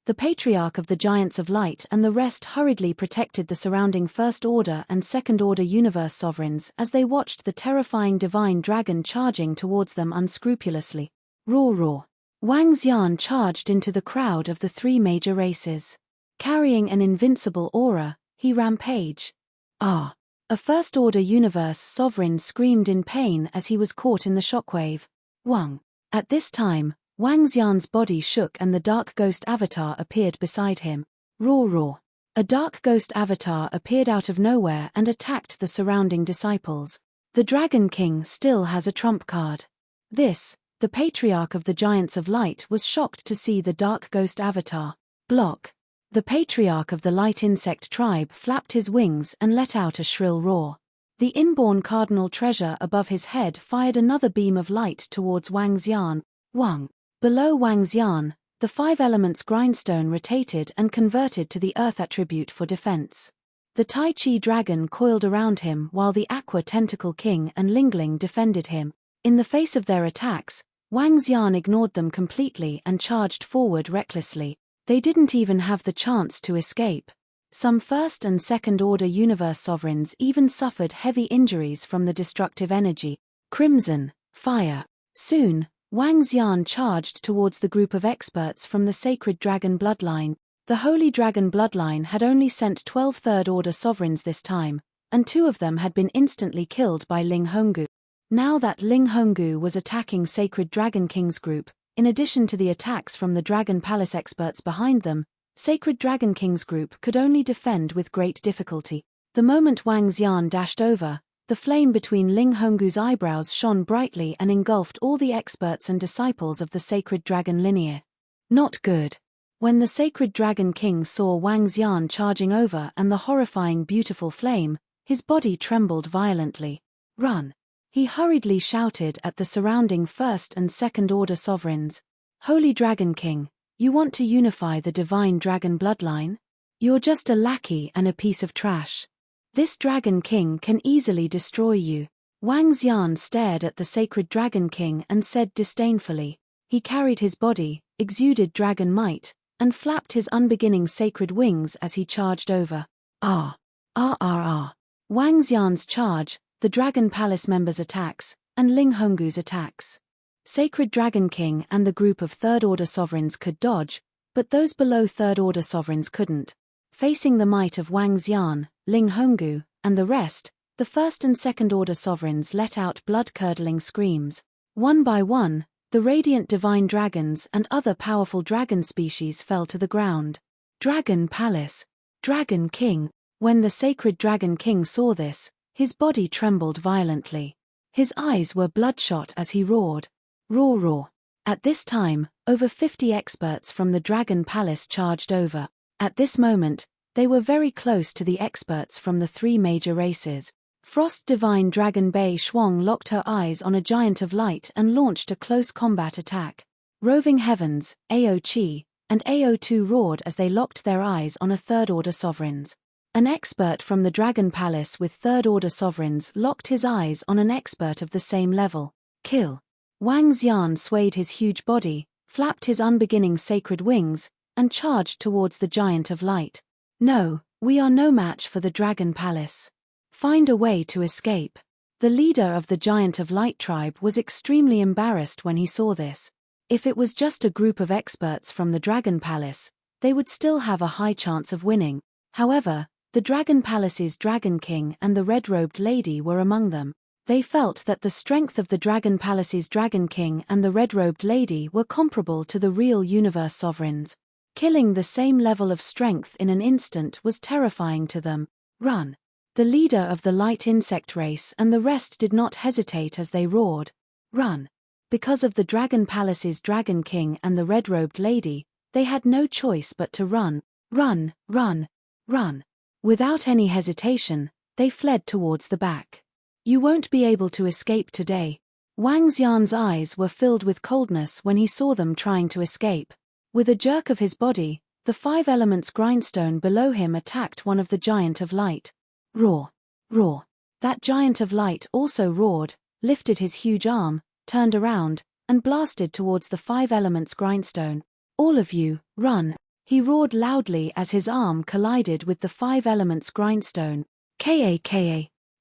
The patriarch of the Giants of Light and the rest hurriedly protected the surrounding First Order and Second Order universe sovereigns as they watched the terrifying divine dragon charging towards them unscrupulously. Roar roar. Wang Xian charged into the crowd of the three major races. Carrying an invincible aura, he rampaged. Ah! A First Order universe sovereign screamed in pain as he was caught in the shockwave. Wang. At this time, Wang Xian's body shook and the dark ghost avatar appeared beside him. Roar roar. A dark ghost avatar appeared out of nowhere and attacked the surrounding disciples. The Dragon King still has a trump card. This, the patriarch of the Giants of Light was shocked to see the dark ghost avatar. Block. The patriarch of the light insect tribe flapped his wings and let out a shrill roar. The inborn cardinal treasure above his head fired another beam of light towards Wang Xian. Wang. Below Wang Xian, the five elements grindstone rotated and converted to the earth attribute for defense. The Tai Chi dragon coiled around him while the Aqua Tentacle King and Lingling defended him. In the face of their attacks, Wang Xian ignored them completely and charged forward recklessly. They didn't even have the chance to escape. Some First and Second Order universe sovereigns even suffered heavy injuries from the destructive energy. Crimson, fire. Soon, Wang Xian charged towards the group of experts from the sacred dragon bloodline. The holy dragon bloodline had only sent 12 Third Order sovereigns this time, and 2 of them had been instantly killed by Ling Honggu. Now that Ling Honggu was attacking Sacred Dragon King's group, in addition to the attacks from the Dragon Palace experts behind them, Sacred Dragon King's group could only defend with great difficulty. The moment Wang Xian dashed over, the flame between Ling Honggu's eyebrows shone brightly and engulfed all the experts and disciples of the Sacred Dragon lineage. Not good. When the Sacred Dragon King saw Wang Xian charging over and the horrifying beautiful flame, his body trembled violently. Run! He hurriedly shouted at the surrounding First and Second Order sovereigns. Holy Dragon King, you want to unify the divine dragon bloodline? You're just a lackey and a piece of trash. This Dragon King can easily destroy you. Wang Xian stared at the Sacred Dragon King and said disdainfully. He carried his body, exuded dragon might, and flapped his unbeginning sacred wings as he charged over. Ah! Ah ah ah! Wang Xian's charge, the Dragon Palace members' attacks, and Ling Honggu's attacks. Sacred Dragon King and the group of Third Order sovereigns could dodge, but those below Third Order sovereigns couldn't. Facing the might of Wang Xian, Ling Honggu, and the rest, the First and Second Order sovereigns let out blood-curdling screams. One by one, the radiant divine dragons and other powerful dragon species fell to the ground. Dragon Palace. Dragon King. When the Sacred Dragon King saw this, his body trembled violently. His eyes were bloodshot as he roared. Roar roar. At this time, over 50 experts from the Dragon Palace charged over. At this moment, they were very close to the experts from the 3 major races. Frost Divine Dragon Bei Shuang locked her eyes on a giant of light and launched a close combat attack. Roving Heavens, Ao Chi, and Ao2 roared as they locked their eyes on a Third Order sovereigns. An expert from the Dragon Palace with Third Order sovereigns locked his eyes on an expert of the same level. Kill. Wang Xian swayed his huge body, flapped his unbeginning sacred wings, and charged towards the giant of light. No, we are no match for the Dragon Palace. Find a way to escape. The leader of the Giant of Light tribe was extremely embarrassed when he saw this. If it was just a group of experts from the Dragon Palace, they would still have a high chance of winning. However, the Dragon Palace's Dragon King and the red-robed lady were among them. They felt that the strength of the Dragon Palace's Dragon King and the red-robed lady were comparable to the real universe sovereigns. Killing the same level of strength in an instant was terrifying to them. Run! The leader of the light insect race and the rest did not hesitate as they roared. Run! Because of the Dragon Palace's Dragon King and the red-robed lady, they had no choice but to run. Run, run, run. Without any hesitation, They fled towards the back. You won't be able to escape today. Wang Xian's eyes were filled with coldness when he saw them trying to escape. With a jerk of his body, the 5 elements grindstone below him attacked one of the Giant of Light. Roar! Roar! That Giant of Light also roared, lifted his huge arm, turned around, and blasted towards the 5 elements grindstone. All of you, run! He roared loudly as his arm collided with the 5 elements grindstone. Ka.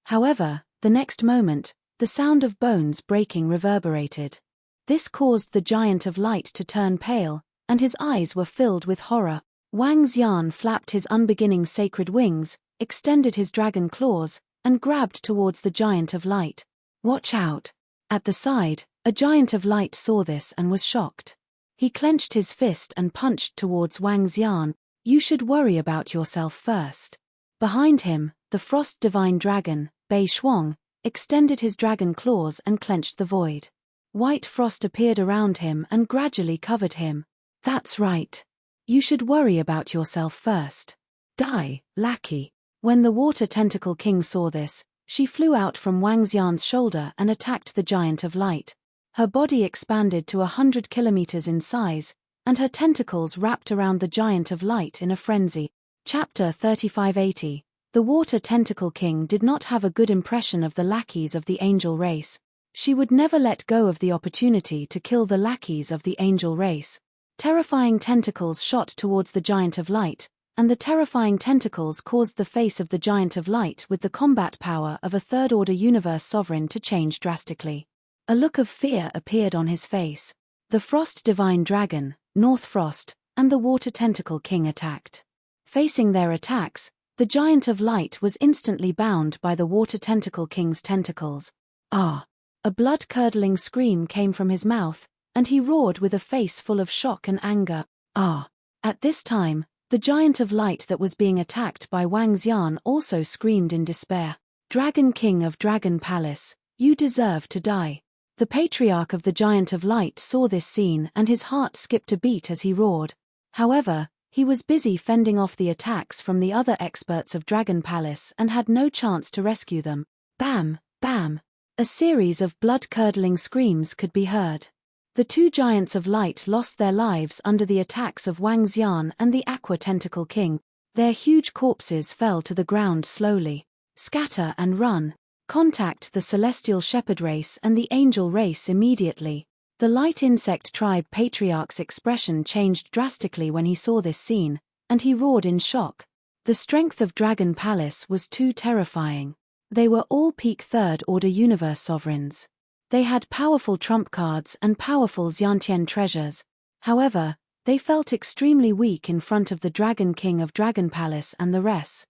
However, the next moment, the sound of bones breaking reverberated. This caused the Giant of Light to turn pale, and his eyes were filled with horror. Wang Xian flapped his unbeginning sacred wings, extended his dragon claws, and grabbed towards the Giant of Light. Watch out! At the side, a Giant of Light saw this and was shocked. He clenched his fist and punched towards Wang Xian. You should worry about yourself first. Behind him, the Frost Divine Dragon, Bei Shuang, extended his dragon claws and clenched the void. White frost appeared around him and gradually covered him. That's right. You should worry about yourself first. Die, lackey. When the Water Tentacle King saw this, she flew out from Wang Xian's shoulder and attacked the Giant of Light. Her body expanded to 100 kilometers in size, and her tentacles wrapped around the Giant of Light in a frenzy. Chapter 3580. The Water Tentacle King did not have a good impression of the lackeys of the angel race. She would never let go of the opportunity to kill the lackeys of the angel race. Terrifying tentacles shot towards the Giant of Light, and the terrifying tentacles caused the face of the Giant of Light with the combat power of a third-order universe sovereign to change drastically. A look of fear appeared on his face. The Frost Divine Dragon, North Frost, and the Water Tentacle King attacked. Facing their attacks, the Giant of Light was instantly bound by the Water Tentacle King's tentacles. Ah! A blood-curdling scream came from his mouth, and he roared with a face full of shock and anger. Ah! At this time, the Giant of Light that was being attacked by Wang Xian also screamed in despair. Dragon King of Dragon Palace, you deserve to die. The Patriarch of the Giant of Light saw this scene and his heart skipped a beat as he roared. However, he was busy fending off the attacks from the other experts of Dragon Palace and had no chance to rescue them. Bam! Bam! A series of blood-curdling screams could be heard. The 2 Giants of Light lost their lives under the attacks of Wang Xian and the Aqua Tentacle King. Their huge corpses fell to the ground slowly. Scatter and run. Contact the Celestial Shepherd race and the Angel race immediately. The Light Insect Tribe Patriarch's expression changed drastically when he saw this scene, and he roared in shock. The strength of Dragon Palace was too terrifying. They were all peak third-order universe sovereigns. They had powerful trump cards and powerful Xiantian treasures. However, they felt extremely weak in front of the Dragon King of Dragon Palace and the rest.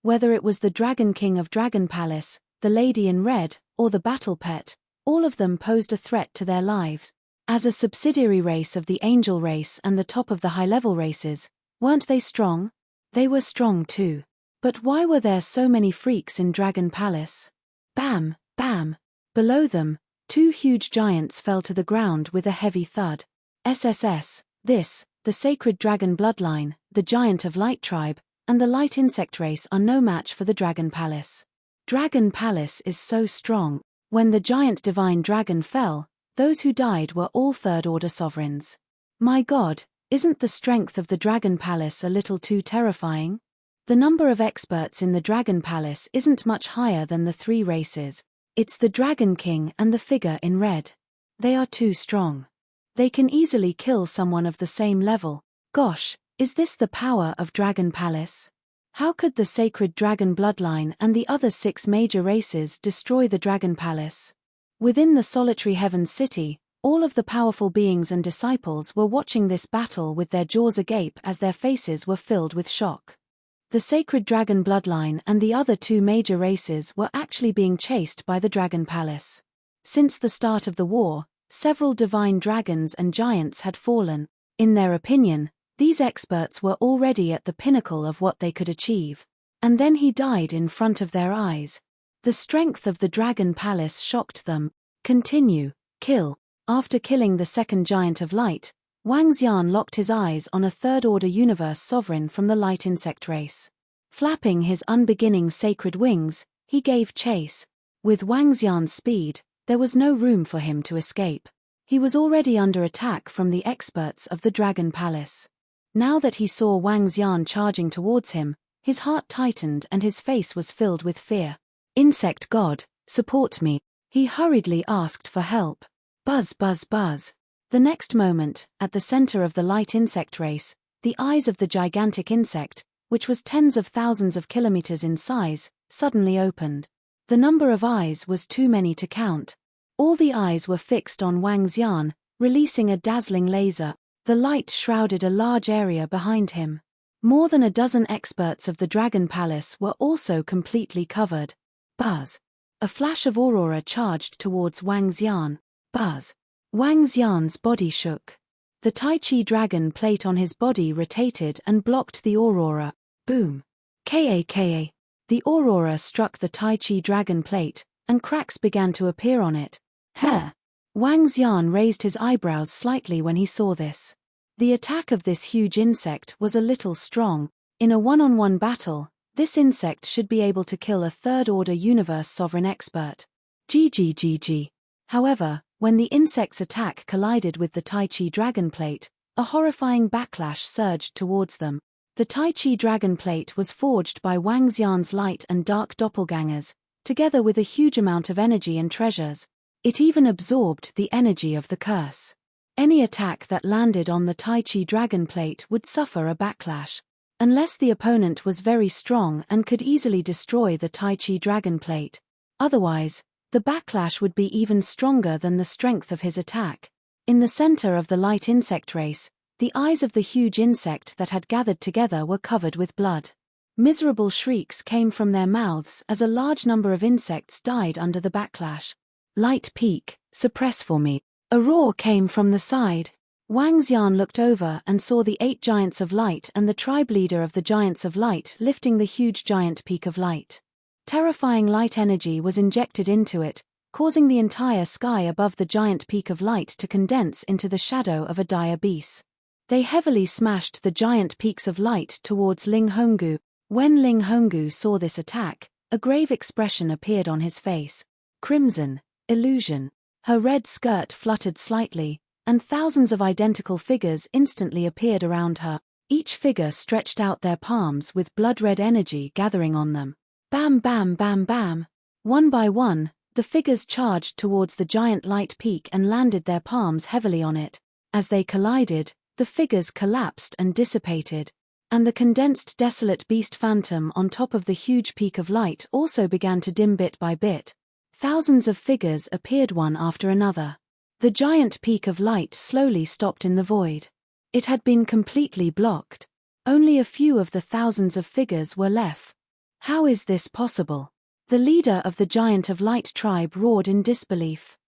Whether it was the Dragon King of Dragon Palace, the Lady in Red, or the Battle Pet, all of them posed a threat to their lives. As a subsidiary race of the Angel race and the top of the high-level races, weren't they strong? They were strong too. But why were there so many freaks in Dragon Palace? Bam! Bam! Below them, 2 huge giants fell to the ground with a heavy thud. SSS, this, the Sacred Dragon Bloodline, the Giant of Light Tribe, and the Light Insect race are no match for the Dragon Palace. Dragon Palace is so strong. When the Giant Divine Dragon fell, those who died were all third-order sovereigns. My God, isn't the strength of the Dragon Palace a little too terrifying? The number of experts in the Dragon Palace isn't much higher than the 3 races. It's the Dragon King and the figure in red. They are too strong. They can easily kill someone of the same level. Gosh, is this the power of Dragon Palace? How could the Sacred Dragon Bloodline and the other 6 major races destroy the Dragon Palace? Within the Solitary Heavens City, all of the powerful beings and disciples were watching this battle with their jaws agape as their faces were filled with shock. The Sacred Dragon Bloodline and the other 2 major races were actually being chased by the Dragon Palace. Since the start of the war, several divine dragons and giants had fallen. In their opinion, these experts were already at the pinnacle of what they could achieve. And then he died in front of their eyes. The strength of the Dragon Palace shocked them. Continue, kill. After killing the second Giant of Light, Wang Xian locked his eyes on a third-order universe sovereign from the Light Insect race. Flapping his unbeginning sacred wings, He gave chase. With Wang Xian's speed, there was no room for him to escape. He was already under attack from the experts of the Dragon Palace. Now that he saw Wang Xian charging towards him, his heart tightened and his face was filled with fear. Insect God, support me. He hurriedly asked for help. Buzz, buzz, buzz. The next moment, at the center of the light insect race, the eyes of the gigantic insect, which was tens of thousands of kilometers in size, suddenly opened. The number of eyes was too many to count. All the eyes were fixed on Wang Xian, releasing a dazzling laser. The light shrouded a large area behind him. More than a dozen experts of the Dragon Palace were also completely covered. Buzz. A flash of aurora charged towards Wang Xian. Buzz. Wang Xian's body shook. The Tai Chi dragon plate on his body rotated and blocked the aurora. Boom. Ka. The aurora struck the Tai Chi dragon plate, and cracks began to appear on it. Huh. Wang Xian raised his eyebrows slightly when he saw this. The attack of this huge insect was a little strong. In a one-on-one battle, this insect should be able to kill a third-order universe sovereign expert. GGGG. However, when the insect's attack collided with the Tai Chi dragon plate, a horrifying backlash surged towards them. The Tai Chi dragon plate was forged by Wang Xian's light and dark doppelgangers, together with a huge amount of energy and treasures. It even absorbed the energy of the curse. Any attack that landed on the Tai Chi dragon plate would suffer a backlash. Unless the opponent was very strong and could easily destroy the Tai Chi dragon plate. Otherwise, the backlash would be even stronger than the strength of his attack. In the center of the light insect race, the eyes of the huge insect that had gathered together were covered with blood. Miserable shrieks came from their mouths as a large number of insects died under the backlash. Light peak, suppress for me. A roar came from the side. Wang Xian looked over and saw the 8 giants of light and the tribe leader of the giants of light lifting the huge giant peak of light. Terrifying light energy was injected into it, causing the entire sky above the giant peak of light to condense into the shadow of a dire beast. They heavily smashed the giant peaks of light towards Ling Honggu. When Ling Honggu saw this attack, a grave expression appeared on his face. Crimson, illusion. Her red skirt fluttered slightly, and thousands of identical figures instantly appeared around her. Each figure stretched out their palms with blood-red energy gathering on them. Bam bam bam bam. One by one, the figures charged towards the giant light peak and landed their palms heavily on it. As they collided, the figures collapsed and dissipated. And the condensed desolate beast phantom on top of the huge peak of light also began to dim bit by bit. Thousands of figures appeared one after another. The giant peak of light slowly stopped in the void. It had been completely blocked. Only a few of the thousands of figures were left. How is this possible? The leader of the Giant of Light tribe roared in disbelief.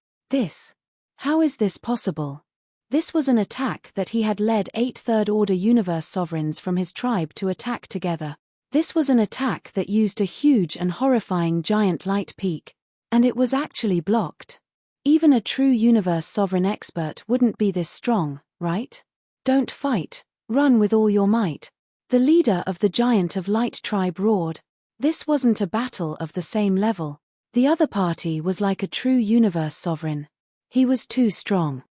How is this possible? This was an attack that he had led 8 third-order universe sovereigns from his tribe to attack together. This was an attack that used a huge and horrifying giant light peak. And it was actually blocked. Even a true universe sovereign expert wouldn't be this strong, right? Don't fight, run with all your might. The leader of the Giant of Light tribe roared. This wasn't a battle of the same level. The other party was like a true universe sovereign. He was too strong.